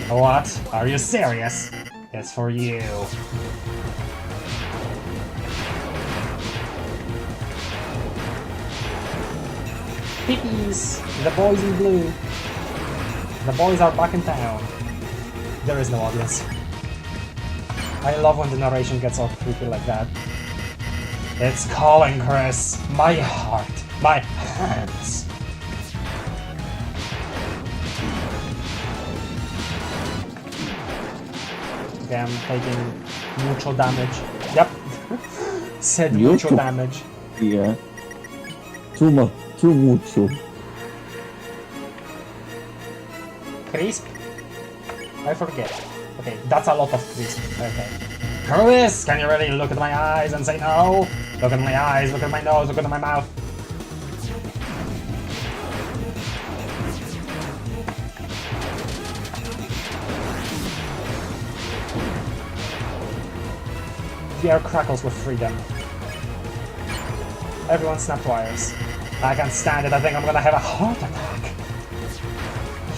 What? Are you serious? It's for you. Pippies! The boys in blue. The boys are back in town. There is no audience. I love when the narration gets all creepy like that. It's calling, Chris. My heart. My hands. Okay, I'm taking mucho damage. Yep. Said mucho damage. Yeah. Too much. Too mucho. Crisp? I forget. Okay, that's a lot of crisp. Okay. Chris, can you really look at my eyes and say no? Look at my eyes, look at my nose, look at my mouth. The air crackles with freedom. Everyone snap wires. I can't stand it, I think I'm gonna have a heart attack.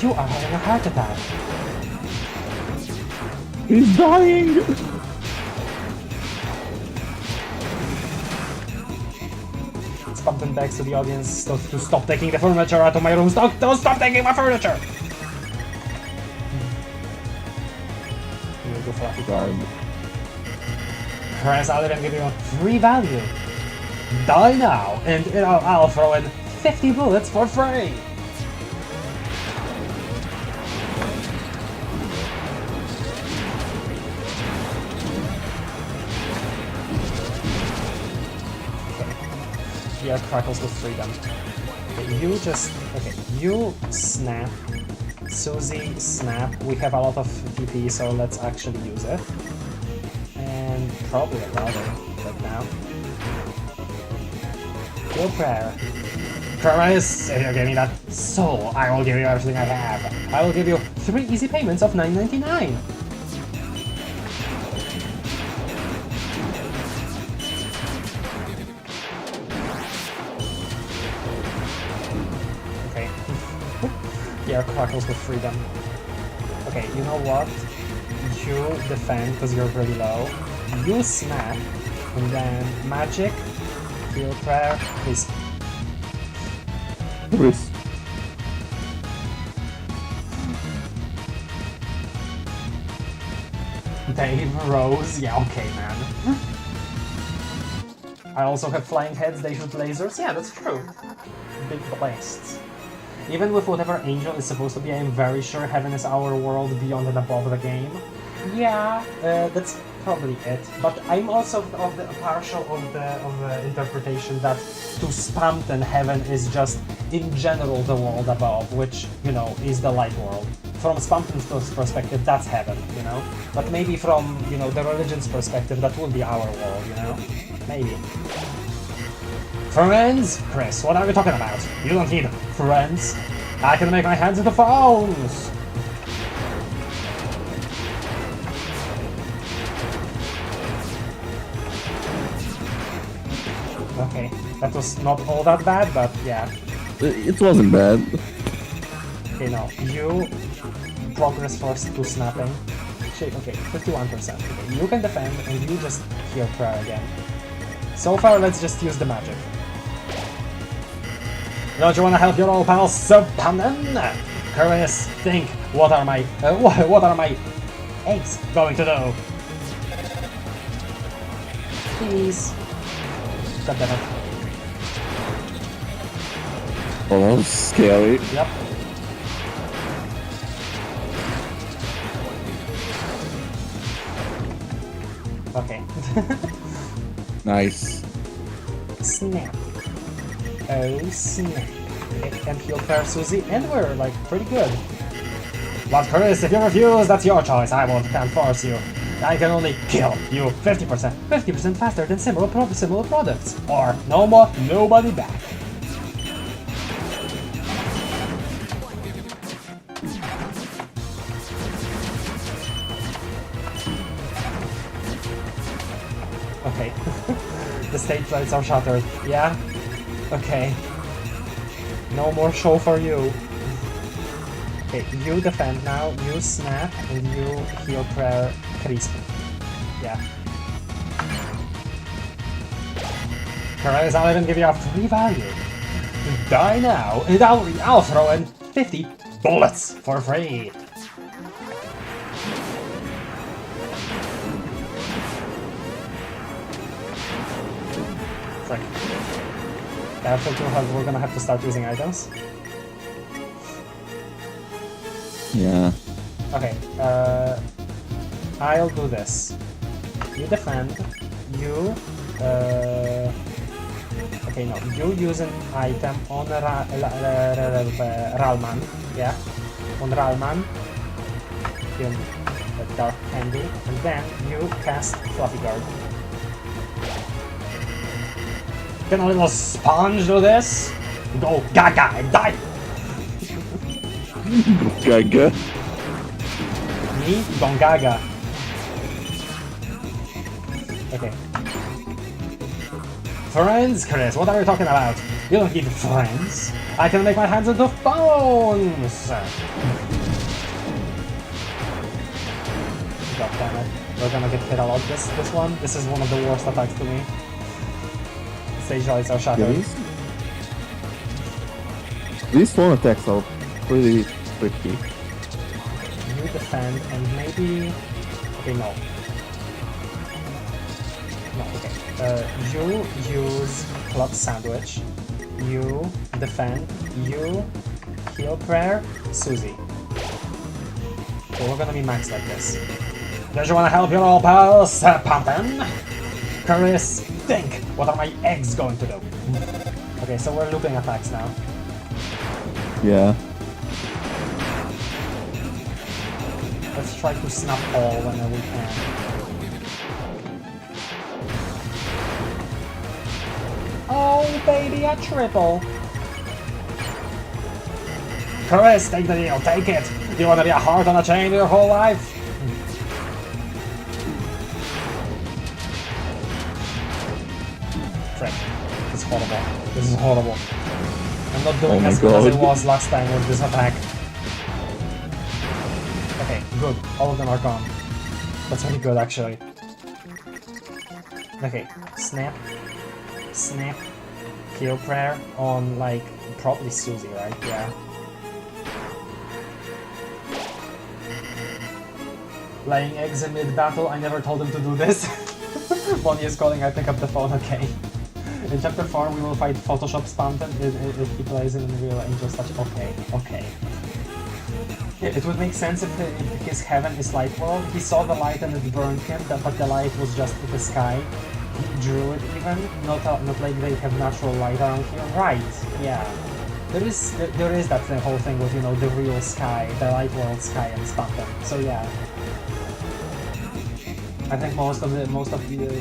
You are having a heart attack. He's dying! SPAMTON begs to the audience to stop taking the furniture out of my room. Don't stop taking my furniture! You go fluffy. Chris, I'll even give you free value. Die now, and I'll throw in 50 bullets for free. Yeah, crackles with freedom. Okay, you just... Okay, you snap. Susie, snap. We have a lot of TP, so let's actually use it. And probably a router right now. Your prayer. Chris, if you give me that soul, I will give you everything I have. I will give you 3 easy payments of $9.99. Yeah, crackles with freedom. Okay, you know what? You defend because you're really low. You snap, and then magic, heal prayer, is. Chris. Dave Rose, yeah, okay, man. I also have flying heads, they shoot lasers. Yeah, that's true. Big blasts. Even with whatever angel is supposed to be, I'm very sure heaven is our world beyond and above the game. Yeah, that's probably it. But I'm also of the partial of the interpretation that to SPAMTON heaven is just in general the world above, which, you know, is the light world. From SPAMTON's perspective, that's heaven, you know. But maybe from, you know, the religion's perspective, that will be our world, you know. Maybe. Friends? Chris, what are you talking about? You don't need friends. I can make my hands into phones! Okay, that was not all that bad, but yeah. It wasn't bad. Okay, no, you progress first to snapping. Okay, 51%. Okay, you can defend, and you just heal prayer again. So far, let's just use the magic. Don't you want to help your old pal SPAMTON? Chris, think, what are my eggs going to do? Please. Got that up. Oh, that was scary. Yep. Okay. Nice. Snap. Oh, snap. Okay, and heal prayer Susie, and we're, like, pretty good. But Chris, if you refuse, that's your choice. Can't force you. I can only kill you 50% faster than similar products. Or no more, nobody back. Okay. The stage lights are shattered. Yeah? Okay. No more show for you. Okay, you defend now, you snap, and you heal prayer crisp. Yeah. Perez, I'll even give you a free value. Die now, and I'll throw in 50 bullets for free. Frick. After 2 health, we're gonna have to start using items. Yeah. Okay, I'll do this. You defend, you, okay, no, you use an item on Ralman, yeah, on Ralman, in Dark Candy, and then you cast Fluffy Guard. Can a little sponge do this? Go gaga and die! Gaga. Me? Gongaga. Okay. Friends, Chris, what are you talking about? You don't need friends. I can make my hands into bones! God damn it. We're gonna get hit a lot this one. This is one of the worst attacks to me. Stage lights are shattered. Yeah, these phone attacks are pretty tricky. You defend and maybe... Okay, no. No, okay. You use Club Sandwich. You defend. You heal prayer. Susie. Okay, we're gonna be maxed like this. Don't you wanna help your old pals, Pumpkin? Chris, think! What are my eggs going to do? Okay, so we're looping attacks now. Yeah. Let's try to snap all whenever we can. Oh, baby, a triple! Chris, take the deal, take it! Do you want to be a heart on a chain your whole life? Frick. This is horrible. This is horrible. I'm not doing as good as it was last time with this attack. Okay, good. All of them are gone. That's really good, actually. Okay, snap. Snap. Heal prayer on, like, probably Susie, right? Yeah. Laying eggs in mid-battle, I never told him to do this. Bonnie is calling, I pick up the phone, okay. In chapter 4, we will fight Photoshop SPAMTON if he plays in real Angel's Touch. Okay, okay. It would make sense if his heaven is light world. He saw the light and it burned him, but the light was just the sky. He drew it even, not like they have natural light around here. Right, yeah. There is that whole thing with, you know, the real sky, the light world sky and SPAMTON. So yeah. I think most of the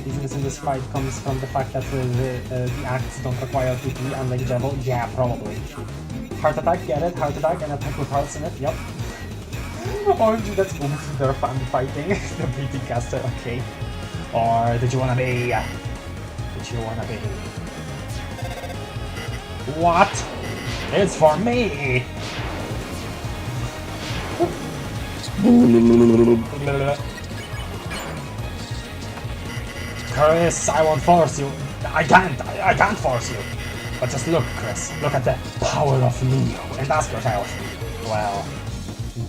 easiness in this fight comes from the fact that the acts don't require PP, unlike Jebel. Yeah, probably. Heart attack, get it? Heart attack and attack with hearts in it. Yep. OMG, that's oomph. They're fun fighting. The PT caster. Okay. Or did you wanna be? Did you wanna be? What? It's for me. Chris, I won't force you. I can't force you. But just look, Chris. Look at the power of Neo and ask yourself, well,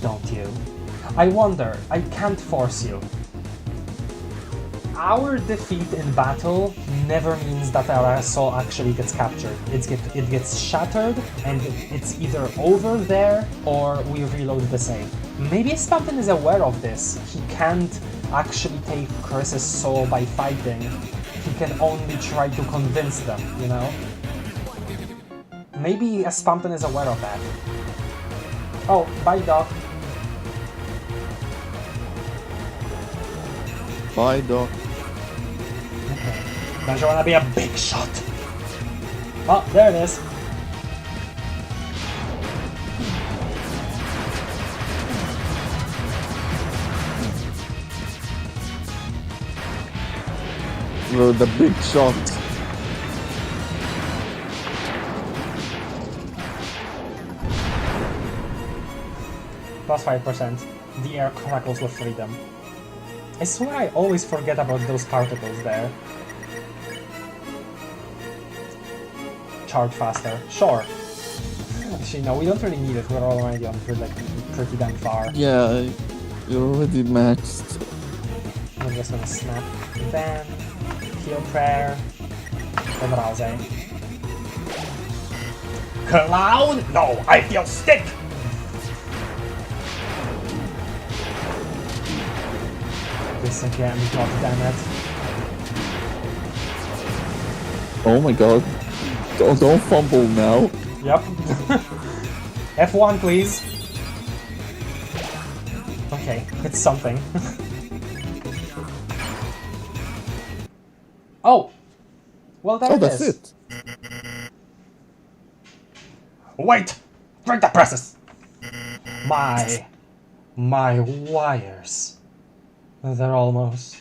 don't you? I wonder, I can't force you. Our defeat in battle never means that our soul actually gets captured. It gets shattered, and it's either over there or we reload the save. Maybe SPAMTON is aware of this. He can't actually take Chris's soul by fighting. He can only try to convince them, you know? Maybe SPAMTON is aware of that. Oh, bye, Doc. Bye, Doc. Okay. Don't you wanna be a big shot? Oh, there it is. the big shot. Plus 5%. The air crackles with freedom. I swear I always forget about those particles there. Charge faster. Sure. Actually, no, we don't really need it. We're already on pretty damn far. Yeah, you're already matched. I'm just gonna snap. Then, heal prayer. Then rousing. Cloud? No, I feel stick! This again, god damn it. Oh my god. Don't fumble now. Yep. F1, please. Okay, it's something. Oh! Well, there Oh, it that's is. it. Wait! Break the presses! My wires. They're almost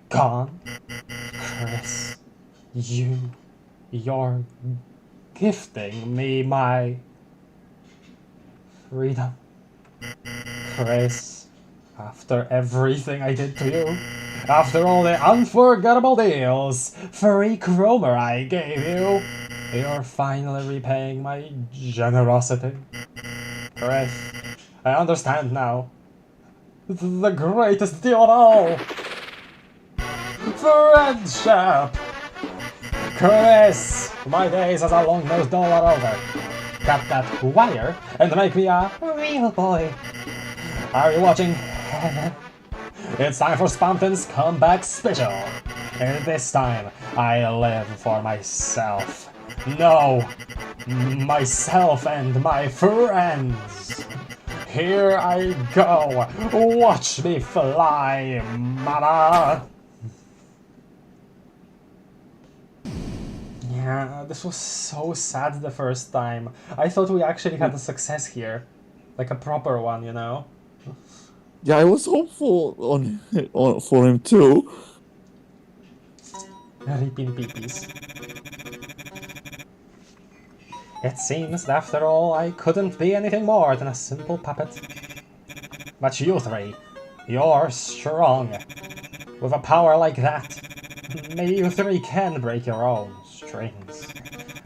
gone. Chris, you're gifting me my freedom. Chris, after everything I did to you, after all the unforgettable deals, free chromer I gave you, you're finally repaying my generosity. Chris, I understand now. The greatest deal of all! Friendship! Chris, my days as a long-nosed doll are over. Cut that wire and make me a real boy. Are you watching? It's time for SPAMTON's comeback special. And this time, I live for myself. No, myself and my friends. Here I go. Watch me fly, mama. Yeah, this was so sad the first time. I thought we actually had a success here. Like a proper one, you know? Yeah, I was hopeful for him too. Ripping peepees. It seems that after all, I couldn't be anything more than a simple puppet. But you three, you're strong. With a power like that, maybe you three can break your own strings.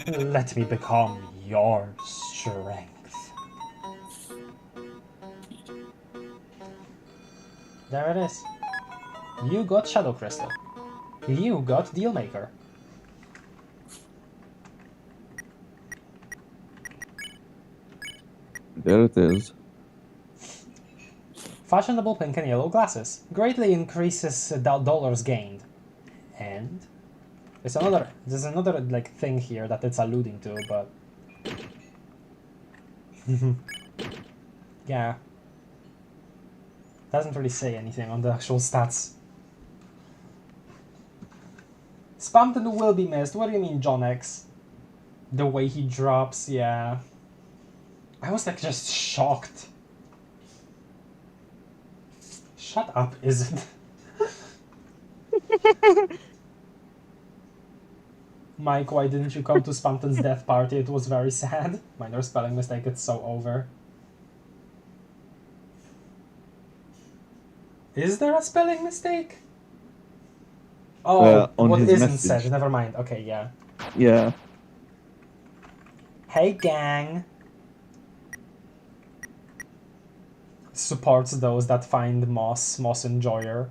Let me become your strength. There it is. You got Shadow Crystal. You got Dealmaker. There it is. Fashionable pink and yellow glasses. Greatly increases dollars gained. And there's another like thing here that it's alluding to, but yeah, doesn't really say anything on the actual stats. SPAMTON will be missed. What do you mean, John X? The way he drops, yeah. I was like just shocked. Shut up, is it? Mike, why didn't you come to SPAMTON's death party? It was very sad. Minor spelling mistake, it's so over. Is there a spelling mistake? Oh, on what his isn't message. said, never mind. Okay, yeah. Yeah. Hey gang! Supports those that find Moss enjoyer.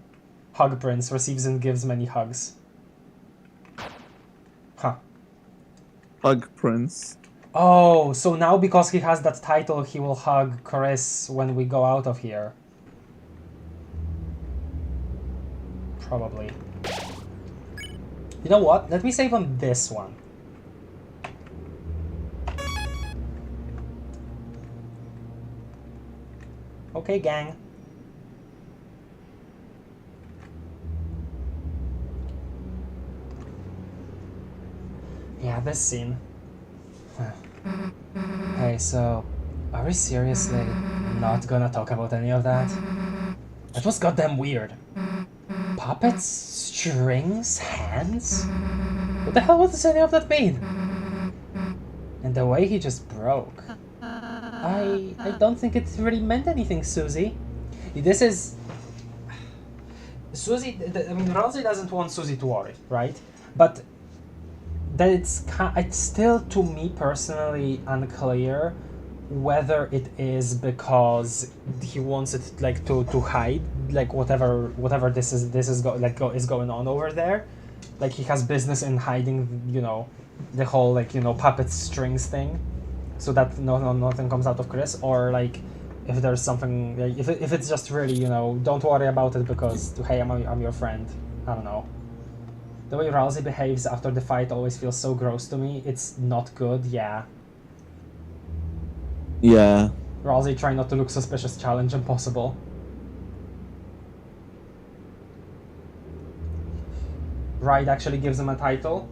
Hug Prince receives and gives many hugs. Huh. Hug Prince. Oh, so now because he has that title, he will hug Chris when we go out of here. Probably. You know what? Let me save on this one. Okay, gang. Yeah, this scene. Hey, so, are we seriously not gonna talk about any of that? It was goddamn weird. Puppets strings hands? What the hell does any of that mean? And the way he just broke. I don't think it really meant anything, Susie. This is... Susie, I mean, Rosie doesn't want Susie to worry, right? But that it's still, to me personally, unclear whether it is because he wants it like to hide like whatever this is going on over there, like he has business in hiding, you know, the whole like, you know, puppet strings thing, so that nothing comes out of Chris, or like if there's something like, if it's just really, you know, don't worry about it because hey, I'm your friend. I don't know. The way Rousey behaves after the fight always feels so gross to me. It's not good. Yeah. Rousey trying not to look suspicious, challenge impossible. Ride actually gives him a title.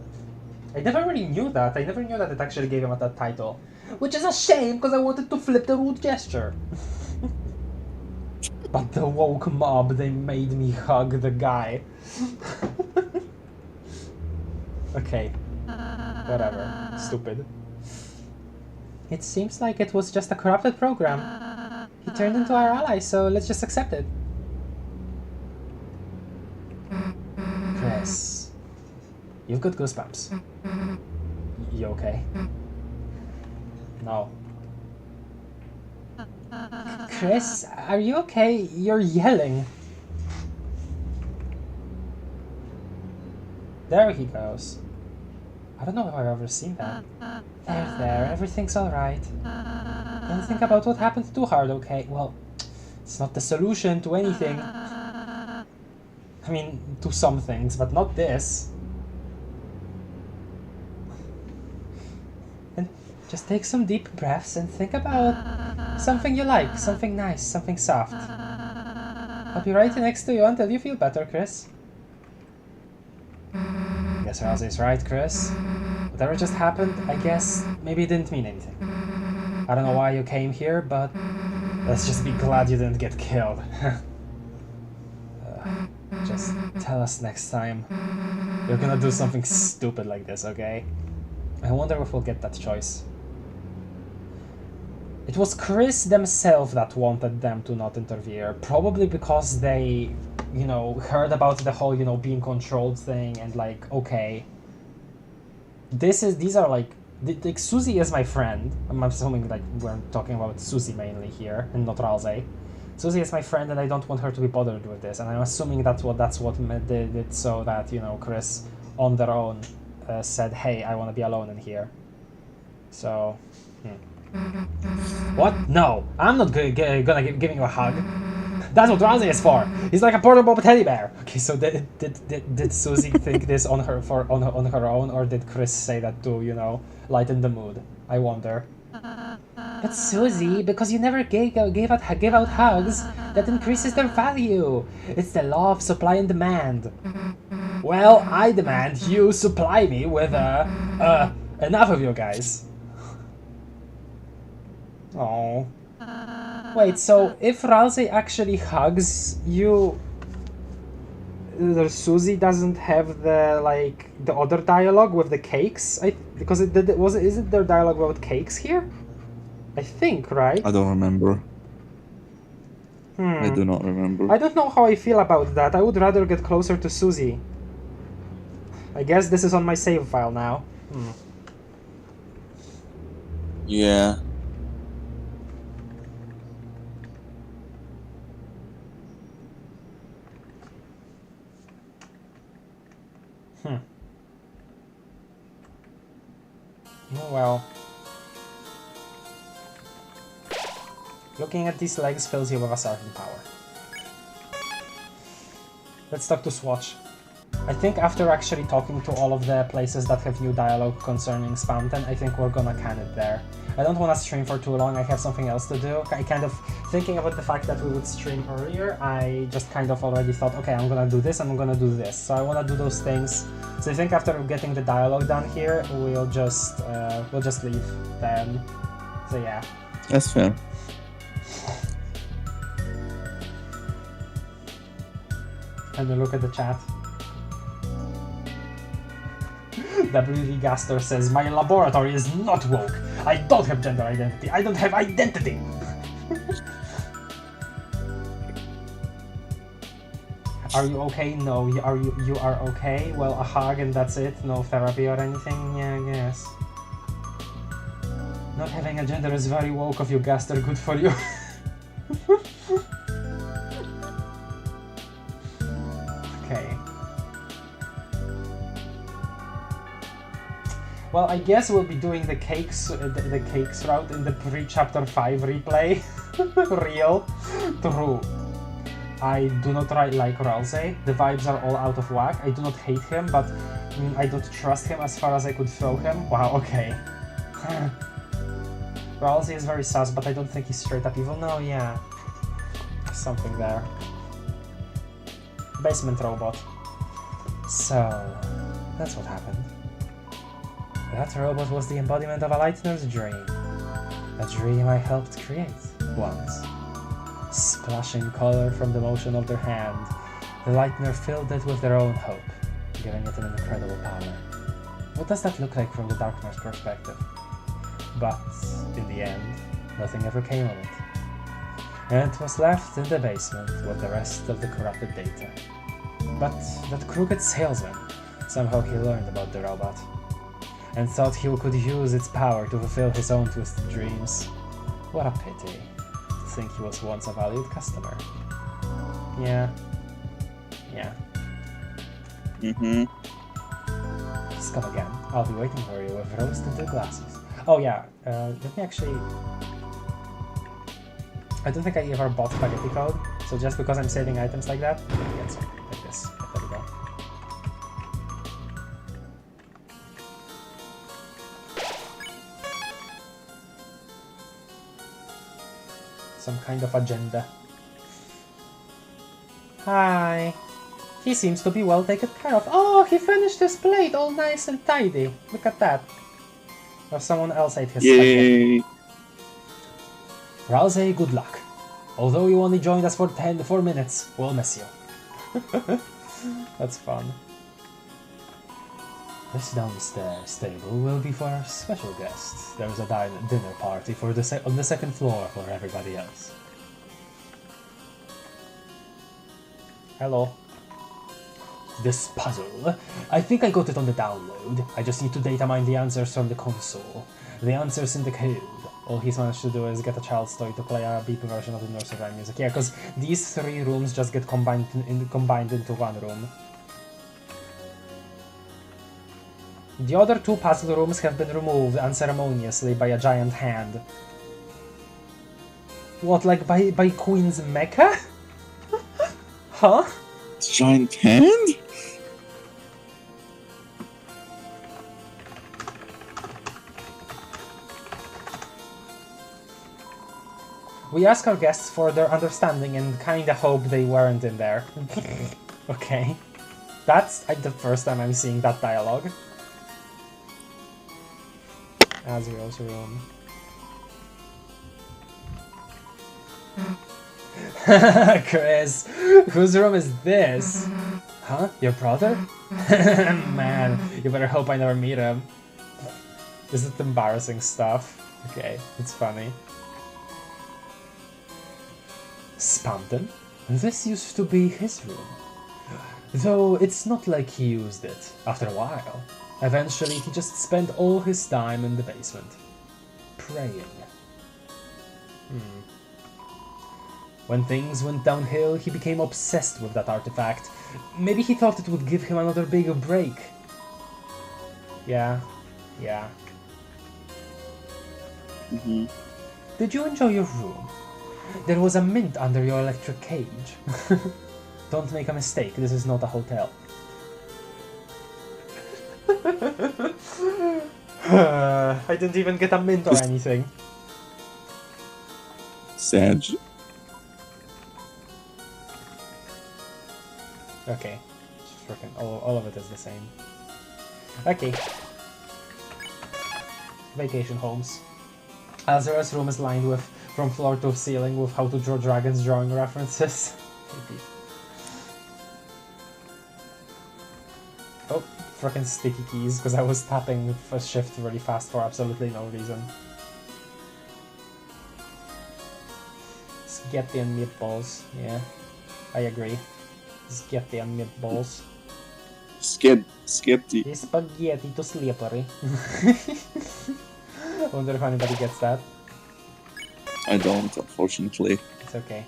I never really knew that. I never knew that it actually gave him that title. Which is a shame, because I wanted to flip the rude gesture. But the woke mob, they made me hug the guy. Okay. Whatever. Stupid. It seems like it was just a corrupted program. He turned into our ally, so let's just accept it. Chris. You've got goosebumps. You okay? No. Chris, are you okay? You're yelling. There he goes. I don't know if I've ever seen that. There, everything's alright. Don't think about what happened too hard, okay? Well, it's not the solution to anything. I mean, to some things, but not this. And just take some deep breaths and think about something you like, something nice, something soft. I'll be right next to you until you feel better, Chris. Guess Rousey's right, Chris. Whatever just happened, I guess maybe it didn't mean anything. I don't know why you came here, but let's just be glad you didn't get killed. Just tell us next time you're gonna do something stupid like this, okay? I wonder if we'll get that choice. It was Chris themselves that wanted them to not interfere, probably because they, you know, heard about the whole, you know, being controlled thing and like, okay, these are like Susie is my friend. I'm assuming like we're talking about Susie mainly here and not Rousey. Susie is my friend and I don't want her to be bothered with this, and I'm assuming that's what did it, so that, you know, Chris on their own said, hey, I want to be alone in here. So, What? No, I'm not gonna giving you a hug. That's what Rousey is for. He's like a portable teddy bear. Okay, so did Susie think this on her own, or did Chris say that to, you know, lighten the mood? I wonder. But Susie, because you never gave out hugs, that increases their value. It's the law of supply and demand. Well, I demand you supply me with enough of you guys. Oh. Wait, so if Rousey actually hugs you, Susie doesn't have the other dialogue with the cakes? Because isn't there dialogue about cakes here? I think, right? I don't remember. I do not remember. I don't know how I feel about that. I would rather get closer to Susie. I guess this is on my save file now. Yeah. Oh well. Looking at these legs fills you with a certain power. Let's talk to Swatch. I think after actually talking to all of the places that have new dialogue concerning SPAMTON, I think we're gonna can it there. I don't want to stream for too long, I have something else to do. I kind of, thinking about the fact that we would stream earlier, I just kind of already thought, okay, I'm gonna do this and I'm gonna do this. So I want to do those things. So I think after getting the dialogue done here, we'll just leave then. So yeah. That's fair. And then look at the chat. WD Gaster says, my laboratory is not woke. I don't have gender identity. I don't have identity. Are you okay? No. You are okay? Well, a hug and that's it? No therapy or anything? Yeah, I guess. Not having a gender is very woke of you, Gaster. Good for you. Okay. Well, I guess we'll be doing the cakes route in the pre-chapter 5 replay. Real. True. I do not like Ralsei. The vibes are all out of whack. I do not hate him, but I don't trust him as far as I could throw him. Wow, okay. Ralsei is very sus, but I don't think he's straight up evil. No, yeah. There's something there. Basement robot. So, that's what happened. That robot was the embodiment of a Lightner's dream. A dream I helped create once. Splashing color from the motion of their hand, the Lightner filled it with their own hope, giving it an incredible power. What does that look like from the Darkner's perspective? But, in the end, nothing ever came of it. And it was left in the basement with the rest of the corrupted data. But that crooked salesman, somehow he learned about the robot, and thought he could use its power to fulfill his own twisted dreams. What a pity. To think he was once a valued customer. Yeah. Yeah. Just come again. I'll be waiting for you with rose-tinted glasses. Oh yeah, let me actually... I don't think I ever bought spaghetti code, so just because I'm saving items like that, get some like this. There we go. Some kind of agenda. Hi. He seems to be well taken care of. Oh, he finished his plate all nice and tidy. Look at that. Or someone else ate his spaghetti. Ralsei, good luck. Although you only joined us for 4 minutes, we'll miss you. That's fun. This downstairs table will be for our special guest. There's a dinner party for on the second floor for everybody else. Hello. This puzzle. I think I got it on the download. I just need to data mine the answers from the console. The answers in the code. All he's managed to do is get a child's toy to play a beep version of the nursery rhyme music. Yeah, because these 3 rooms just get combined into one room. The other 2 puzzle rooms have been removed unceremoniously by a giant hand. What, like by Queen's Mecha? Huh? Giant hand? We ask our guests for their understanding and kinda hope they weren't in there. Okay. That's the first time I'm seeing that dialogue. Asriel's room. Chris, whose room is this? Huh? Your brother? Man, you better hope I never meet him. This is embarrassing stuff. Okay, it's funny. SPAMTON? This used to be his room. Though it's not like he used it after a while. Eventually, he just spent all his time in the basement. Praying. When things went downhill, he became obsessed with that artifact. Maybe he thought it would give him another big break. Yeah. Did you enjoy your room? There was a mint under your electric cage. Don't make a mistake, this is not a hotel. I didn't even get a mint or anything. Sad. Okay. Freaking all of it is the same. Okay. Vacation homes. Azrael's room is lined with, from floor to ceiling, with how to draw dragons drawing references. Oh, frickin' sticky keys, because I was tapping for shift really fast for absolutely no reason. Spaghetti and meatballs, yeah. I agree. Spaghetti and meatballs. Sketchy. Is spaghetti too slippery? I wonder if anybody gets that. I don't, unfortunately. It's okay.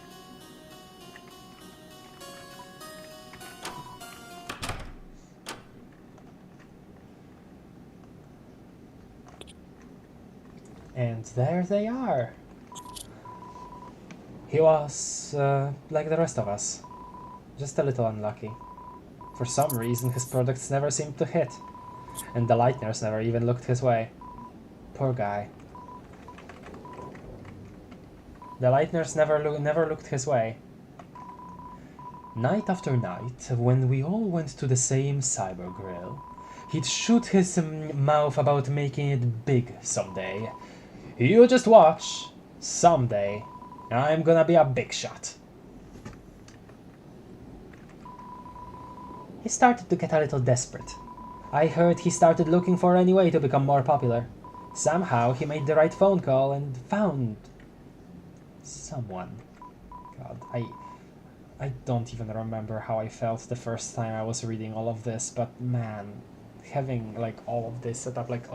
And there they are. He was like the rest of us, just a little unlucky. For some reason his products never seemed to hit, and the Lightners never even looked his way. Poor guy. The Lightners never looked his way. Night after night, when we all went to the same cyber grill, he'd shoot his mouth about making it big someday. You just watch. Someday, I'm gonna be a big shot. He started to get a little desperate. I heard he started looking for any way to become more popular. Somehow he made the right phone call and found someone. God, I don't even remember how I felt the first time I was reading all of this, but man, having like all of this set up, like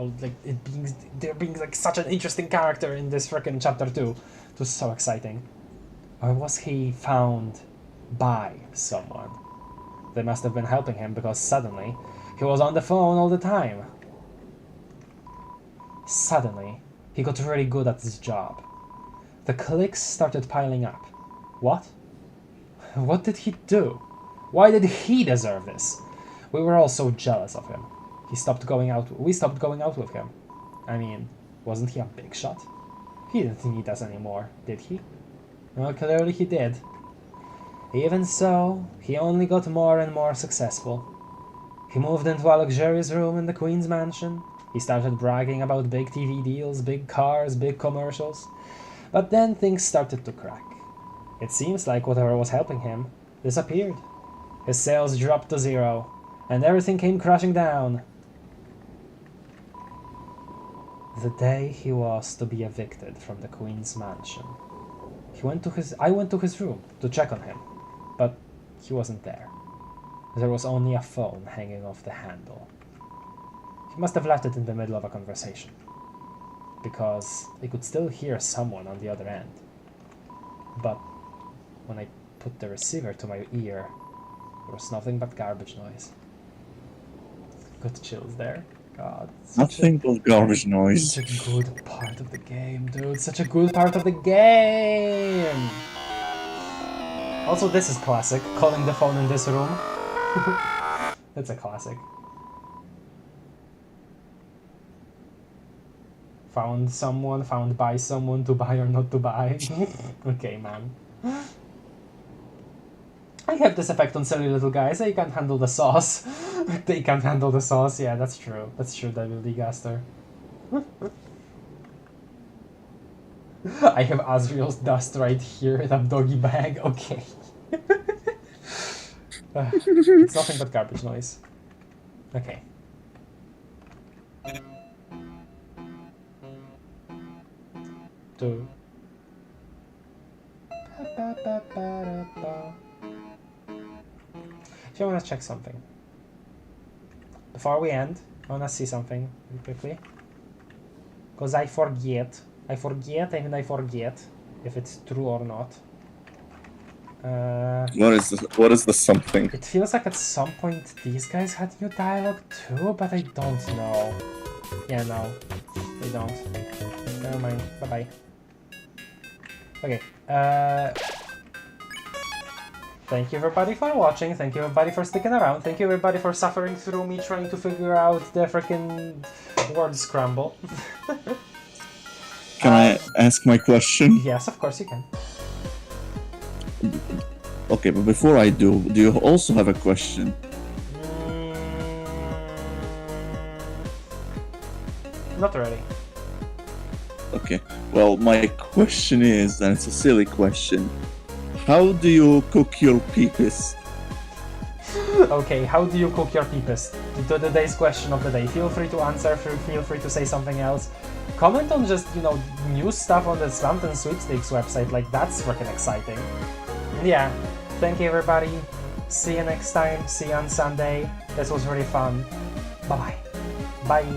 there being like such an interesting character in this freaking chapter 2, it was so exciting. Or was he found by someone? They must have been helping him, because suddenly he was on the phone all the time. Suddenly he got really good at his job. The clicks started piling up. What? What did he do? Why did he deserve this? We were all so jealous of him. We stopped going out with him. I mean, wasn't he a big shot? He didn't need us anymore, did he? Well, clearly he did. Even so, he only got more and more successful. He moved into a luxurious room in the Queen's mansion. He started bragging about big TV deals, big cars, big commercials. But then things started to crack. It seems like whatever was helping him disappeared. His sales dropped to zero, and everything came crashing down. The day he was to be evicted from the Queen's mansion, I went to his room to check on him, but he wasn't there. There was only a phone hanging off the handle. He must have left it in the middle of a conversation, because I could still hear someone on the other end. But when I put the receiver to my ear, there was nothing but garbage noise. Got chills there. God. Nothing but garbage noise. Such a good part of the game, dude. Such a good part of the game! Also, this is classic. Calling the phone in this room. That's a classic. Found someone, found by someone, to buy or not to buy. Okay, man. I have this effect on silly little guys. They can't handle the sauce. They can't handle the sauce. Yeah, that's true. That's true, WD Gaster. I have Asriel's dust right here in a doggy bag. Okay. It's nothing but garbage noise. Okay. Two. I want to check something. Before we end, I want to see something really quickly. Because I forget if it's true or not. What is the something? It feels like at some point these guys had new dialogue too, but I don't know. Yeah, no, they don't. Never mind. Bye-bye. Okay, thank you everybody for watching, thank you everybody for sticking around, thank you everybody for suffering through me trying to figure out the freaking word scramble. Can I ask my question? Yes, of course you can. Okay, but before I do you also have a question? Not really. Okay, well, my question is, and it's a silly question, how do you cook your peepus? Okay, how do you cook your peepest? To today's question of the day. Feel free to answer, feel free to say something else. Comment on just, you know, new stuff on the SPAMTON Sweepstakes website, like that's freaking exciting. And yeah, thank you everybody. See you next time, see you on Sunday. This was really fun. Bye-bye. Bye.